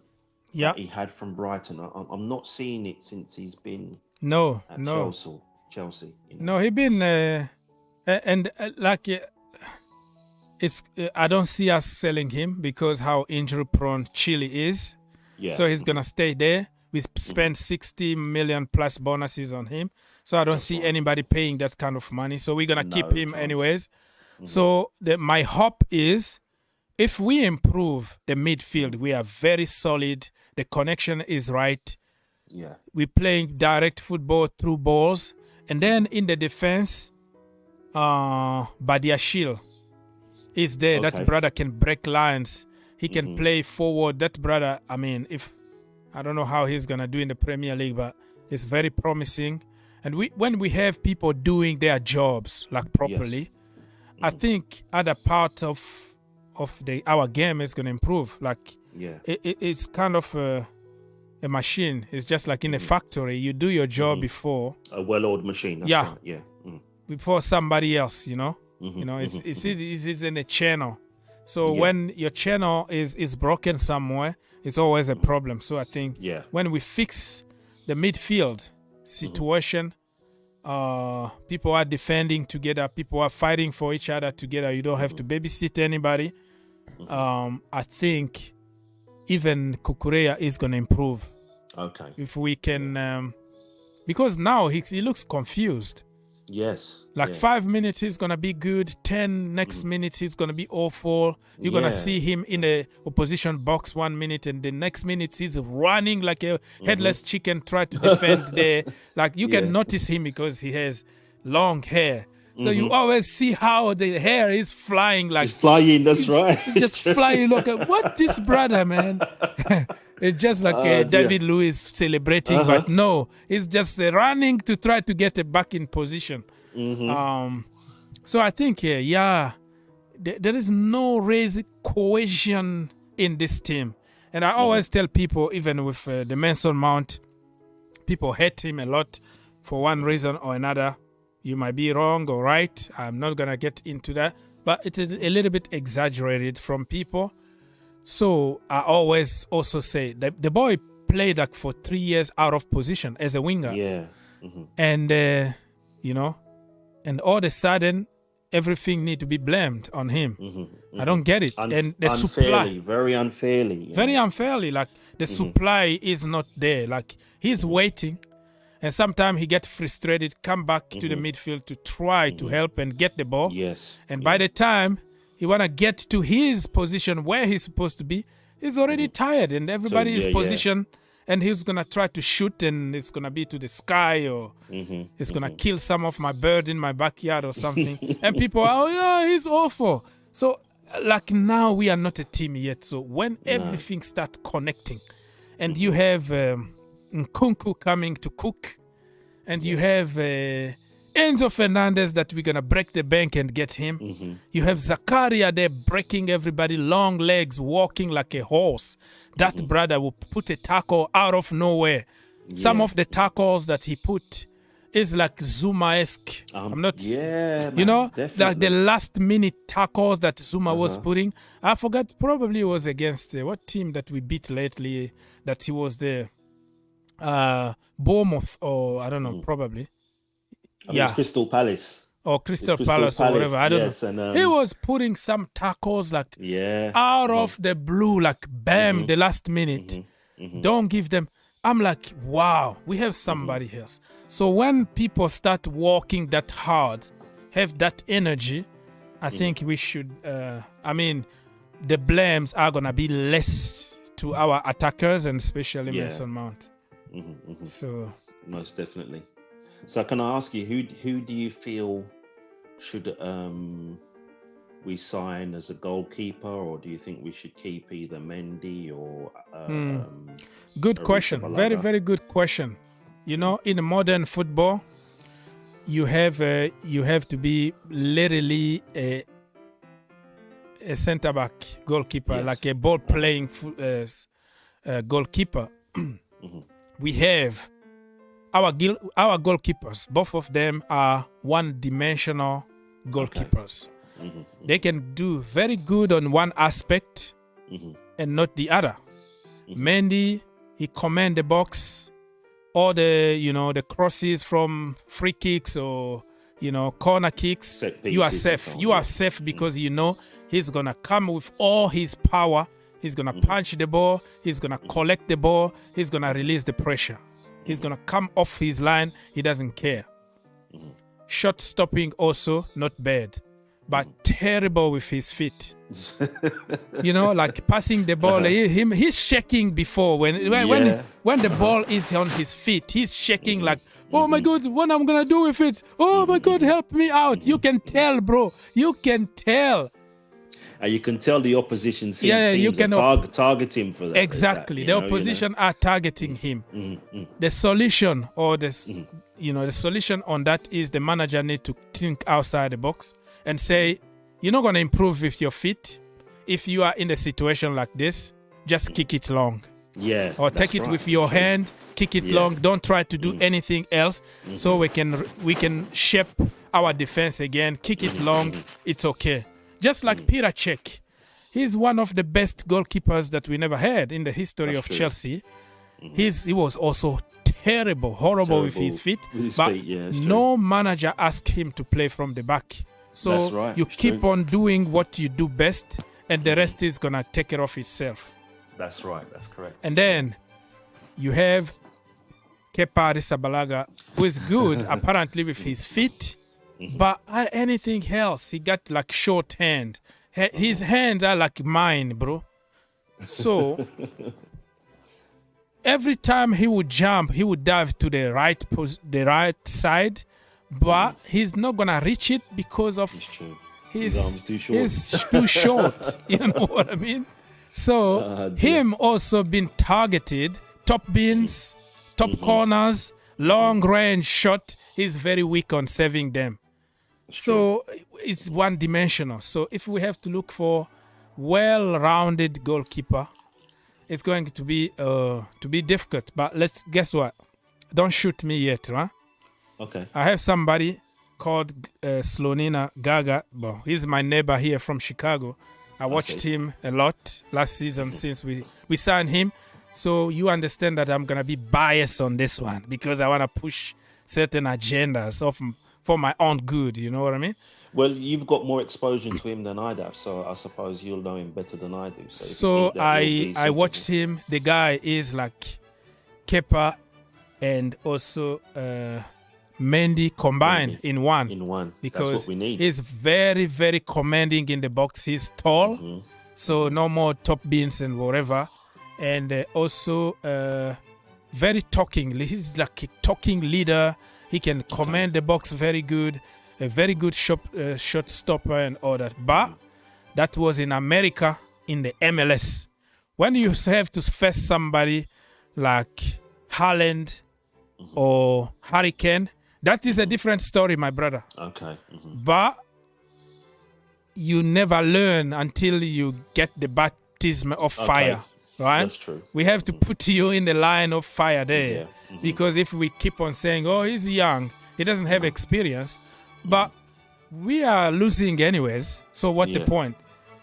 Speaker 13: that he had from Brighton. I'm not seeing it since he's been at Chelsea.
Speaker 12: No, he been it's. I don't see us selling him because how injury prone Chile is. Yeah. So he's gonna stay there. We spent 60 million plus bonuses on him, so I don't see anybody paying that kind of money. So we're gonna keep him anyways. So my hope is, if we improve the midfield, we are very solid. The connection is right.
Speaker 13: Yeah,
Speaker 12: we're playing direct football through balls, and then in the defense, Badiashile is there. Okay. That brother can break lines. He can play forward. That brother, I mean, I don't know how he's gonna do in the Premier League, but it's very promising. And when we have people doing their jobs like properly, I think other part of our game is gonna improve. Like it's kind of a machine. It's just like in a factory. You do your job before
Speaker 13: a well-oiled machine. That's right. Yeah.
Speaker 12: Before somebody else, it's in a channel. So when your channel is broken somewhere, it's always a problem. So I think when we fix the midfield situation, people are defending together, people are fighting for each other together. You don't have to babysit anybody. I think even Cucurella is going to improve.
Speaker 13: Okay.
Speaker 12: If we can, because now he looks confused.
Speaker 13: Yes.
Speaker 12: 5 minutes he's gonna be good. 10 next minutes he's gonna be awful. You're gonna see him in the opposition box 1 minute, and the next minute he's running like a headless chicken, try to defend there. Like you can notice him because he has long hair. So you always see how the hair is flying, like
Speaker 13: it's flying. That's right.
Speaker 12: It's just flying. Look at what this brother, man. It's just like David Luiz celebrating, but no, it's just running to try to get it back in position. So I think, there is no raise cohesion in this team. And I always tell people, even with the Mason Mount, people hate him a lot for one reason or another. You might be wrong or right. I'm not going to get into that. But it's a little bit exaggerated from people. So I always also say that the boy played like for 3 years out of position as a winger.
Speaker 13: Yeah.
Speaker 12: And, and all of a sudden, everything need to be blamed on him. I don't get it. And the supply,
Speaker 13: very unfairly.
Speaker 12: Very unfairly. Like the supply is not there. Like he's waiting. And sometimes he gets frustrated, come back to the midfield to try to help and get the ball.
Speaker 13: Yes.
Speaker 12: And by the time he want to get to his position where he's supposed to be, he's already tired and everybody is positioned and he's going to try to shoot and it's going to be to the sky or it's going to kill some of my bird in my backyard or something. And people are, he's awful. So like now we are not a team yet. So when everything starts connecting and you have Nkunku coming to cook and you have Enzo Fernandez that we're going to break the bank and get him. You have Zakaria there breaking everybody, long legs, walking like a horse. That brother will put a tackle out of nowhere. Some of the tackles that he put is like Zuma-esque. I'm not, like the last minute tackles that Zuma was putting. I forgot, probably it was against what team that we beat lately that he was there. Bournemouth or I don't know, probably.
Speaker 13: It's Crystal Palace.
Speaker 12: Or Crystal Palace or whatever. I don't know.
Speaker 13: And,
Speaker 12: he was putting some tackles like out of the blue, like bam, the last minute. Don't give them. I'm like, wow, we have somebody else. So when people start walking that hard, have that energy, I think we should, the blames are going to be less to our attackers and especially Mason Mount. So
Speaker 13: most definitely. So can I ask you, who do you feel should we sign as a goalkeeper, or do you think we should keep either Mendy or
Speaker 12: good question. Very, very good question. You know, in modern football, you have to be literally a centre back goalkeeper, like a ball playing goalkeeper. We have our goalkeepers. Both of them are one-dimensional goalkeepers. They can do very good on one aspect and not the other. Mendy, he command the box. All the the crosses from free kicks or corner kicks, you are safe. You are safe because he's gonna come with all his power. He's gonna punch the ball. He's gonna collect the ball. He's gonna release the pressure. He's gonna come off his line. He doesn't care. Shot stopping also not bad, but terrible with his feet. Like passing the ball. He's shaking before when the ball is on his feet. He's shaking like, oh my God, what I'm gonna do with it? Oh my God, help me out! You can tell, bro. You can tell.
Speaker 13: You can tell the opposition teams are targeting for that.
Speaker 12: Exactly, the opposition are targeting him. The solution, or the solution on that is the manager need to think outside the box and say, you're not going to improve with your feet. If you are in a situation like this, just kick it long.
Speaker 13: Yeah.
Speaker 12: Or take it with your hand, kick it long. Don't try to do anything else. So we can shape our defense again. Kick it long. It's okay. Just like Peter Cech. He's one of the best goalkeepers that we never had in the history of Chelsea. He was also horrible with his feet. No manager asked him to play from the back. So you keep on doing what you do best, and the rest is going to take care of itself.
Speaker 13: That's right. That's correct.
Speaker 12: And then you have Kepa Arrizabalaga, who is good, apparently, with his feet. But anything else, he got like short hand. His hands are like mine, bro. So every time he would jump, he would dive to the right side. but he's not gonna reach it because of his
Speaker 13: arms too short.
Speaker 12: He's too short. You know what I mean? So him also been targeted, top bins, top corners, long range shot. He's very weak on saving them. So it's one dimensional. So if we have to look for well-rounded goalkeeper, it's going to be difficult. But guess what? Don't shoot me yet, huh?
Speaker 13: Okay.
Speaker 12: I have somebody called Slonina Gaga. Well, he's my neighbor here from Chicago. I watched him a lot last season since we signed him. So you understand that I'm going to be biased on this one because I want to push certain agendas for my own good. You know what I mean?
Speaker 13: Well, you've got more exposure to him than I'd have, so I suppose you'll know him better than I do.
Speaker 12: So I watched him. The guy is like Kepa and also Mendy combined in one. Because
Speaker 13: that's what we need.
Speaker 12: He's very, very commanding in the box. He's tall, so no more top bins and whatever. And also very talking. He's like a talking leader. He can command the box very good. A very good shot stopper and all that. But that was in America in the MLS. When you have to face somebody like Haaland or Hurricane, that is a different story, my brother.
Speaker 13: Okay.
Speaker 12: But you never learn until you get the baptism of fire, right?
Speaker 13: That's true.
Speaker 12: We have to put you in the line of fire there. Because if we keep on saying, oh, he's young, he doesn't have experience, but we are losing anyways. So what the point?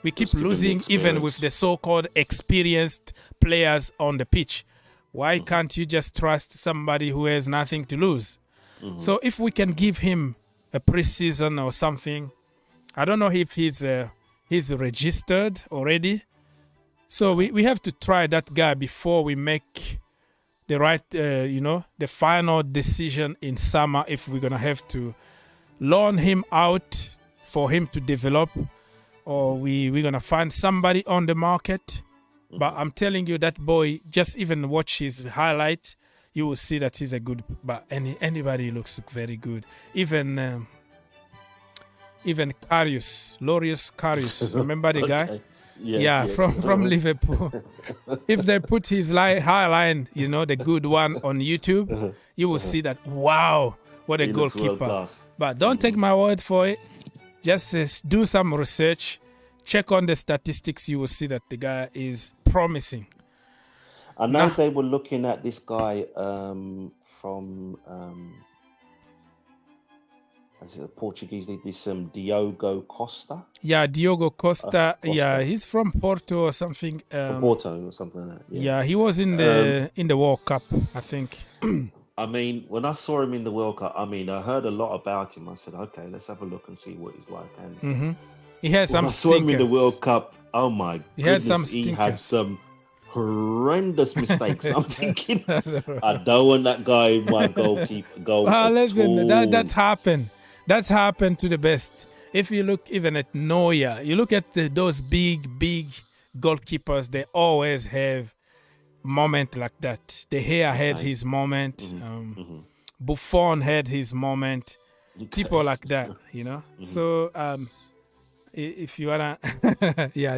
Speaker 12: We keep losing even with the so-called experienced players on the pitch. Why can't you just trust somebody who has nothing to lose? So if we can give him a preseason or something, I don't know if he's registered already. So we have to try that guy before we make the right, the final decision in summer if we're going to have to loan him out for him to develop, or we're going to find somebody on the market. But I'm telling you, that boy, just even watch his highlight, you will see that he's a good, but anybody looks very good. Even Karius, Lorius Karius, remember the guy?
Speaker 13: Yes,
Speaker 12: from Liverpool. If they put his highline, the good one on YouTube, you will see that, wow, what a goalkeeper. But don't take my word for it. Just do some research. Check on the statistics. You will see that the guy is promising.
Speaker 13: I know they were looking at this guy from is it Portuguese? This Diogo Costa.
Speaker 12: Yeah, Diogo Costa. Yeah, he's from Porto or something.
Speaker 13: From Porto or something like that.
Speaker 12: Yeah, he was in the World Cup, I think.
Speaker 13: I mean, when I saw him in the World Cup, I heard a lot about him. I said, okay, let's have a look and see what he's like. And
Speaker 12: he had some.
Speaker 13: I saw him in the World Cup. Oh my goodness, he had some horrendous mistakes. I'm thinking, I don't want that guy in my goalkeeper goal.
Speaker 12: Well, listen, that's happened. That's happened to the best. If you look even at Neuer, you look at those big goalkeepers, they always have moment like that. De Gea had his moment. Buffon had his moment. People like that, So if you wanna,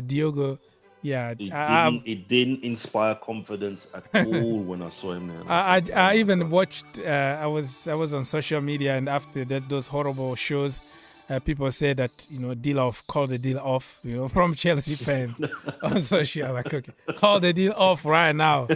Speaker 12: Diogo. Yeah,
Speaker 13: it didn't inspire confidence at all when I saw him there.
Speaker 12: I even watched. I was on social media, and after that, those horrible shows, people say that deal off, call the deal off. From Chelsea fans on social, like, okay, call the deal off right now.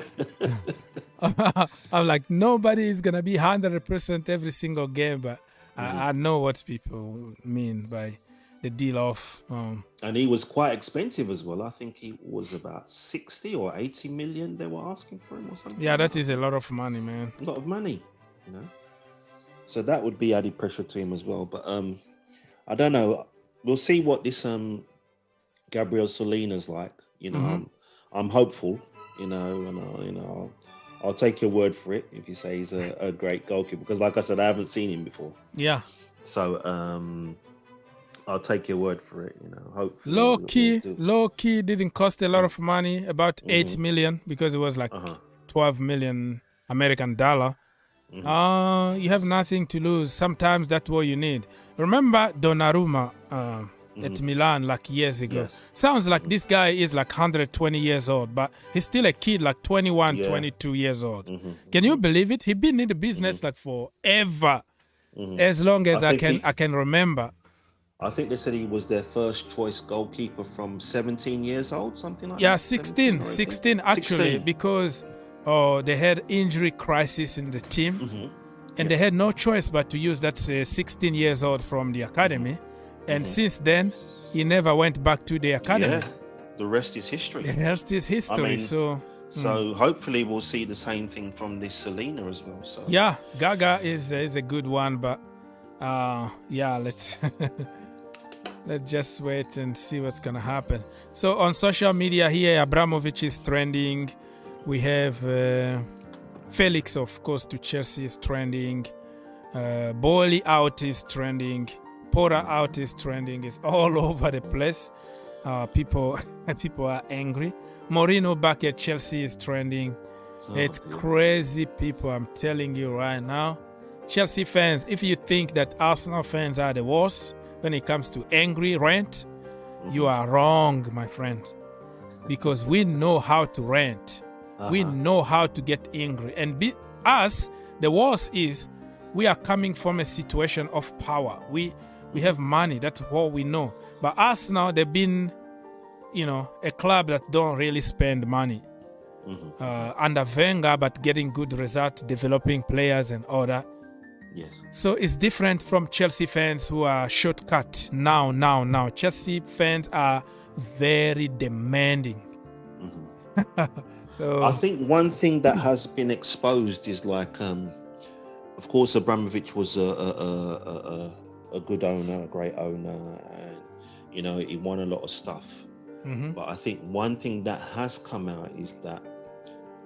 Speaker 12: I'm like, nobody is gonna be 100% every single game, but I know what people mean by the deal off.
Speaker 13: And he was quite expensive as well. I think he was about 60 or 80 million they were asking for him or something.
Speaker 12: Yeah, that is a lot of money, man.
Speaker 13: A lot of money, So that would be added pressure to him as well. But I don't know. We'll see what this Gabriel Solina's like. I'm hopeful, and I'll take your word for it if you say he's a great goalkeeper, because like I said, I haven't seen him before.
Speaker 12: Yeah.
Speaker 13: So I'll take your word for it, hopefully.
Speaker 12: Low key didn't cost a lot of money, about 8 million, because it was like 12 million American dollar. You have nothing to lose. Sometimes that's what you need. Remember Donnarumma at Milan like years ago?
Speaker 13: Yes.
Speaker 12: Sounds like this guy is like 120 years old, but he's still a kid, like 21, 22 years old. Can you believe it? He's been in the business like forever, as long as I can remember.
Speaker 13: I think they said he was their first choice goalkeeper from 17 years old, something like
Speaker 12: that. Yeah, 16 actually,
Speaker 13: 16.
Speaker 12: because they had injury crisis in the team, and they had no choice but to use that 16 years old from the academy. And since then, he never went back to the academy.
Speaker 13: Yeah, the rest is history.
Speaker 12: The rest is history.
Speaker 13: I mean,
Speaker 12: so
Speaker 13: hopefully we'll see the same thing from this Selena as well. So
Speaker 12: yeah, Gaga is a good one, but yeah, let's let's just wait and see what's gonna happen. So on social media here, Abramovich is trending. We have Felix, of course, to Chelsea is trending. Bowley out is trending. Porter out is trending. It's all over the place. People are angry. Mourinho back at Chelsea is trending. It's crazy, people. I'm telling you right now. Chelsea fans, if you think that Arsenal fans are the worst when it comes to angry rant, you are wrong, my friend. Because we know how to rant. We know how to get angry. And us, the worst is we are coming from a situation of power. We have money. That's what we know. But Arsenal, they've been, a club that don't really spend money. Under Wenger, but getting good results, developing players and all that.
Speaker 13: Yes.
Speaker 12: So it's different from Chelsea fans who are shortcut now. Chelsea fans are very demanding. So
Speaker 13: I think one thing that has been exposed is like, of course, Abramovich was a good owner, a great owner, and he won a lot of stuff. But I think one thing that has come out is that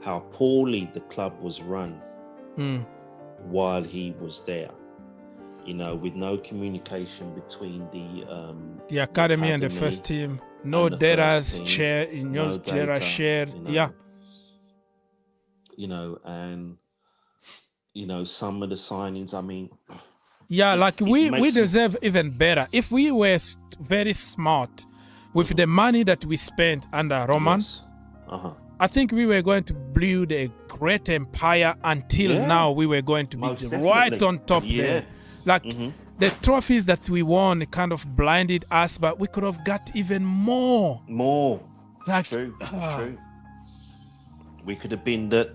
Speaker 13: how poorly the club was run while he was there. With no communication between
Speaker 12: the academy and the first team, no data shared, no data shared. Yeah.
Speaker 13: And some of the signings, I mean.
Speaker 12: Yeah, like we deserve even better. If we were very smart with the money that we spent under Roman, I think we were going to build a great empire until now we were going to be right on top there. Like the trophies that we won kind of blinded us, but we could have got even more. Like,
Speaker 13: true. We could have been a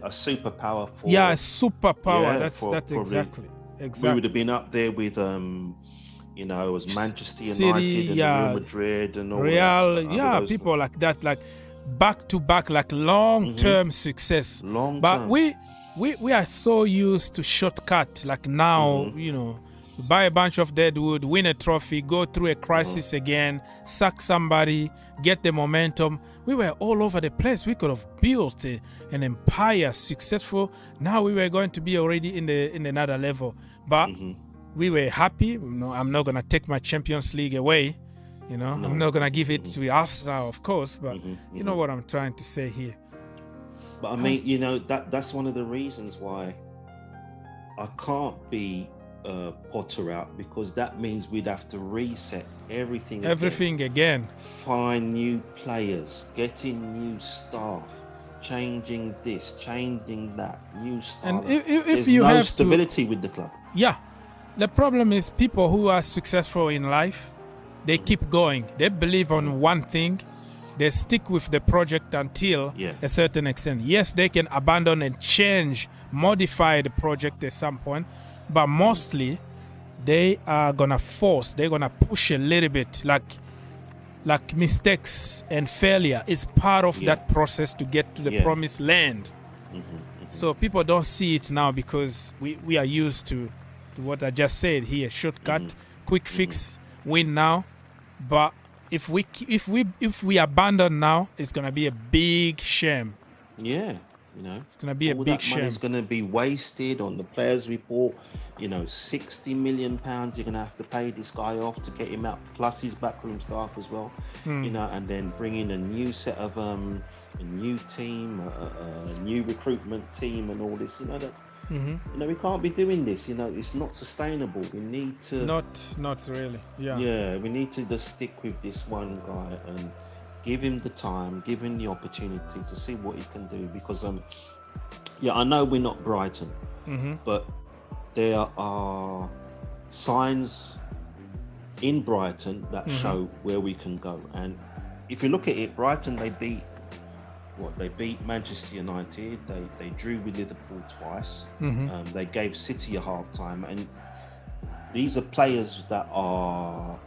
Speaker 13: superpower for.
Speaker 12: Yeah, a superpower.
Speaker 13: Yeah,
Speaker 12: that's exactly.
Speaker 13: We would have been up there with as Manchester United and Real Madrid and all
Speaker 12: Real,
Speaker 13: that.
Speaker 12: yeah, people like that, like back to back, like long-term success. But we are so used to shortcut. Like now, buy a bunch of deadwood, win a trophy, go through a crisis again, sack somebody, get the momentum. We were all over the place. We could have built an empire, successful. Now we were going to be already in another level. But we were happy. I'm not going to take my Champions League away. I'm not going to give it to Arsenal, of course. But you know what I'm trying to say here.
Speaker 13: But I mean, that's one of the reasons why I can't be Potter out, because that means we'd have to reset everything
Speaker 12: again.
Speaker 13: Find new players, getting new staff, changing this, changing that, new staff.
Speaker 12: And if
Speaker 13: There's
Speaker 12: you
Speaker 13: no
Speaker 12: have
Speaker 13: stability with the club.
Speaker 12: Yeah, the problem is people who are successful in life, they keep going. They believe on one thing. They stick with the project until a certain extent. Yes, they can abandon and change, modify the project at some point, but mostly they are gonna force. They're gonna push a little bit, like mistakes and failure is part of that process to get to the promised land. So people don't see it now because we are used to what I just said here: shortcut, quick fix, win now. But if we abandon now, it's gonna be a big shame.
Speaker 13: Yeah,
Speaker 12: it's gonna be a big shame.
Speaker 13: It's gonna be wasted on the players we bought. £60 million you're gonna have to pay this guy off to get him out, plus his backroom staff as well. And then bring in a new set of a new team, a new recruitment team, and all this. You know, we can't be doing this. You know, it's not sustainable. We need to
Speaker 12: Not really. Yeah.
Speaker 13: Yeah, we need to just stick with this one guy and give him the time, give him the opportunity to see what he can do. Because yeah, I know we're not Brighton, but there are signs in Brighton that show where we can go. And if you look at it, Brighton, they beat Manchester United, they drew with Liverpool twice, they gave City a hard time, and these are players that are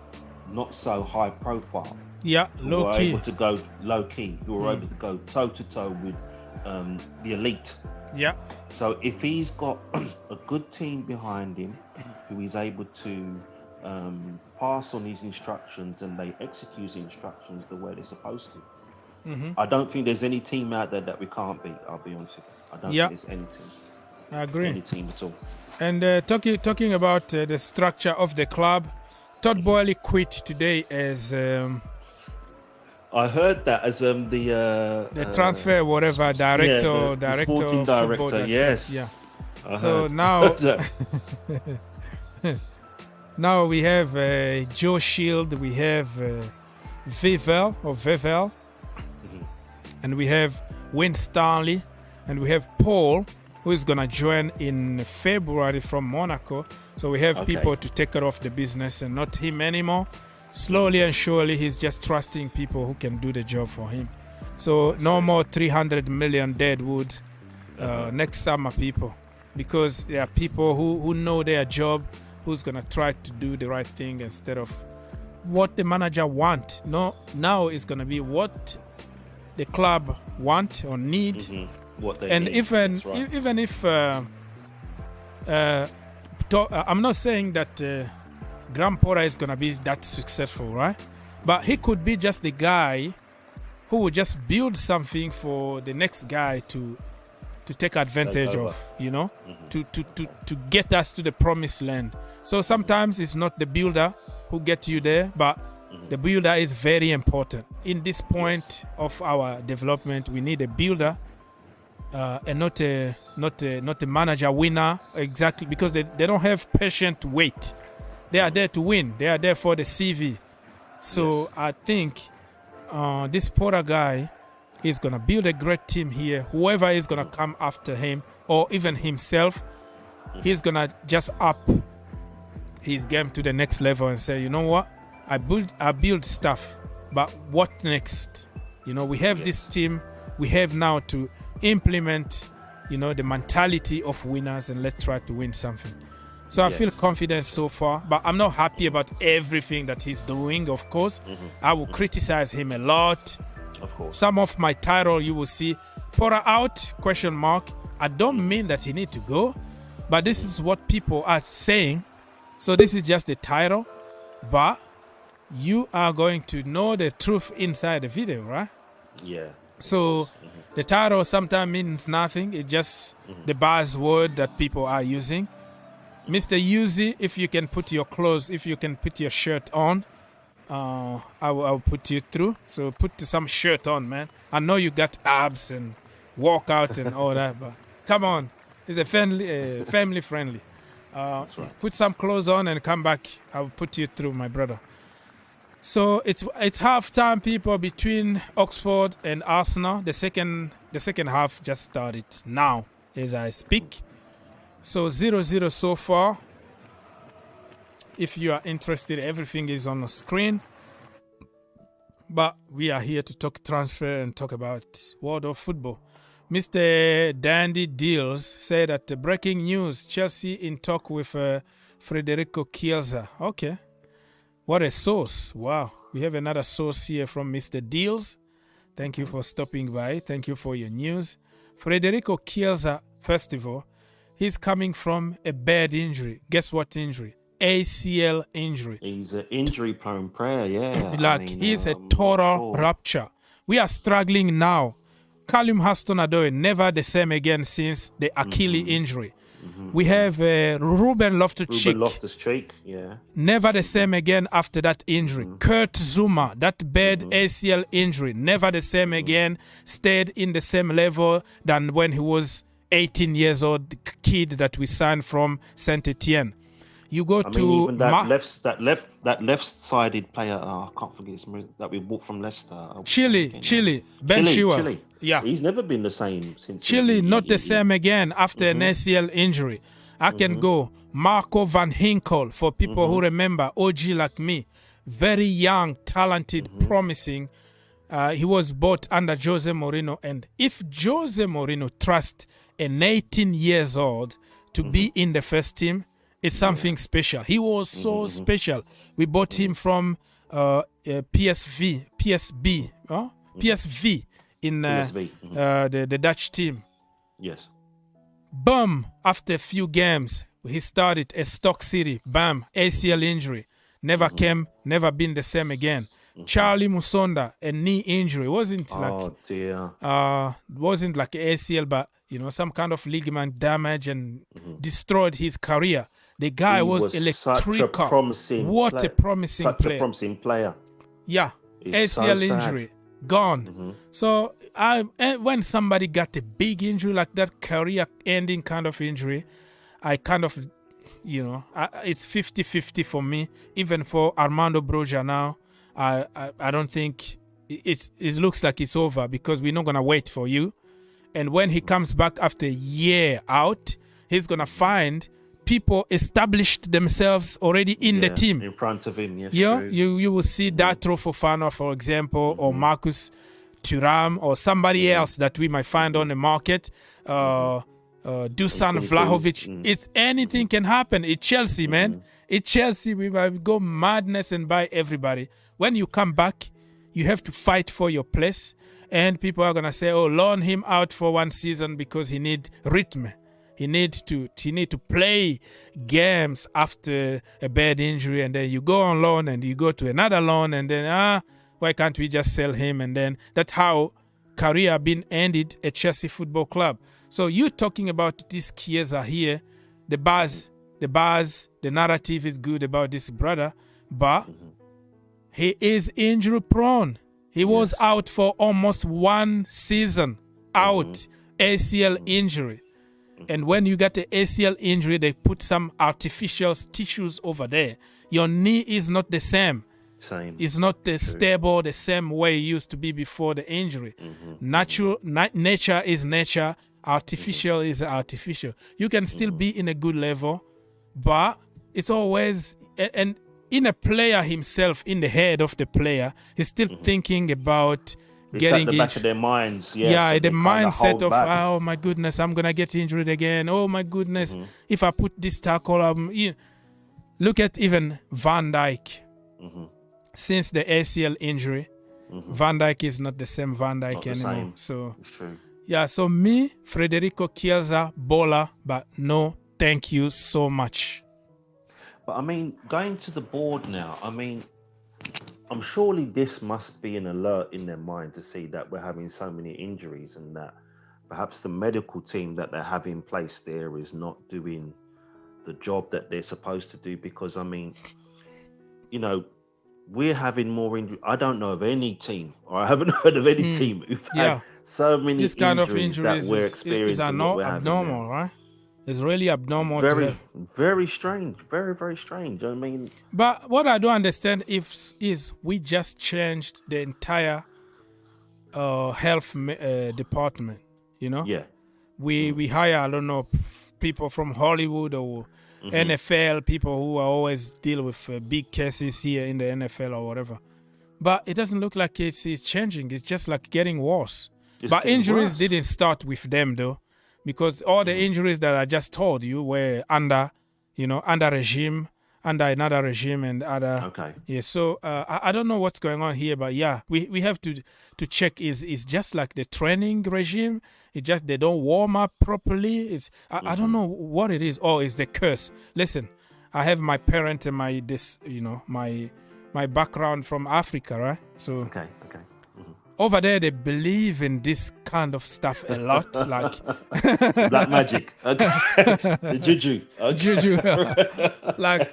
Speaker 13: not so high profile.
Speaker 12: Yeah, low key.
Speaker 13: Able to go low key, who are able to go toe to toe with the elite.
Speaker 12: Yeah.
Speaker 13: So if he's got a good team behind him, who is able to pass on his instructions and they execute the instructions the way they're supposed to, I don't think there's any team out there that we can't beat. I'll be honest with you. I don't think there's any team.
Speaker 12: I agree.
Speaker 13: Any team at all.
Speaker 12: And talking about the structure of the club, Todd Boehly quit today as
Speaker 13: I heard that as the
Speaker 12: transfer whatever director,
Speaker 13: the sporting director. Yes.
Speaker 12: Yeah.
Speaker 13: So
Speaker 12: now, now we have Joe Shield, we have Vevel, and we have Wayne Stanley, and we have Paul, who is gonna join in February from Monaco. So we have people to take care of the business and not him anymore. Slowly and surely, he's just trusting people who can do the job for him. So no more 300 million deadwood next summer, people, because there are people who know their job, who's gonna try to do the right thing instead of what the manager want. No, now it's gonna be what the club want or need.
Speaker 13: What they
Speaker 12: and
Speaker 13: need.
Speaker 12: even if I'm not saying that Graham Potter is gonna be that successful, right? But he could be just the guy who will just build something for the next guy to take advantage of, you know, to get us to the promised land. So sometimes it's not the builder who gets you there, but the builder is very important. In this point of our development, we need a builder and not a manager winner, exactly, because they don't have patient to wait. They are there to win. They are there for the CV. So I think this Potter guy is going to build a great team here. Whoever is going to come after him, or even himself, he's going to just up his game to the next level and say, you know what? I build stuff, but what next? You know, we have this team. We have now to implement, you know, the mentality of winners, and let's try to win something. So I feel confident so far, but I'm not happy about everything that he's doing, of course. I will criticize him a lot.
Speaker 13: Of course.
Speaker 12: Some of my title, you will see, Potter out, ? I don't mean that he need to go, but this is what people are saying. So this is just the title, but you are going to know the truth inside the video, right?
Speaker 13: Yeah.
Speaker 12: So the title sometimes means nothing. It's just the buzzword that people are using. Mr. Yuzi, if you can put your clothes, if you can put your shirt on, I will put you through. So put some shirt on, man. I know you got abs and workout and all that, but come on. It's a family friendly.
Speaker 13: That's right.
Speaker 12: Put some clothes on and come back. I will put you through, my brother. So it's half time, people, between Oxford and Arsenal. The second half just started now as I speak. So 0-0 so far. If you are interested, everything is on the screen. But we are here to talk transfer and talk about world of football. Mr. Dandy Deals said that breaking news, Chelsea in talk with Federico Chiesa. Okay. What a source. Wow. We have another source here from Mr. Deals. Thank you for stopping by. Thank you for your news. Federico Chiesa, first of all, he's coming from a bad injury. Guess what injury? ACL injury.
Speaker 13: He's an injury-prone player, yeah.
Speaker 12: Like, he's a total rupture. We are struggling now. Callum Hudson-Odoi, never the same again since the Achilles injury. We have Ruben Loftus-Cheek.
Speaker 13: Yeah.
Speaker 12: Never the same again after that injury. Kurt Zuma, that bad ACL injury, never the same again. Stayed in the same level than when he was 18 years old kid that we signed from Saint Etienne. You go to
Speaker 13: even that left-sided player. I can't forget his name, that we bought from Leicester.
Speaker 12: Chile, Ben Chilwell. Yeah,
Speaker 13: he's never been the same since.
Speaker 12: Chile, not the same again after an ACL injury. I can go Marco van Ginkel for people who remember, OG like me, very young, talented, promising. He was bought under Jose Mourinho, and if Jose Mourinho trusts an 18 years old to be in the first team, it's something special. He was so special. We bought him from PSV in the Dutch team.
Speaker 13: Yes.
Speaker 12: Boom! After a few games, he started at Stoke City. Bam! ACL injury. Never came, never been the same again. Charlie Musonda, a knee injury. Wasn't like ACL, but some kind of ligament damage and destroyed his career. The guy was electrical.
Speaker 13: Such a promising
Speaker 12: what a promising
Speaker 13: such
Speaker 12: player.
Speaker 13: a promising player.
Speaker 12: Yeah,
Speaker 13: It's
Speaker 12: ACL
Speaker 13: so sad.
Speaker 12: injury, gone. So when somebody got a big injury like that, career-ending kind of injury, I kind of, it's 50-50 for me. Even for Armando Broja now, I don't think it looks like it's over because we're not gonna wait for you. And when he comes back after a year out, he's gonna find people established themselves already in the team
Speaker 13: in front of him. Yes,
Speaker 12: yeah,
Speaker 13: true.
Speaker 12: you will see Datro Fofana, for example, or Marcus Thuram, or somebody else that we might find on the market. Dusan Vlahovic. It's anything can happen. It's Chelsea, man. It's Chelsea. We might go madness and buy everybody. When you come back, you have to fight for your place. And people are gonna say, "Oh, loan him out for one season because he need rhythm. He need to play games after a bad injury, and then you go on loan and you go to another loan, and then why can't we just sell him?" And then that's how career been ended at Chelsea Football Club. So you talking about this Chiesa here, the buzz, the narrative is good about this brother, but he is injury prone. He was out for almost one season, out, ACL injury. And when you get the ACL injury, they put some artificial tissues over there. Your knee is not the same. It's not stable the same way it used to be before the injury. Nature is nature. Artificial is artificial. You can still be in a good level, but it's always... And in a player himself, in the head of the player, he's still thinking about...
Speaker 13: It's
Speaker 12: getting
Speaker 13: at the back of their minds. Yes,
Speaker 12: yeah,
Speaker 13: so
Speaker 12: the
Speaker 13: they kinda
Speaker 12: mindset
Speaker 13: hold
Speaker 12: of,
Speaker 13: back.
Speaker 12: oh my goodness, I'm gonna get injured again. Oh my goodness, if I put this tackle, look at even Van Dijk. Since the ACL injury, Van Dijk is not the same Van Dijk anymore.
Speaker 13: Same.
Speaker 12: So
Speaker 13: It's true.
Speaker 12: yeah, so me, Federico Chiesa, Bola, but no, thank you so much.
Speaker 13: But I mean, going to the board now, I mean, I'm surely this must be an alert in their mind to see that we're having so many injuries and that perhaps the medical team that they have in place there is not doing the job that they're supposed to do. Because, I mean, we're having more injuries. I don't know of any team, or I haven't heard of any team who've had so many
Speaker 12: this kind of
Speaker 13: injuries
Speaker 12: injuries
Speaker 13: that we're
Speaker 12: is
Speaker 13: experiencing. what we're having
Speaker 12: abnormal,
Speaker 13: now.
Speaker 12: right? It's really abnormal.
Speaker 13: Very strange. Very, very strange. I mean,
Speaker 12: but what I don't understand is we just changed the entire health department.
Speaker 13: Yeah.
Speaker 12: We hire, I don't know, people from Hollywood or NFL, people who are always deal with big cases here in the NFL or whatever. But it doesn't look like it's changing. It's just like getting worse. But injuries didn't start with them though. Because all the injuries that I just told you were under regime, under another regime and other.
Speaker 13: Okay.
Speaker 12: Yeah. So I don't know what's going on here, but yeah, we have to check. Is just like the training regime? It just they don't warm up properly. I don't know what it is. Oh, it's the curse. Listen, I have my parents and my background from Africa, right? So
Speaker 13: okay.
Speaker 12: over there, they believe in this kind of stuff a lot, like
Speaker 13: black magic, the juju,
Speaker 12: juju. Like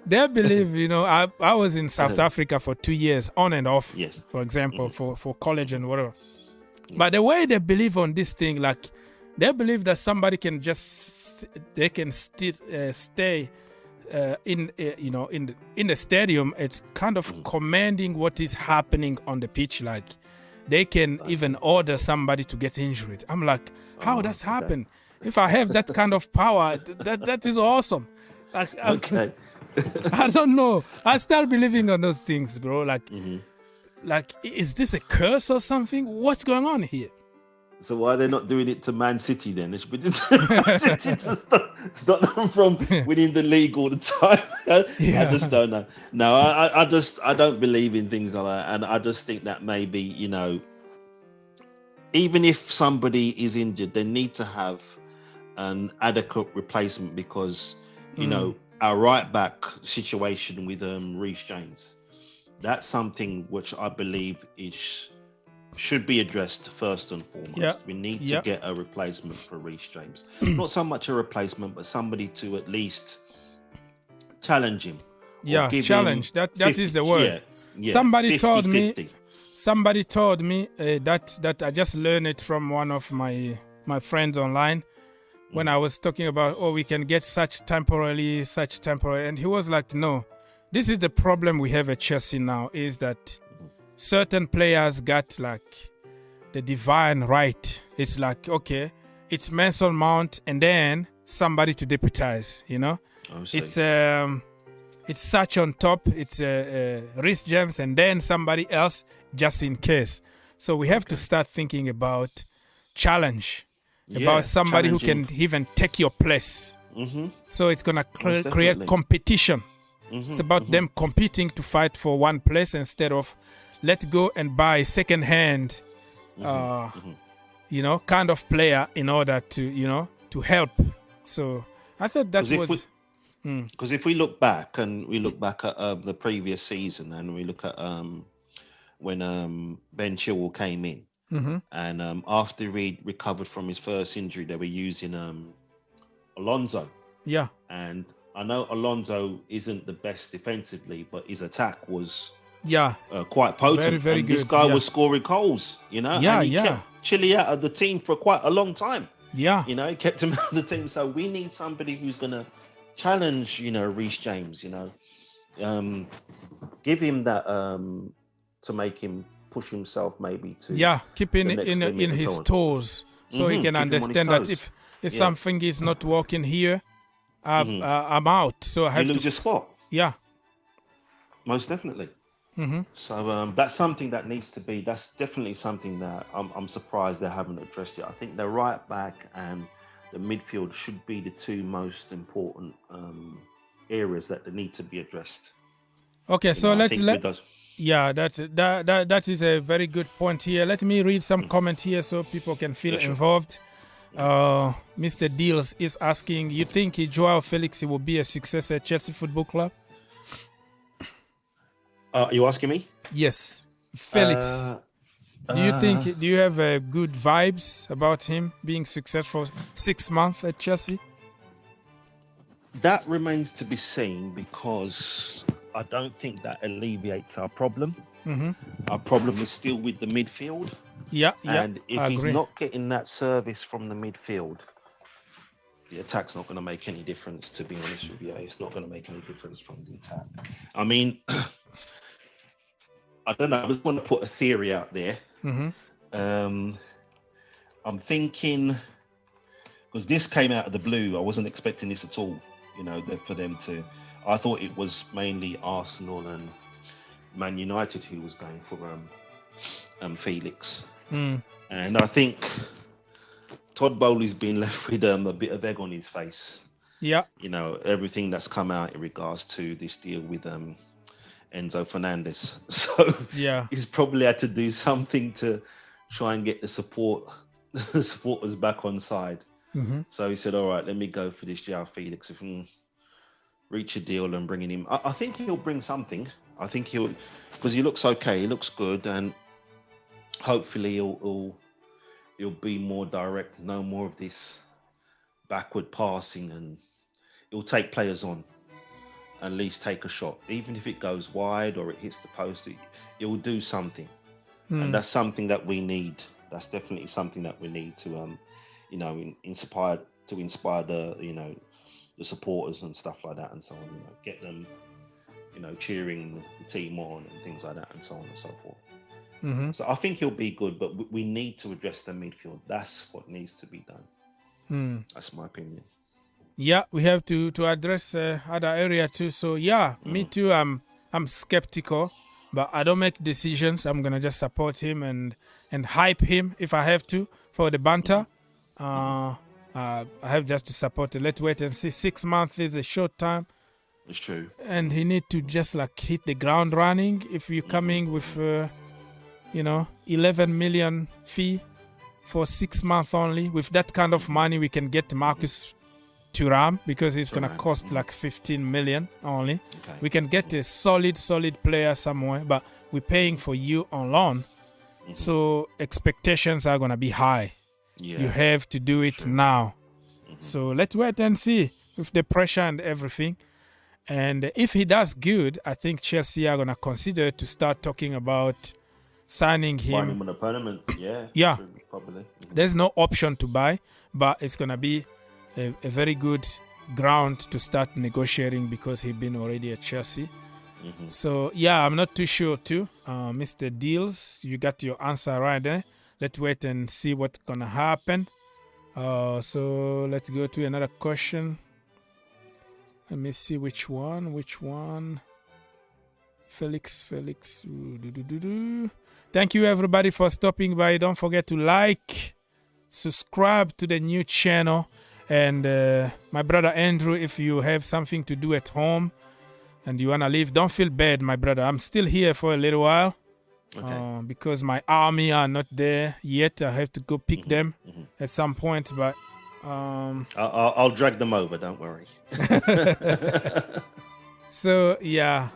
Speaker 12: they believe, I was in South Africa for 2 years, on and off.
Speaker 13: Yes.
Speaker 12: For example, for college and whatever. But the way they believe on this thing, like They believe that somebody can stay in the stadium. It's kind of commanding what is happening on the pitch. Like they can even order somebody to get injured. I'm like, how that's happened? If I have that kind of power, that is awesome. Like,
Speaker 13: Okay.
Speaker 12: I don't know. I start believing on those things, bro. Like, is this a curse or something? What's going on here?
Speaker 13: So why are they not doing it to Man City then? It should be to stop them from winning the league all the time. I just don't know. No, I don't believe in things like that, and I just think that maybe, you know, even if somebody is injured, they need to have an adequate replacement because, you know, our right back situation with Reece James, that's something which I believe should be addressed first and foremost. We need to get a replacement for Reece James. Not so much a replacement, but somebody to at least challenge him.
Speaker 12: Yeah, challenge. That is the word.
Speaker 13: Yeah,
Speaker 12: somebody
Speaker 13: 50,
Speaker 12: told me
Speaker 13: 50.
Speaker 12: Somebody told me that I just learned it from one of my friends online when I was talking about, we can get such temporary, and he was like, no, this is the problem we have at Chelsea now, is that certain players got like the divine right. It's like, okay, it's Mason Mount and then somebody to deputize, you know? It's such on top, it's Reece James and then somebody else just in case. So we have to start thinking about challenge, about somebody who can even take your place. So it's going to create competition. It's about them competing to fight for one place instead of let's go and buy second-hand, kind of player in order to, to help. So I thought that was...
Speaker 13: Because if we look back at the previous season and we look at when Ben Chilwell came in and after he recovered from his first injury, they were using Alonso.
Speaker 12: Yeah.
Speaker 13: And I know Alonso isn't the best defensively, but his attack was quite potent.
Speaker 12: Very, very
Speaker 13: and
Speaker 12: good.
Speaker 13: This guy was scoring goals, and he kept Chile out of the team for quite a long time.
Speaker 12: Yeah.
Speaker 13: He kept him out of the team. So we need somebody who's going to challenge, Reece James, give him that to make him push himself maybe to
Speaker 12: keep in his toes so he can understand that if something is not working here, I'm out. So I have
Speaker 13: to lose
Speaker 12: to
Speaker 13: your spot.
Speaker 12: Yeah,
Speaker 13: most definitely. So that's something that needs to be. That's definitely something that I'm surprised they haven't addressed it. I think the right back and the midfield should be the two most important areas that need to be addressed.
Speaker 12: Okay, so that is a very good point here. Let me read some comment here so people can feel involved. Mr. Deals is asking, you think Joao Felix will be a success at Chelsea Football Club?
Speaker 13: Are you asking me?
Speaker 12: Yes. Felix. Do you have good vibes about him being successful 6 months at Chelsea?
Speaker 13: That remains to be seen because I don't think that alleviates our problem. Our problem is still with the midfield. And if he's not getting that service from the midfield, the attack's not going to make any difference, to be honest with you. It's not going to make any difference from the attack. I mean, I don't know. I just want to put a theory out there. I'm thinking, because this came out of the blue, I wasn't expecting this at all, for them to. I thought it was mainly Arsenal and Man United who was going for Felix. And I think Todd Bowley's been left with a bit of egg on his face.
Speaker 12: Yeah.
Speaker 13: Everything that's come out in regards to this deal with Enzo Fernandez. So he's probably had to do something to try and get the supporters back on side. So he said, all right, let me go for this Joao Felix. If we reach a deal and bringing him, I think he'll bring something. I think because he looks okay, he looks good, and hopefully he'll be more direct, no more of this backward passing, and he'll take players on, at least take a shot, even if it goes wide or it hits the post, it will do something. And that's something that we need. That's definitely something that we need to inspire the the supporters and stuff like that and so on. Get them cheering the team on and things like that and so on and so forth.
Speaker 12: Mm-hmm.
Speaker 13: So I think he'll be good, but we need to address the midfield. That's what needs to be done. That's my opinion.
Speaker 12: Yeah, we have to address other area too. So yeah, me too. I'm skeptical, but I don't make decisions. I'm gonna just support him and hype him if I have to for the banter. I have just to support it. Let's wait and see. 6 months is a short time.
Speaker 13: It's true.
Speaker 12: And he need to just hit the ground running. If you're coming with 11 million fee for 6 months only, with that kind of money we can get Marcus Thuram, because he's going to cost 15 million only.
Speaker 13: Okay.
Speaker 12: We can get a solid player somewhere, but we're paying for you on loan. So expectations are going to be high.
Speaker 13: Yeah.
Speaker 12: You have to do it now. So let's wait and see with the pressure and everything. And if he does good, I think Chelsea are going to consider to start talking about signing him.
Speaker 13: Buying him on a permanent,
Speaker 12: yeah.
Speaker 13: True, probably.
Speaker 12: There's no option to buy, but it's going to be a very good ground to start negotiating because he's been already at Chelsea. So, yeah, I'm not too sure too. Mr. Deals, you got your answer right there. Let's wait and see what's going to happen. So let's go to another question. Let me see which one. Felix. Thank you everybody for stopping by. Don't forget to like, subscribe to the new channel. And my brother Andrew, if you have something to do at home and you want to leave, don't feel bad, my brother. I'm still here for a little while.
Speaker 13: Okay.
Speaker 12: Because my army are not there yet. I have to go pick them at some point, but
Speaker 13: I'll drag them over, don't worry.
Speaker 12: So yeah,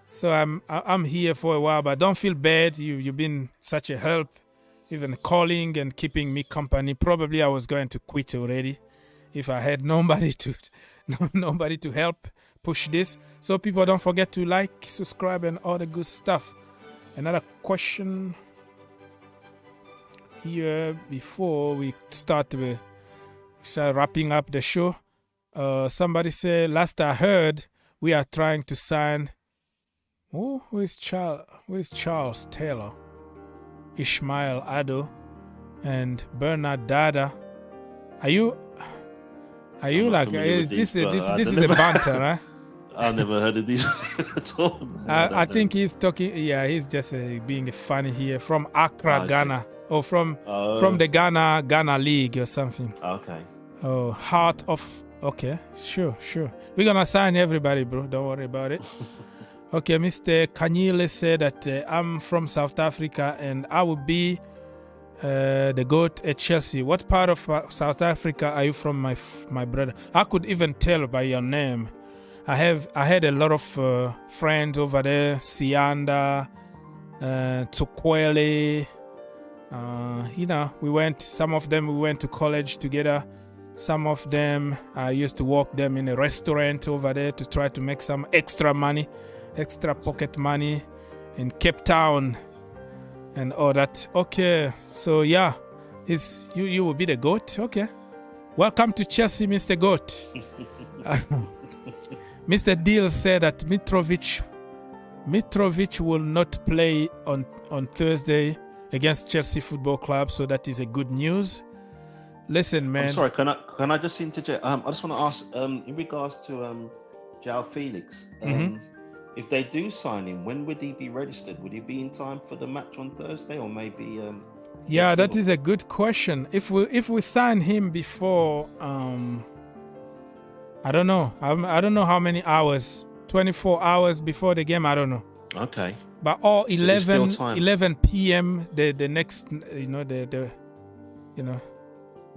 Speaker 12: so I'm here for a while, but don't feel bad. You've been such a help, even calling and keeping me company. Probably I was going to quit already if I had nobody to help push this. So people, don't forget to like, subscribe, and all the good stuff. Another question here before we start wrapping up the show. Somebody said, last I heard, we are trying to sign. Oh, who is Charles Taylor, Ishmael Ado, and Bernard Dada? Are you like? This is a banter, right?
Speaker 13: I've never heard of these at all.
Speaker 12: I think he's talking. Yeah, he's just being funny here from Accra, Ghana, or from the Ghana League or something.
Speaker 13: Okay.
Speaker 12: Oh, Heart of. Okay, sure. We're gonna sign everybody, bro. Don't worry about it. Okay, Mr. Kanyile said that I'm from South Africa and I will be the GOAT at Chelsea. What part of South Africa are you from, my brother? I could even tell by your name. I had a lot of friends over there, Sianda, Tukwele. Some of them we went to college together. Some of them I used to work them in a restaurant over there to try to make some extra pocket money in Cape Town and all that. Okay, so yeah, you will be the GOAT. Okay, welcome to Chelsea, Mr. GOAT. Mr. Deal said that Mitrovic will not play on Thursday against Chelsea Football Club, so that is a good news. Listen, man.
Speaker 13: I'm sorry, can I just interject? I just want to ask in regards to Joao Felix. If they do sign him, when would he be registered? Would he be in time for the match on Thursday, or maybe?
Speaker 12: Yeah, that is a good question. If we sign him before, I don't know. I don't know how many hours. 24 hours before the game. I don't know.
Speaker 13: Okay.
Speaker 12: But all 11 p.m. the next,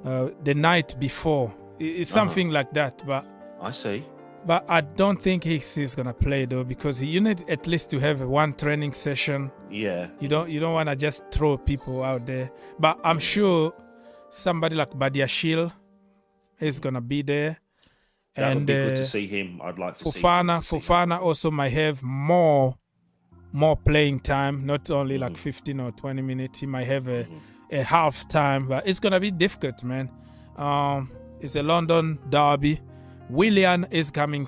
Speaker 12: the night before. It's something like that. But
Speaker 13: I see.
Speaker 12: But I don't think he's gonna play though, because you need at least to have one training session.
Speaker 13: Yeah.
Speaker 12: You don't want to just throw people out there. But I'm sure somebody like Badiashile is gonna be there.
Speaker 13: That would be good to see him. I'd like to see
Speaker 12: Fofana also might have more playing time, not only like 15 or 20 minutes. He might have a half time, but it's gonna be difficult, man. It's a London derby. Willian is coming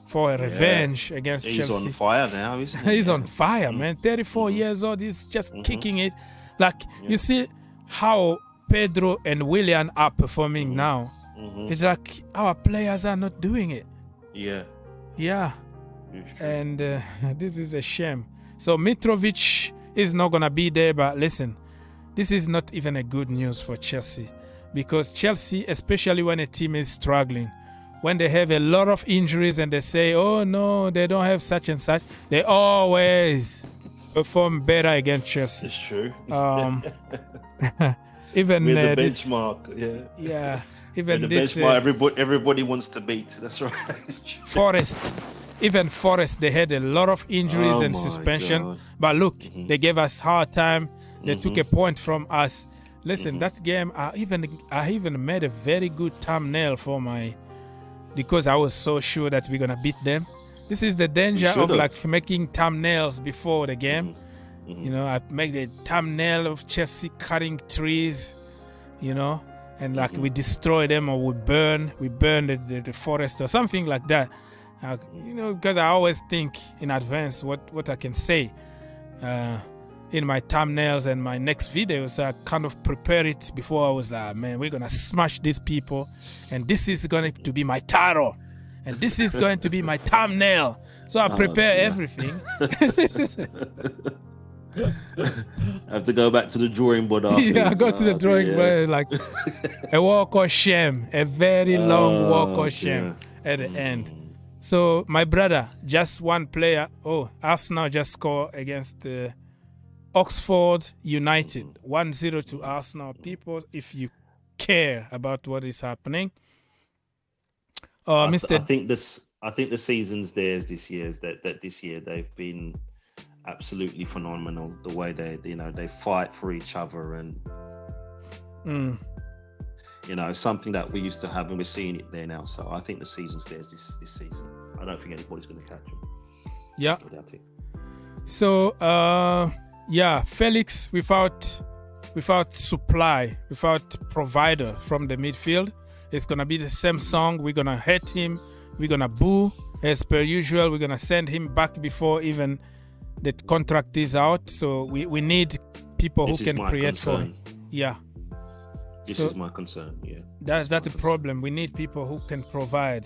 Speaker 12: for a revenge against Chelsea.
Speaker 13: He's on fire now, isn't he?
Speaker 12: He's on fire, man. 34 years old. He's just kicking it. Like, you see how Pedro and Willian are performing now. It's like our players are not doing it.
Speaker 13: Yeah.
Speaker 12: Yeah. And this is a shame. So Mitrovic is not going to be there, but listen, this is not even a good news for Chelsea, because Chelsea, especially when a team is struggling, when they have a lot of injuries and they say, oh no, they don't have such and such, they always perform better against Chelsea.
Speaker 13: It's true.
Speaker 12: Even
Speaker 13: with the benchmark,
Speaker 12: yeah. Even
Speaker 13: the
Speaker 12: this
Speaker 13: benchmark, everybody wants to beat. That's right.
Speaker 12: Forest, they had a lot of injuries and suspension.
Speaker 13: God.
Speaker 12: But look, they gave us hard time. They took a point from us. Listen, that game, I even made a very good thumbnail because I was so sure that we're gonna beat them. This is the danger of like making thumbnails before the game. You know, I make the thumbnail of Chelsea cutting trees, you know, and like we destroy them or we burn the forest or something like that. You know, because I always think in advance what I can say in my thumbnails and my next videos. I kind of prepare it before. I was like, man, we're going to smash these people, and this is going to be my title, and this is going to be my thumbnail. So I prepare everything.
Speaker 13: I have to go back to the drawing board after.
Speaker 12: Yeah, I go to the drawing board, like a walk of shame, a very long walk of shame at the end. So, my brother, just one player. Oh, Arsenal just scored against Oxford United. 1-0 to Arsenal. People, if you care about what is happening.
Speaker 13: I think the season's theirs this year. That this year they've been absolutely phenomenal. The way they fight for each other, and you know, something that we used to have, and we're seeing it there now. So I think the season's theirs this season. I don't think anybody's going to catch them.
Speaker 12: Yeah. So Felix without supply, without provider from the midfield, it's gonna be the same song. We're gonna hate him. We're gonna boo as per usual. We're gonna send him back before even the contract is out. So we need people who can create for him. Yeah.
Speaker 13: This is my concern. Yeah.
Speaker 12: That's a problem. We need people who can provide.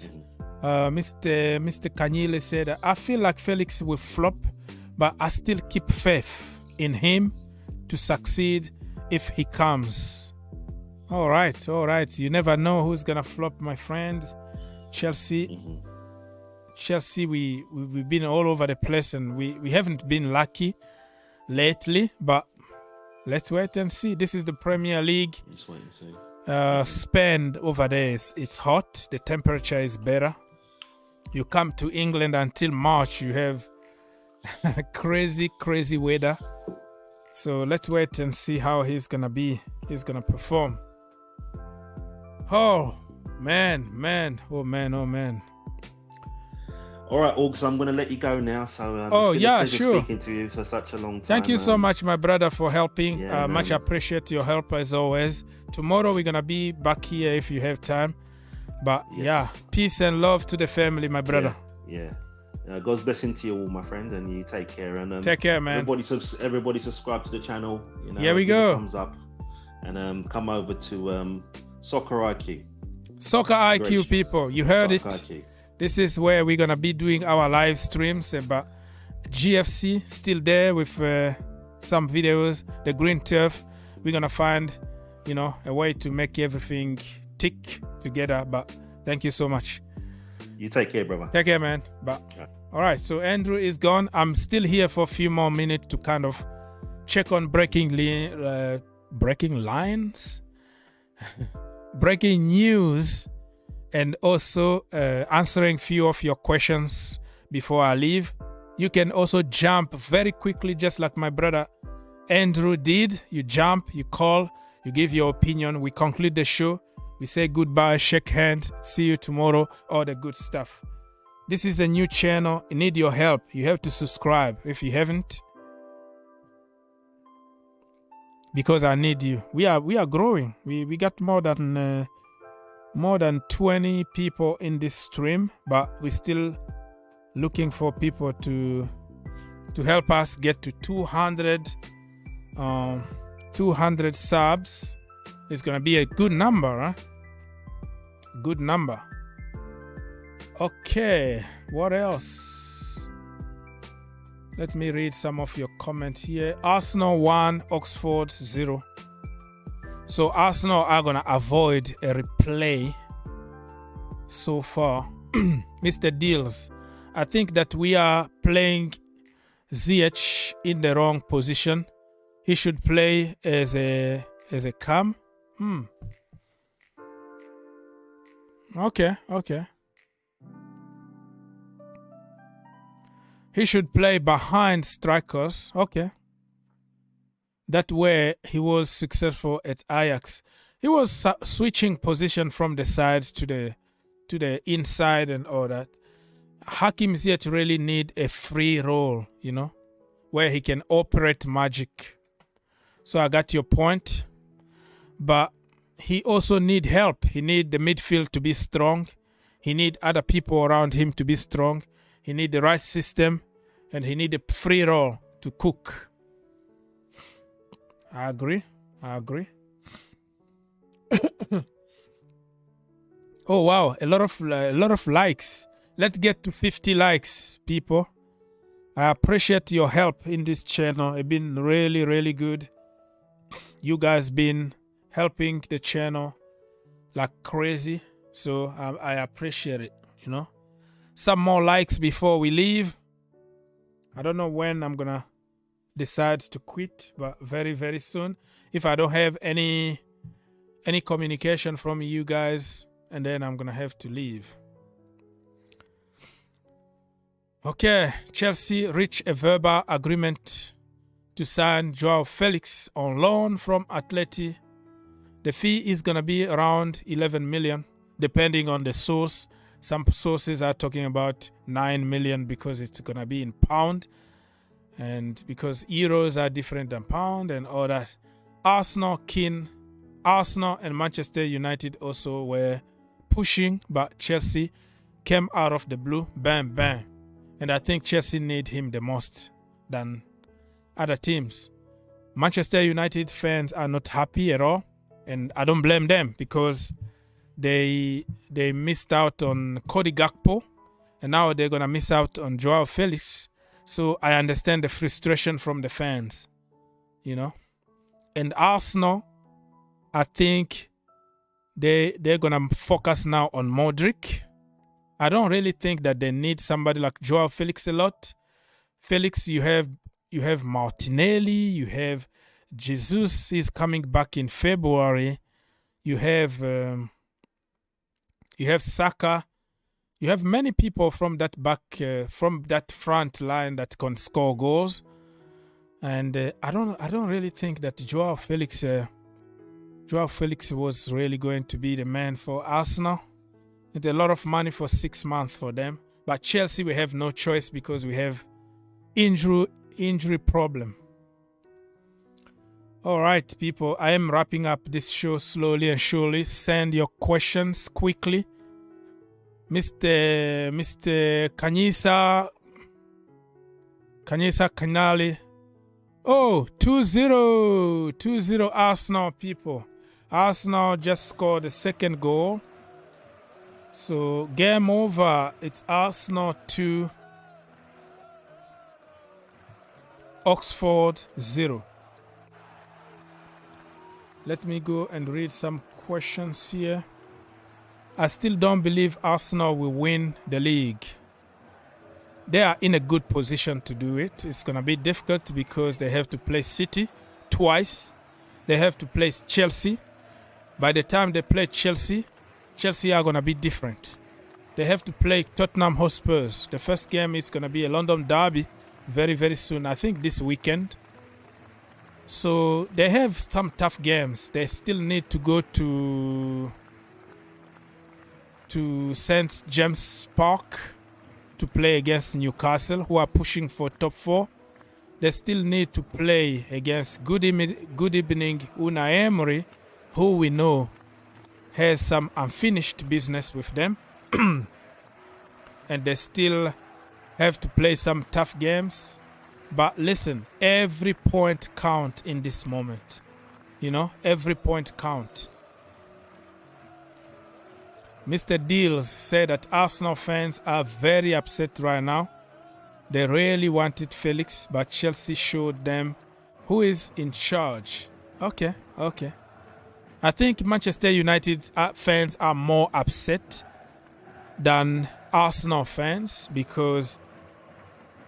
Speaker 12: Mr. Kanyile said, I feel like Felix will flop, but I still keep faith in him to succeed if he comes. All right. You never know who's gonna flop, my friend. Chelsea, we've been all over the place, and we haven't been lucky lately, but let's wait and see. This is the Premier League.
Speaker 13: Let's wait and see.
Speaker 12: Spain over there, it's hot. The temperature is better. You come to England until March, you have crazy weather. So let's wait and see how he's gonna perform. Oh man.
Speaker 13: All right, Augs, I'm going to let you go now. So it's been a pleasure speaking to you for such a long time.
Speaker 12: Thank you so much, my brother, for helping. Much appreciate your help as always. Tomorrow we're going to be back here if you have time. But peace and love to the family, my brother.
Speaker 13: Yeah. God's blessing to you all, my friend, and you take care. And
Speaker 12: take care, man.
Speaker 13: Everybody subscribe to the channel. You know,
Speaker 12: here we go.
Speaker 13: Thumbs up, and come over to Soccer IQ.
Speaker 12: Soccer IQ, people. You heard it.
Speaker 13: IQ.
Speaker 12: This is where we're gonna be doing our live streams. But GFC still there with some videos. The green turf. We're gonna find, a way to make everything tick together. But thank you so much.
Speaker 13: You take care, brother.
Speaker 12: Take care, man. But all right, so Andrew is gone. I'm still here for a few more minutes to kind of check on breaking lines, breaking news, and also answering few of your questions before I leave. You can also jump very quickly, just like my brother Andrew did. You jump, you call, you give your opinion. We conclude the show. We say goodbye, shake hands, see you tomorrow, all the good stuff. This is a new channel. I need your help. You have to subscribe if you haven't, because I need you. We are growing. We got more than more than 20 people in this stream, but we're still looking for people to help us get to 200 subs. It's gonna be a good number, huh? Good number. Okay, what else? Let me read some of your comments here. Arsenal 1, Oxford 0. So Arsenal are gonna avoid a replay so far. Mr. Deals, I think that we are playing Ziyech in the wrong position. He should play as a cam. Okay. He should play behind strikers. Okay. That way he was successful at Ajax. He was switching position from the sides to the inside and all that. Hakim Ziyech really need a free role, where he can operate magic. So I got your point. But he also need help. He need the midfield to be strong. He need other people around him to be strong. He need the right system. And he need a free role to cook. I agree. Oh wow, a lot of likes. Let's get to 50 likes, people. I appreciate your help in this channel. It's been really, really good. You guys been helping the channel like crazy. So I appreciate it, Some more likes before we leave. I don't know when I'm gonna decide to quit, but very, very soon. If I don't have any communication from you guys, and then I'm gonna have to leave. Okay, Chelsea reached a verbal agreement to sign Joao Felix on loan from Atleti. The fee is gonna be around 11 million, depending on the source. Some sources are talking about 9 million because it's gonna be in pound, and because euros are different than pound and all that. Arsenal and Manchester United also were pushing, but Chelsea came out of the blue, bam, bam. And I think Chelsea need him the most than other teams. Manchester United fans are not happy at all, and I don't blame them because they missed out on Cody Gakpo, and now they're gonna miss out on Joao Felix. So I understand the frustration from the fans, And Arsenal, I think they're gonna focus now on Mudryk. I don't really think that they need somebody like Joao Felix a lot. Felix, you have Martinelli, you have Jesus is coming back in February. You have Saka. You have many people from that from that front line that can score goals. And I don't really think that Joao Felix was really going to be the man for Arsenal. It's a lot of money for 6 months for them. But Chelsea, we have no choice because we have injury problem. All right, people, I am wrapping up this show slowly and surely. Send your questions quickly. Mr. Kanisa Kanali. Oh, 2-0 Arsenal, people. Arsenal just scored the second goal. So game over. It's Arsenal 2, Oxford 0. Let me go and read some questions here. I still don't believe Arsenal will win the league. They are in a good position to do it. It's going to be difficult because they have to play City twice. They have to play Chelsea. By the time they play Chelsea are going to be different. They have to play Tottenham Hotspurs. The first game is going to be a London derby very, very soon. I think this weekend. So they have some tough games. They still need to go to St. James Park to play against Newcastle, who are pushing for top 4. They still need to play against Good Evening Unai Emery, who we know has some unfinished business with them. And they still have to play some tough games. But listen, every point counts in this moment. You know, every point counts. Mr. Deals said that Arsenal fans are very upset right now. They really wanted Felix, but Chelsea showed them who is in charge. Okay. I think Manchester United fans are more upset than Arsenal fans because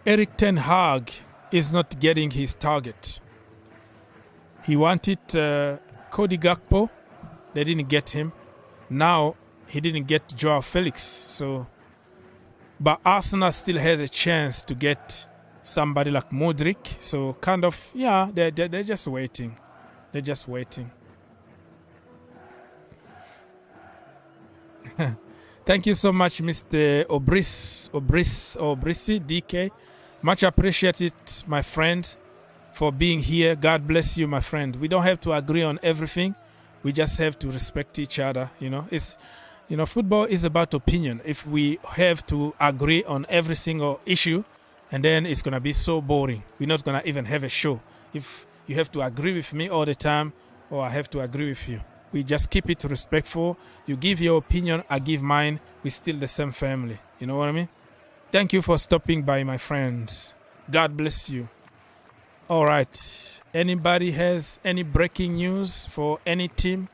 Speaker 12: Erik ten Hag is not getting his target. He wanted Cody Gakpo. They didn't get him. Now he didn't get Joao Felix. But Arsenal still has a chance to get somebody like Mudryk. So kind of, yeah, they're just waiting. They're just waiting. Thank you so much, Mr. Obrisi DK. Much appreciated, my friend, for being here. God bless you, my friend. We don't have to agree on everything. We just have to respect each other. Football is about opinion. If we have to agree on every single issue, and then it's gonna be so boring. We're not gonna even have a show. If you have to agree with me all the time, or I have to agree with you. We just keep it respectful. You give your opinion, I give mine. We're still the same family. You know what I mean? Thank you for stopping by, my friends. God bless you. All right. Anybody has any breaking news for any team?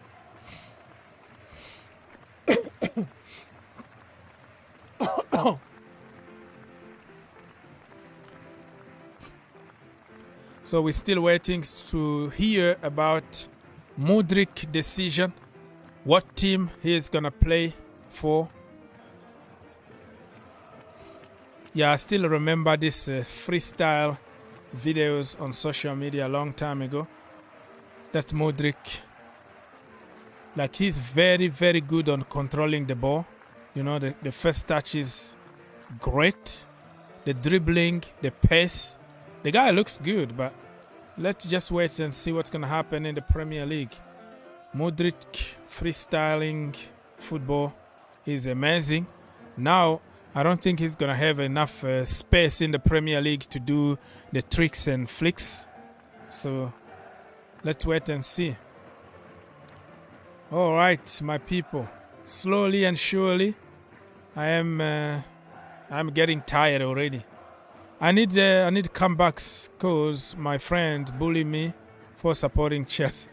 Speaker 12: So we're still waiting to hear about Mudryk decision, what team he is gonna play for. Yeah, I still remember this freestyle videos on social media a long time ago. That Mudryk, like, he's very, very good on controlling the ball. You know, the first touch is great. The dribbling, the pace. The guy looks good, but let's just wait and see what's going to happen in the Premier League. Mudryk freestyling football is amazing. Now, I don't think he's going to have enough space in the Premier League to do the tricks and flicks. So, let's wait and see. All right, my people. Slowly and surely, I'm getting tired already. I need comebacks because my friend bullied me for supporting Chelsea.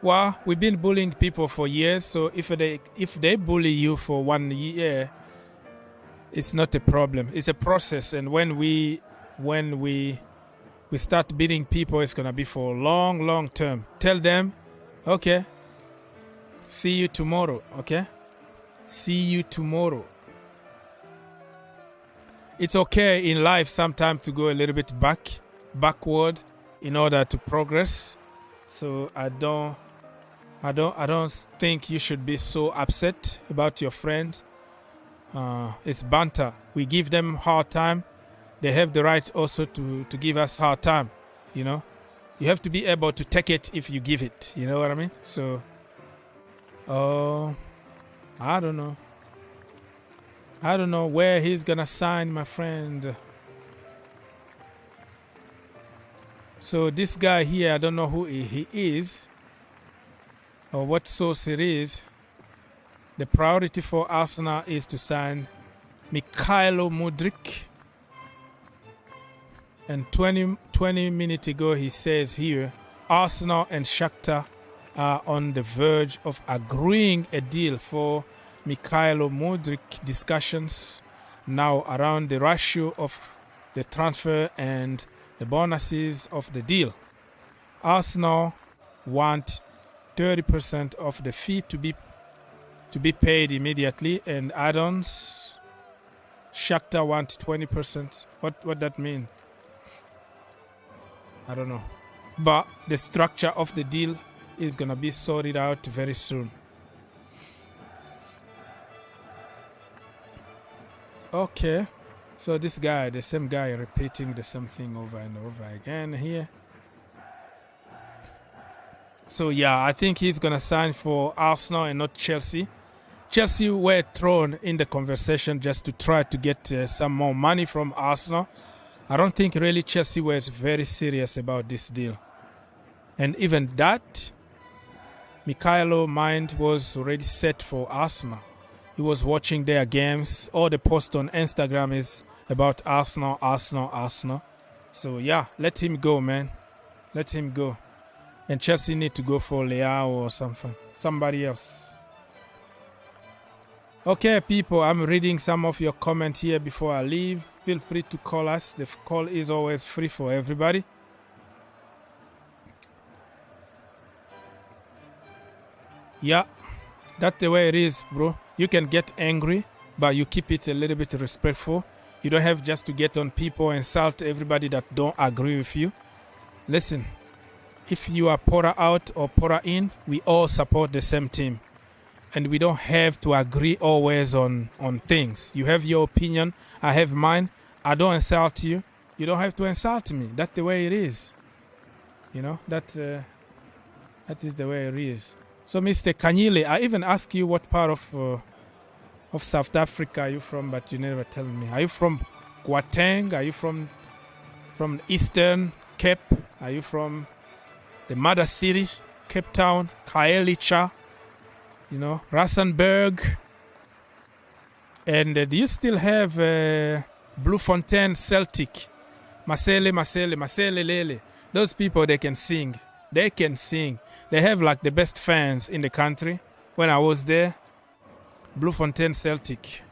Speaker 12: Well, we've been bullying people for years, so if they bully you for 1 year, it's not a problem. It's a process, and when we start beating people, it's gonna be for a long, long term. Tell them, okay, see you tomorrow. Okay, see you tomorrow. It's okay in life sometimes to go a little bit backward in order to progress. So I don't think you should be so upset about your friend. It's banter. We give them hard time. They have the right also to give us hard time. You know, you have to be able to take it if you give it. You know what I mean? So, I don't know. I don't know where he's gonna sign, my friend. So this guy here, I don't know who he is or what source it is. The priority for Arsenal is to sign Mykhailo Mudryk. And 20 minutes ago, he says here, Arsenal and Shakhtar are on the verge of agreeing a deal for Mykhailo Mudryk. Discussions now around the ratio of the transfer and the bonuses of the deal. Arsenal want 30% of the fee to be paid immediately, and add-ons. Shakhtar want 20%. What that mean? I don't know. But the structure of the deal is gonna be sorted out very soon. Okay, so this guy, the same guy, repeating the same thing over and over again here. So yeah, I think he's gonna sign for Arsenal and not Chelsea. Chelsea were thrown in the conversation just to try to get some more money from Arsenal. I don't think really Chelsea were very serious about this deal. And even that, Mikhailo mind was already set for Arsenal. He was watching their games. All the posts on Instagram is about Arsenal, Arsenal, Arsenal. So yeah, let him go, man. Let him go. And Chelsea need to go for Leao or somebody else. Okay, people, I'm reading some of your comments here before I leave. Feel free to call us. The call is always free for everybody. Yeah, that's the way it is, bro. You can get angry, but you keep it a little bit respectful. You don't have just to get on people and insult everybody that don't agree with you. Listen, if you are Pora out or Pora in, we all support the same team. And we don't have to agree always on things. You have your opinion, I have mine. I don't insult you. You don't have to insult me. That's the way it is. You know, that is the way it is. So, Mr. Kanyile, I even asked you what part of South Africa are you from, but you never tell me. Are you from Gauteng? Are you from Eastern Cape? Are you from the mother city, Cape Town, Khayelitsha, you know, Rustenburg? And do you still have Bloemfontein Celtic? Masele Lele. Those people, they can sing. They can sing. They have like the best fans in the country. When I was there, Bloemfontein Celtic,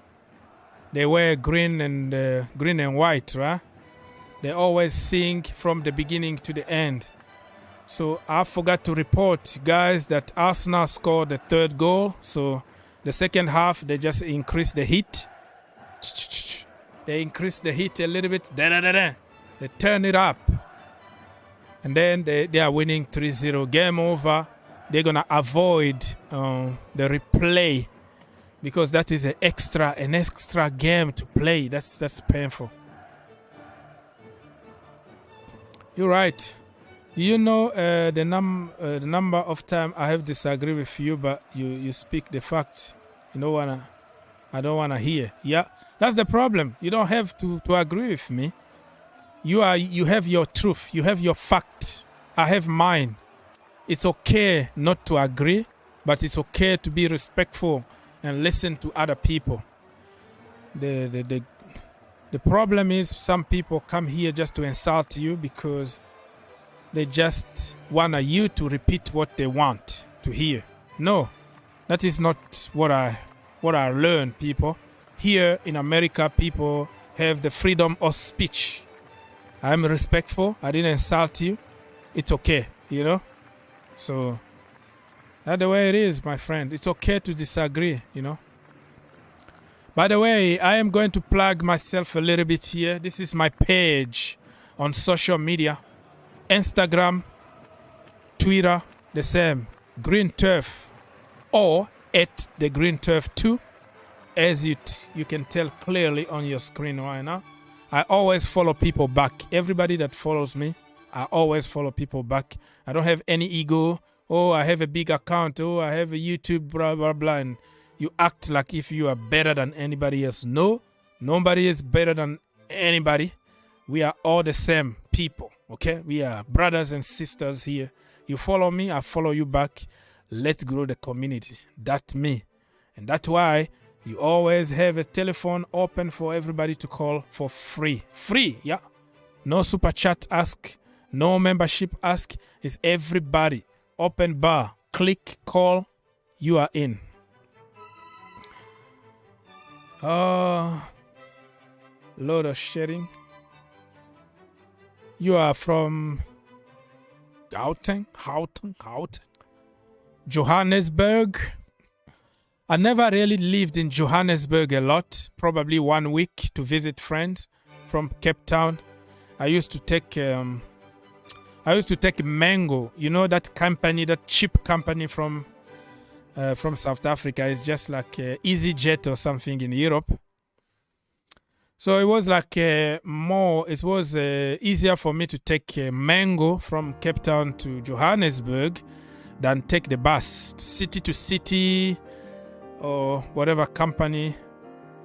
Speaker 12: they wear green and white, right? They always sing from the beginning to the end. So I forgot to report, guys, that Arsenal scored the third goal. So the second half, they just increased the heat. They increased the heat a little bit. They turn it up. And then they are winning 3-0. Game over. They're going to avoid the replay because that is an extra game to play. That's painful. You're right. Do you know the number of times I have disagreed with you, but you speak the fact. I don't wanna hear. Yeah, that's the problem. You don't have to agree with me. You have your truth. You have your fact. I have mine. It's okay not to agree, but it's okay to be respectful and listen to other people. The problem is some people come here just to insult you because they just want you to repeat what they want to hear. No, that is not what I learned, people. Here in America, people have the freedom of speech. I'm respectful. I didn't insult you. It's okay, you know? So that's the way it is, my friend. It's okay to disagree, you know? By the way, I am going to plug myself a little bit here. This is my page on social media. Instagram, Twitter, the same. Green Turf or at the Green Turf 2, as you can tell clearly on your screen right now. I always follow people back. Everybody that follows me, I always follow people back. I don't have any ego. Oh, I have a big account. Oh, I have a YouTube, blah, blah, blah. And you act like if you are better than anybody else. No, nobody is better than anybody. We are all the same people, okay? We are brothers and sisters here. You follow me, I follow you back. Let's grow the community. That's me. And that's why you always have a telephone open for everybody to call for free. Free, yeah? No super chat ask, no membership ask. It's everybody. Open bar. Click, call, you are in. Load of sharing. You are from Gauteng, Johannesburg. I never really lived in Johannesburg a lot. Probably 1 week to visit friends from Cape Town. I used to take Mango. You know that company, that cheap company from South Africa. It's just like EasyJet or something in Europe. So it was like easier for me to take Mango from Cape Town to Johannesburg than take the bus, city to city, or whatever company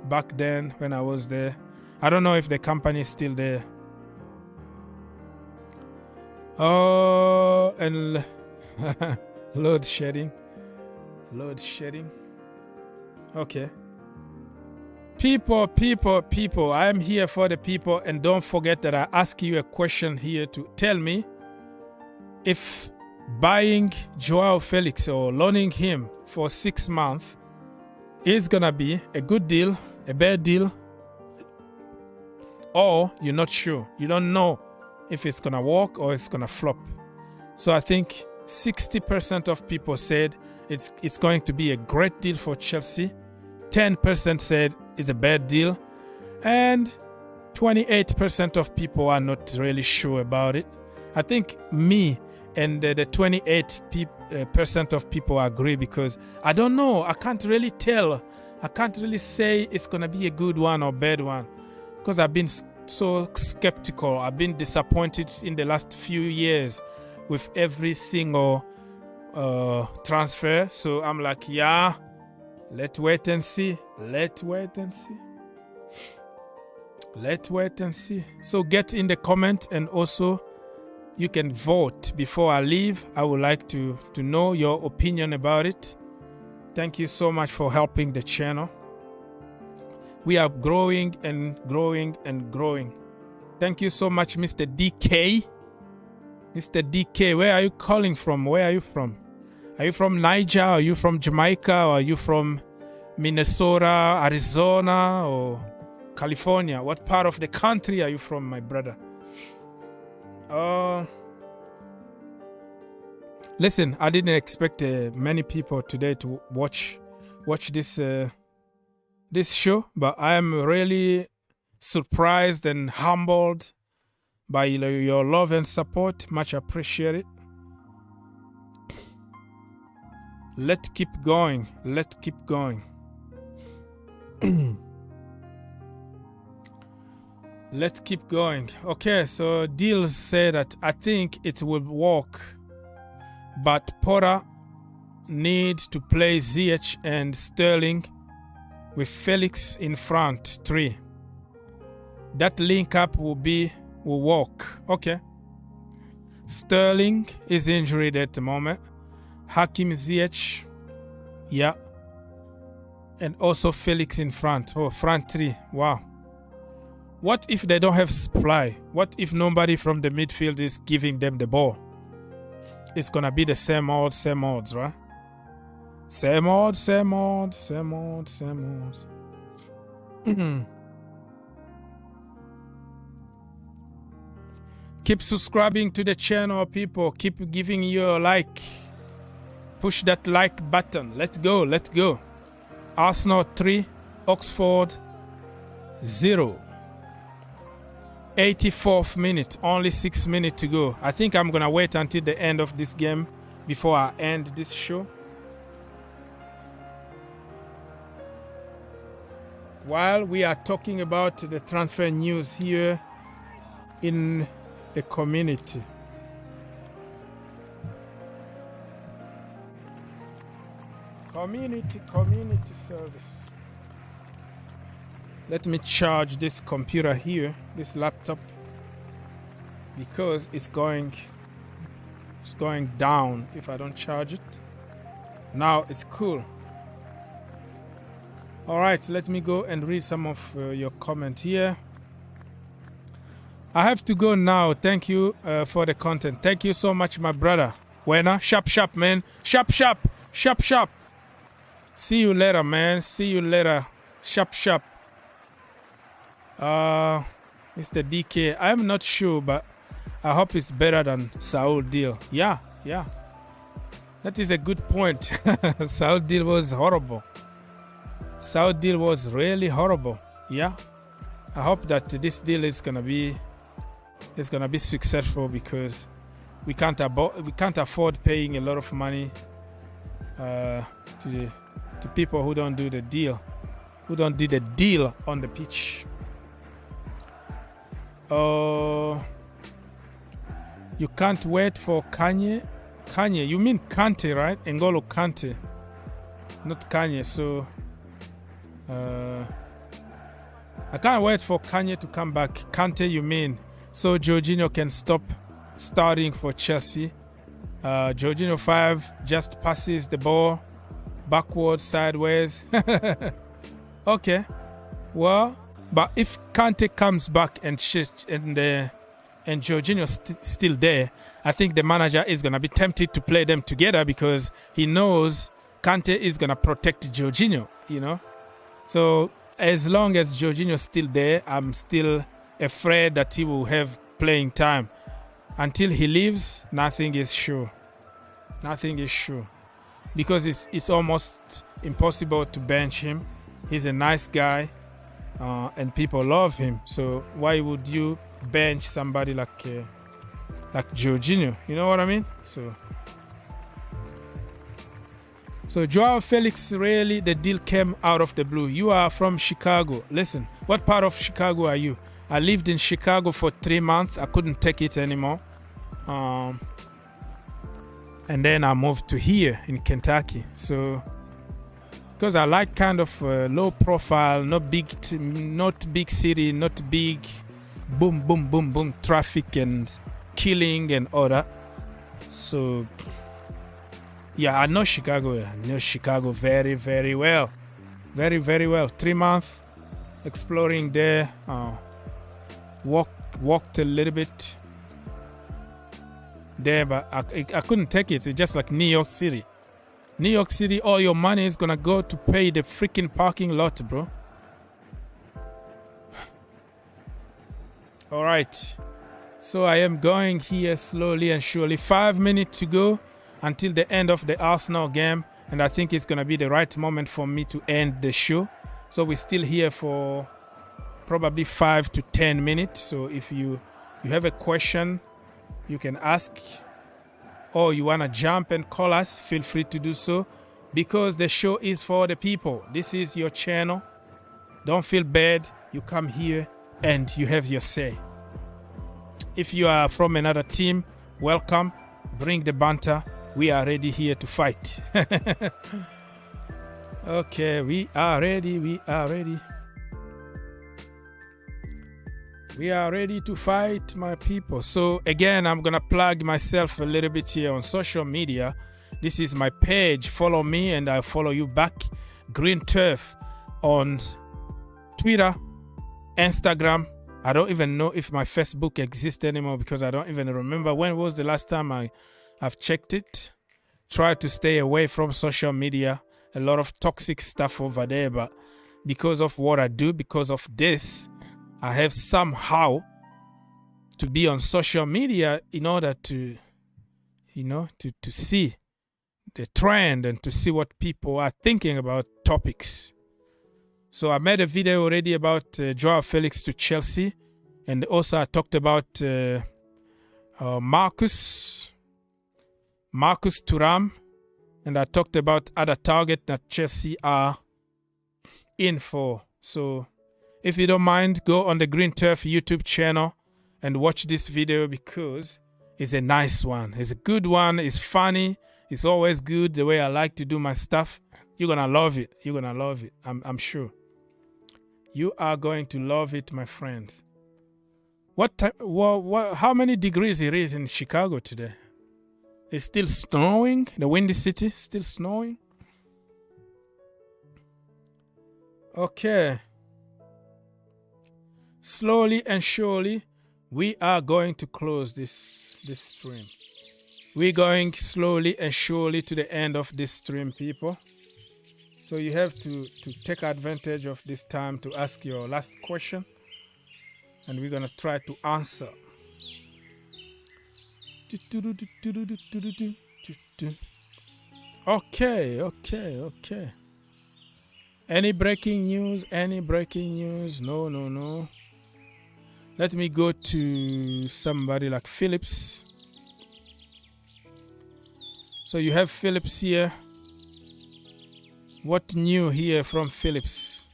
Speaker 12: back then when I was there. I don't know if the company is still there. Oh, and load shedding. Okay. People, I am here for the people, and don't forget that I ask you a question here to tell me if buying Joao Felix or loaning him for 6 months is gonna be a good deal, a bad deal, or you're not sure. You don't know if it's gonna work or it's gonna flop. So I think 60% of people said it's going to be a great deal for Chelsea. 10% said it's a bad deal, and 28% of people are not really sure about it. I think me and the 28% of people agree, because I don't know. I can't really tell. I can't really say it's going to be a good one or bad one, because I've been so skeptical. I've been disappointed in the last few years with every single transfer. So I'm like, yeah, let's wait and see. So get in the comment, and also you can vote before I leave. I would like to know your opinion about it. Thank you so much for helping the channel. We are growing and growing and growing. Thank you so much, Mr. DK. Mr. DK, where are you calling from? Where are you from? Are you from Niger? Are you from Jamaica? Or are you from Minnesota, Arizona, or California? What part of the country are you from, my brother? Listen, I didn't expect many people today to watch this this show, but I am really surprised and humbled by your love and support. Much appreciated. Let's keep going. Let's keep going. Okay, so Deals say that I think it will work, but Potter needs to play Ziyech and Sterling with Felix in front 3. That link up will work. Okay. Sterling is injured at the moment. Hakim Ziyech, yeah, and also Felix in front. Oh, front 3. Wow. What if they don't have supply? What if nobody from the midfield is giving them the ball? It's gonna be the same odds, right? Same odds. Keep subscribing to the channel, people. Keep giving your like. Push that like button. Let's go. Arsenal 3, Oxford 0. 84th minute, only 6 minutes to go. I think I'm gonna wait until the end of this game before I end this show. While we are talking about the transfer news here in the community. Community service. Let me charge this computer here, this laptop, because it's going down if I don't charge it. Now it's cool. All right, let me go and read some of your comment here. I have to go now. Thank you for the content. Thank you so much, my brother. Wena, sharp, man. Sharp. See you later, man. See you later. Sharp. Mr. DK, I'm not sure, but I hope it's better than Saul deal. Yeah. That is a good point. Saul deal was horrible. Saul deal was really horrible. Yeah. I hope that this deal is gonna be successful, because we can't afford paying a lot of money to people who don't do the deal, on the pitch. You can't wait for Kanye Kanye. You mean Kante, right? N'Golo Kante, not Kanye. So I can't wait for Kanye to come back. Kante, you mean? So Jorginho can stop starting for Chelsea. Jorginho 5 just passes the ball backwards, sideways. Okay. Well, but if Kante comes back and Jorginho's still there, I think the manager is going to be tempted to play them together because he knows Kante is going to protect Jorginho, you know. So as long as Jorginho's still there, I'm still afraid that he will have playing time. Until he leaves, nothing is sure. Nothing is sure. Because it's almost impossible to bench him. He's a nice guy. And people love him. So why would you bench somebody like Jorginho? You know what I mean? So Joao Felix, really, the deal came out of the blue. You are from Chicago. Listen, what part of Chicago are you? I lived in Chicago for 3 months. I couldn't take it anymore. And then I moved to here in Kentucky. So because I like kind of low profile, not big city, not big boom, boom, boom, boom traffic and killing and all that. So yeah, I know Chicago. I know Chicago very, very well. Very, very well. 3 months exploring there. Walked a little bit there, but I couldn't take it. It's just like New York City. New York City, all your money is gonna go to pay the freaking parking lot, bro. All right. So I am going here slowly and surely. 5 minutes to go until the end of the Arsenal game. And I think it's gonna be the right moment for me to end the show. So we're still here for probably 5 to 10 minutes. So if you have a question, you can ask, or you want to jump and call us, feel free to do so, because the show is for the people. This is your channel. Don't feel bad. You come here and you have your say. If you are from another team, welcome. Bring the banter. We are ready here to fight. Okay, we are ready. We are ready. We are ready to fight, my people. So again, I'm going to plug myself a little bit here on social media. This is my page. Follow me and I'll follow you back. Green Turf on Twitter, Instagram. I don't even know if my Facebook exists anymore because I don't even remember when was the last time I've checked it. Try to stay away from social media. A lot of toxic stuff over there, but because of what I do, because of this, I have somehow to be on social media in order to, to see the trend and to see what people are thinking about topics. So I made a video already about Joao Felix to Chelsea. And also I talked about Marcus Thuram. And I talked about other targets that Chelsea are in for. So if you don't mind, go on the Green Turf YouTube channel and watch this video because it's a nice one. It's a good one. It's funny. It's always good the way I like to do my stuff. You're going to love it. You're going to love it. I'm sure. You are going to love it, my friends. How many degrees it is in Chicago today? It's still snowing. The windy city still snowing. Okay. Slowly and surely, we are going to close this stream. We're going slowly and surely to the end of this stream, people. So you have to take advantage of this time to ask your last question. And we're going to try to answer. Okay. Any breaking news? No. Let me go to somebody like Phillips. So you have Phillips here. What new here from Phillips?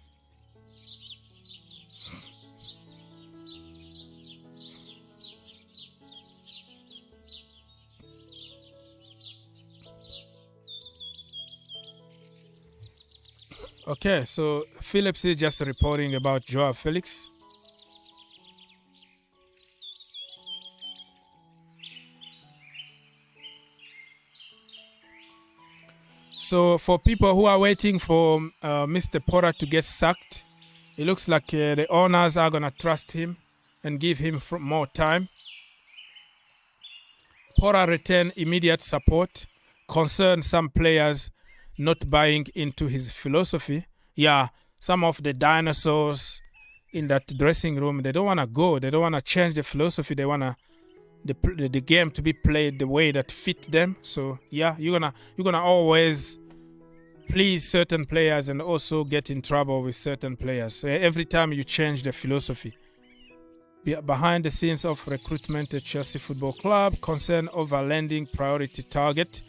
Speaker 12: Okay, so Phillips is just reporting about Joao Felix. So for people who are waiting for Mr. Porter to get sacked, it looks like the owners are going to trust him and give him more time. Porter returned immediate support, concerned some players not buying into his philosophy. Yeah, some of the dinosaurs in that dressing room, they don't want to go. They don't want to change the philosophy. They want the game to be played the way that fit them. So yeah, you're gonna always please certain players and also get in trouble with certain players. So every time you change the philosophy. Behind the scenes of recruitment at Chelsea Football Club, concern over lending priority target.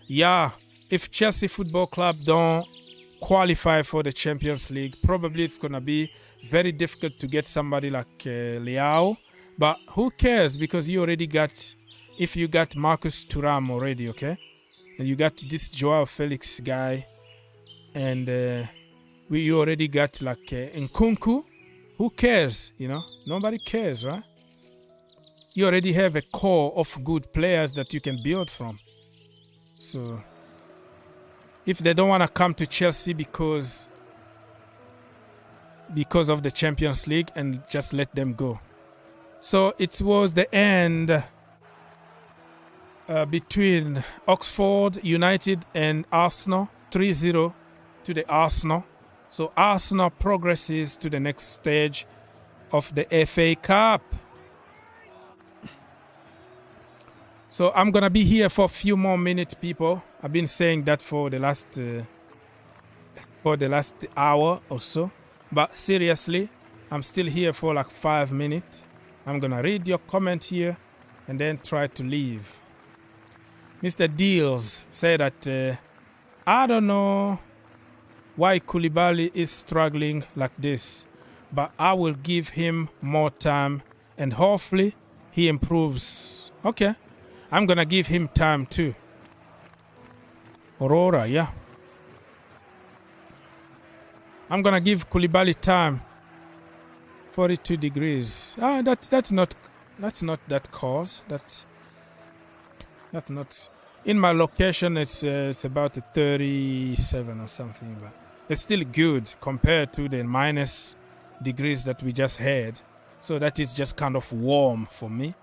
Speaker 12: Yeah, if Chelsea Football Club don't qualify for the Champions League, probably it's gonna be very difficult to get somebody like Leao. But who cares, because you already got, if you got Marcus Thuram already, okay? And you got this Joao Felix guy, and you already got like Nkunku. Who cares, you know? Nobody cares, right? You already have a core of good players that you can build from. So, if they don't want to come to Chelsea because of the Champions League, and just let them go. So it was the end between Oxford United and Arsenal, 3-0 to the Arsenal. So Arsenal progresses to the next stage of the FA Cup. So I'm going to be here for a few more minutes, people. I've been saying that for the last hour or so. But seriously, I'm still here for like 5 minutes. I'm going to read your comment here and then try to leave. Mr. Deals said that, I don't know why Koulibaly is struggling like this, but I will give him more time and hopefully he improves. Okay, I'm going to give him time too. Aurora, yeah. I'm going to give Koulibaly time. 42 degrees. That's not that cold. That's not. In my location, it's about 37 or something, but it's still good compared to the minus degrees that we just had. So that is just kind of warm for me,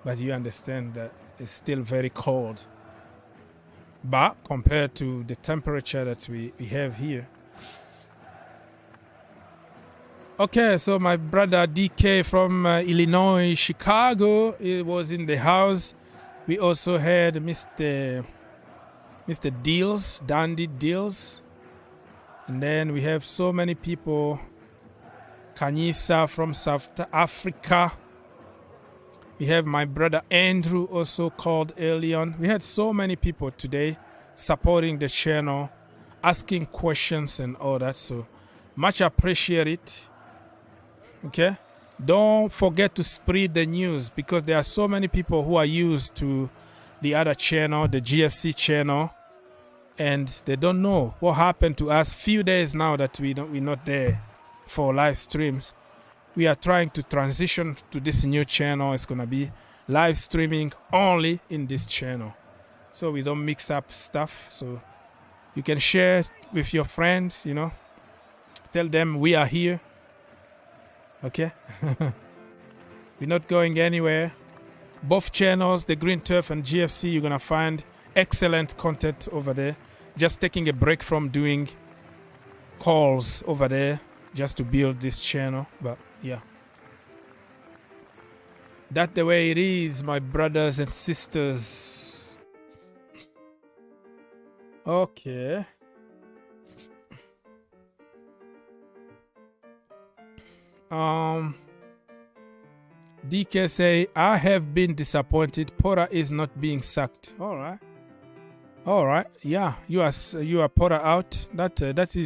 Speaker 12: but you understand that it's still very cold. But compared to the temperature that we have here. Okay, so my brother DK from Illinois, Chicago, he was in the house. We also had Mr. Deals, Dandy Deals. And then we have so many people. Kanyisa from South Africa. We have my brother Andrew also called early on. We had so many people today supporting the channel, asking questions and all that. So much appreciate it. Okay, don't forget to spread the news, because there are so many people who are used to the other channel, the GFC channel, and they don't know what happened to us. Few days now that we're not there for live streams. We are trying to transition to this new channel. It's gonna be live streaming only in this channel, so we don't mix up stuff. So you can share with your friends, you know, tell them we are here. Okay, we're not going anywhere. Both channels, the Green Turf and GFC, you're gonna find excellent content over there. Just taking a break from doing calls over there just to build this channel. But yeah, that's the way it is, my brothers and sisters. Okay. DK say, I have been disappointed. Porter is not being sacked. All right. Yeah, you are Porter out. That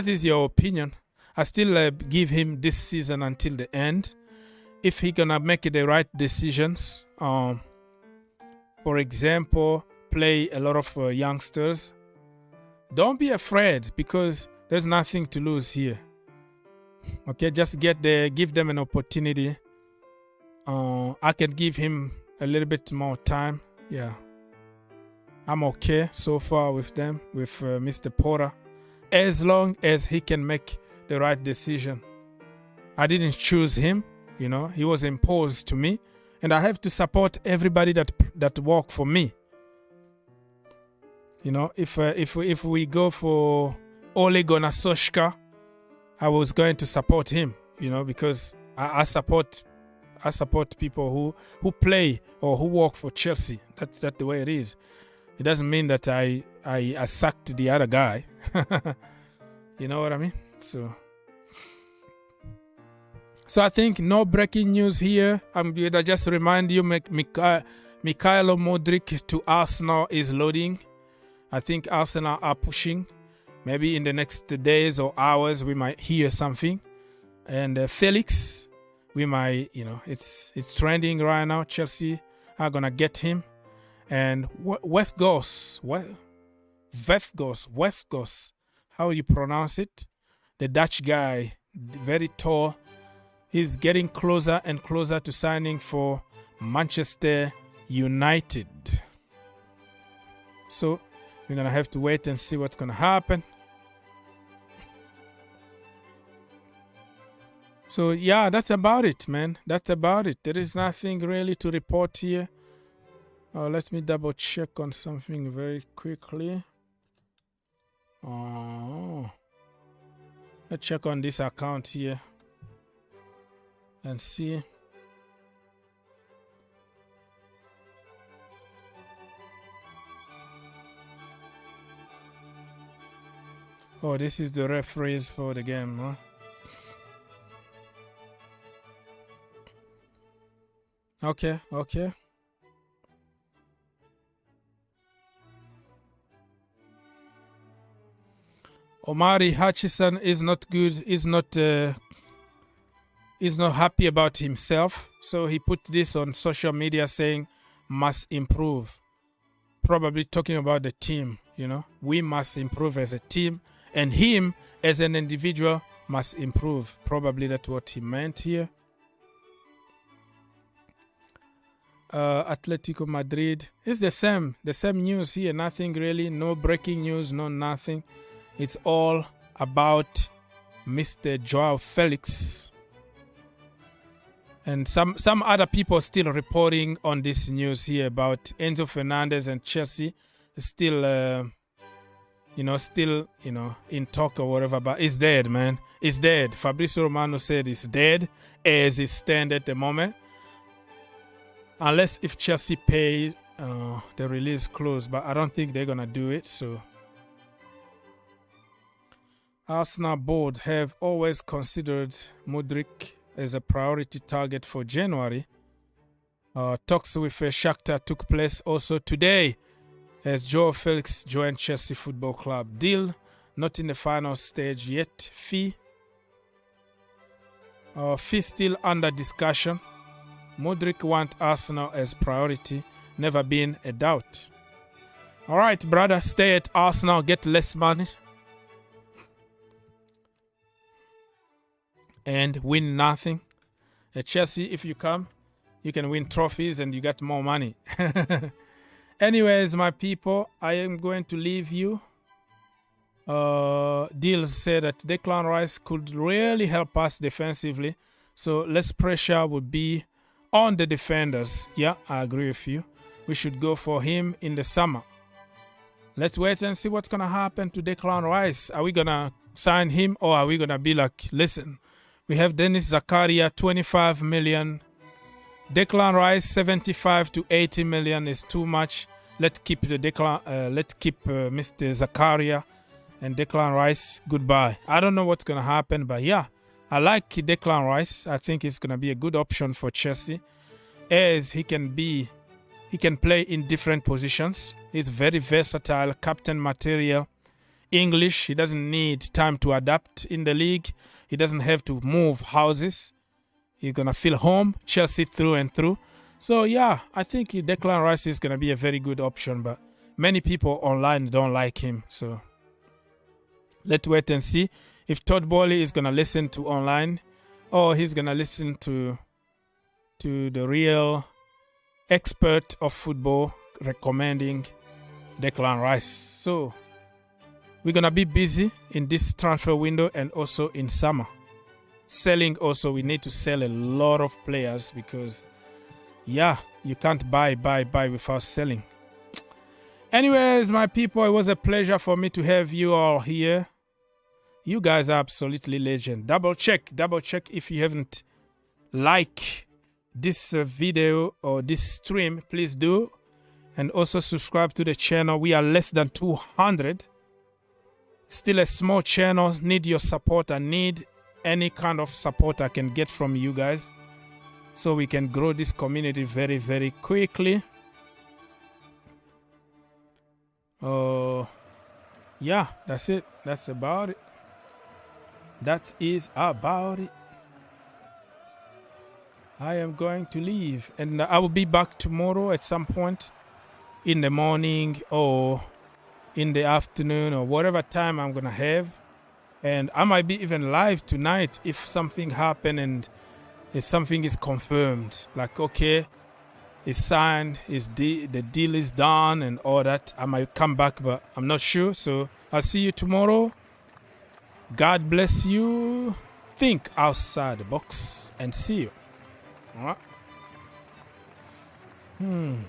Speaker 12: is your opinion. I still give him this season until the end. If he gonna make the right decisions, for example, play a lot of youngsters. Don't be afraid, because There's nothing to lose here. Okay, just give them an opportunity. I can give him a little bit more time. Yeah, I'm okay so far with them, with Mr. Porter, as long as he can make the right decision. I didn't choose him, you know. He was imposed to me, and I have to support everybody that work for me. You know, if we go for Ole Gunnar Solskjaer, I was going to support him, you know, because I support people who play or who work for Chelsea. That's the way it is. It doesn't mean that I sacked the other guy. You know what I mean? So I think no breaking news here. I'm going to just remind you, Mikhailo Mudryk to Arsenal is loading. I think Arsenal are pushing. Maybe in the next days or hours we might hear something. And Felix, we might, you know, it's trending right now. Chelsea are going to get him. And Westgos, how you pronounce it? The Dutch guy, very tall. He's getting closer and closer to signing for Manchester United. So we're going to have to wait and see what's going to happen. So yeah, that's about it, man. That's about it. There is nothing really to report here. Let me double check on something very quickly. Let's check on this account here and see. Oh, this is the referees for the game, huh? Okay. Omari Hutchison is not good. Is not happy about himself. So he put this on social media saying, must improve. Probably talking about the team, you know. We must improve as a team. And him as an individual must improve. Probably that's what he meant here. Atletico Madrid. It's the same news here. Nothing really. No breaking news. No nothing. It's all about Mr. Joao Felix. And some other people still reporting on this news here about Enzo Fernandez and Chelsea. Still, in talk or whatever. But it's dead, man. It's dead. Fabrizio Romano said it's dead as it stands at the moment. Unless if Chelsea pays the release clause. But I don't think they're going to do it. So Arsenal board have always considered Mudryk as a priority target for January. Talks with Shakhtar took place also today as Joao Felix joined Chelsea Football Club. Deal not in the final stage yet. Fee still under discussion. Mudryk want Arsenal as priority. Never been a doubt. All right, brother, stay at Arsenal, get less money. And win nothing. At Chelsea, if you come, you can win trophies and you get more money. Anyways, my people, I am going to leave you. Deals said that Declan Rice could really help us defensively. So less pressure would be on the defenders. Yeah, I agree with you. We should go for him in the summer. Let's wait and see what's going to happen to Declan Rice. Are we going to sign him or are we going to be like, listen, we have Dennis Zakaria, 25 million. Declan Rice, 75 to 80 million is too much. Let's keep Mr. Zakaria and Declan Rice. Goodbye. I don't know what's going to happen, but yeah, I like Declan Rice. I think it's going to be a good option for Chelsea as he can play in different positions. He's very versatile, captain material. English, he doesn't need time to adapt in the league. He doesn't have to move houses. He's going to feel home, Chelsea through and through. So, yeah, I think Declan Rice is going to be a very good option. But many people online don't like him. So, Let's wait and see if Todd Bowley is going to listen to online or he's going to listen to the real expert of football recommending Declan Rice. So we're going to be busy in this transfer window and also in summer. Selling also, we need to sell a lot of players because, yeah, you can't buy without selling. Anyways, my people, it was a pleasure for me to have you all here. You guys are absolutely legend. Double check if you haven't liked this video or this stream, please do. And also subscribe to the channel. We are less than 200. Still a small channel. Need your support. I need any kind of support I can get from you guys so we can grow this community very, very quickly. Yeah, that's it. That's about it. That is about it. I am going to leave and I will be back tomorrow at some point in the morning or in the afternoon or whatever time I'm gonna have. And I might be even live tonight if something happened and if something is confirmed. Like, okay, it's signed, the deal is done and all that. I might come back, but I'm not sure. So I'll see you tomorrow. God bless you. Think outside the box and see you. All right.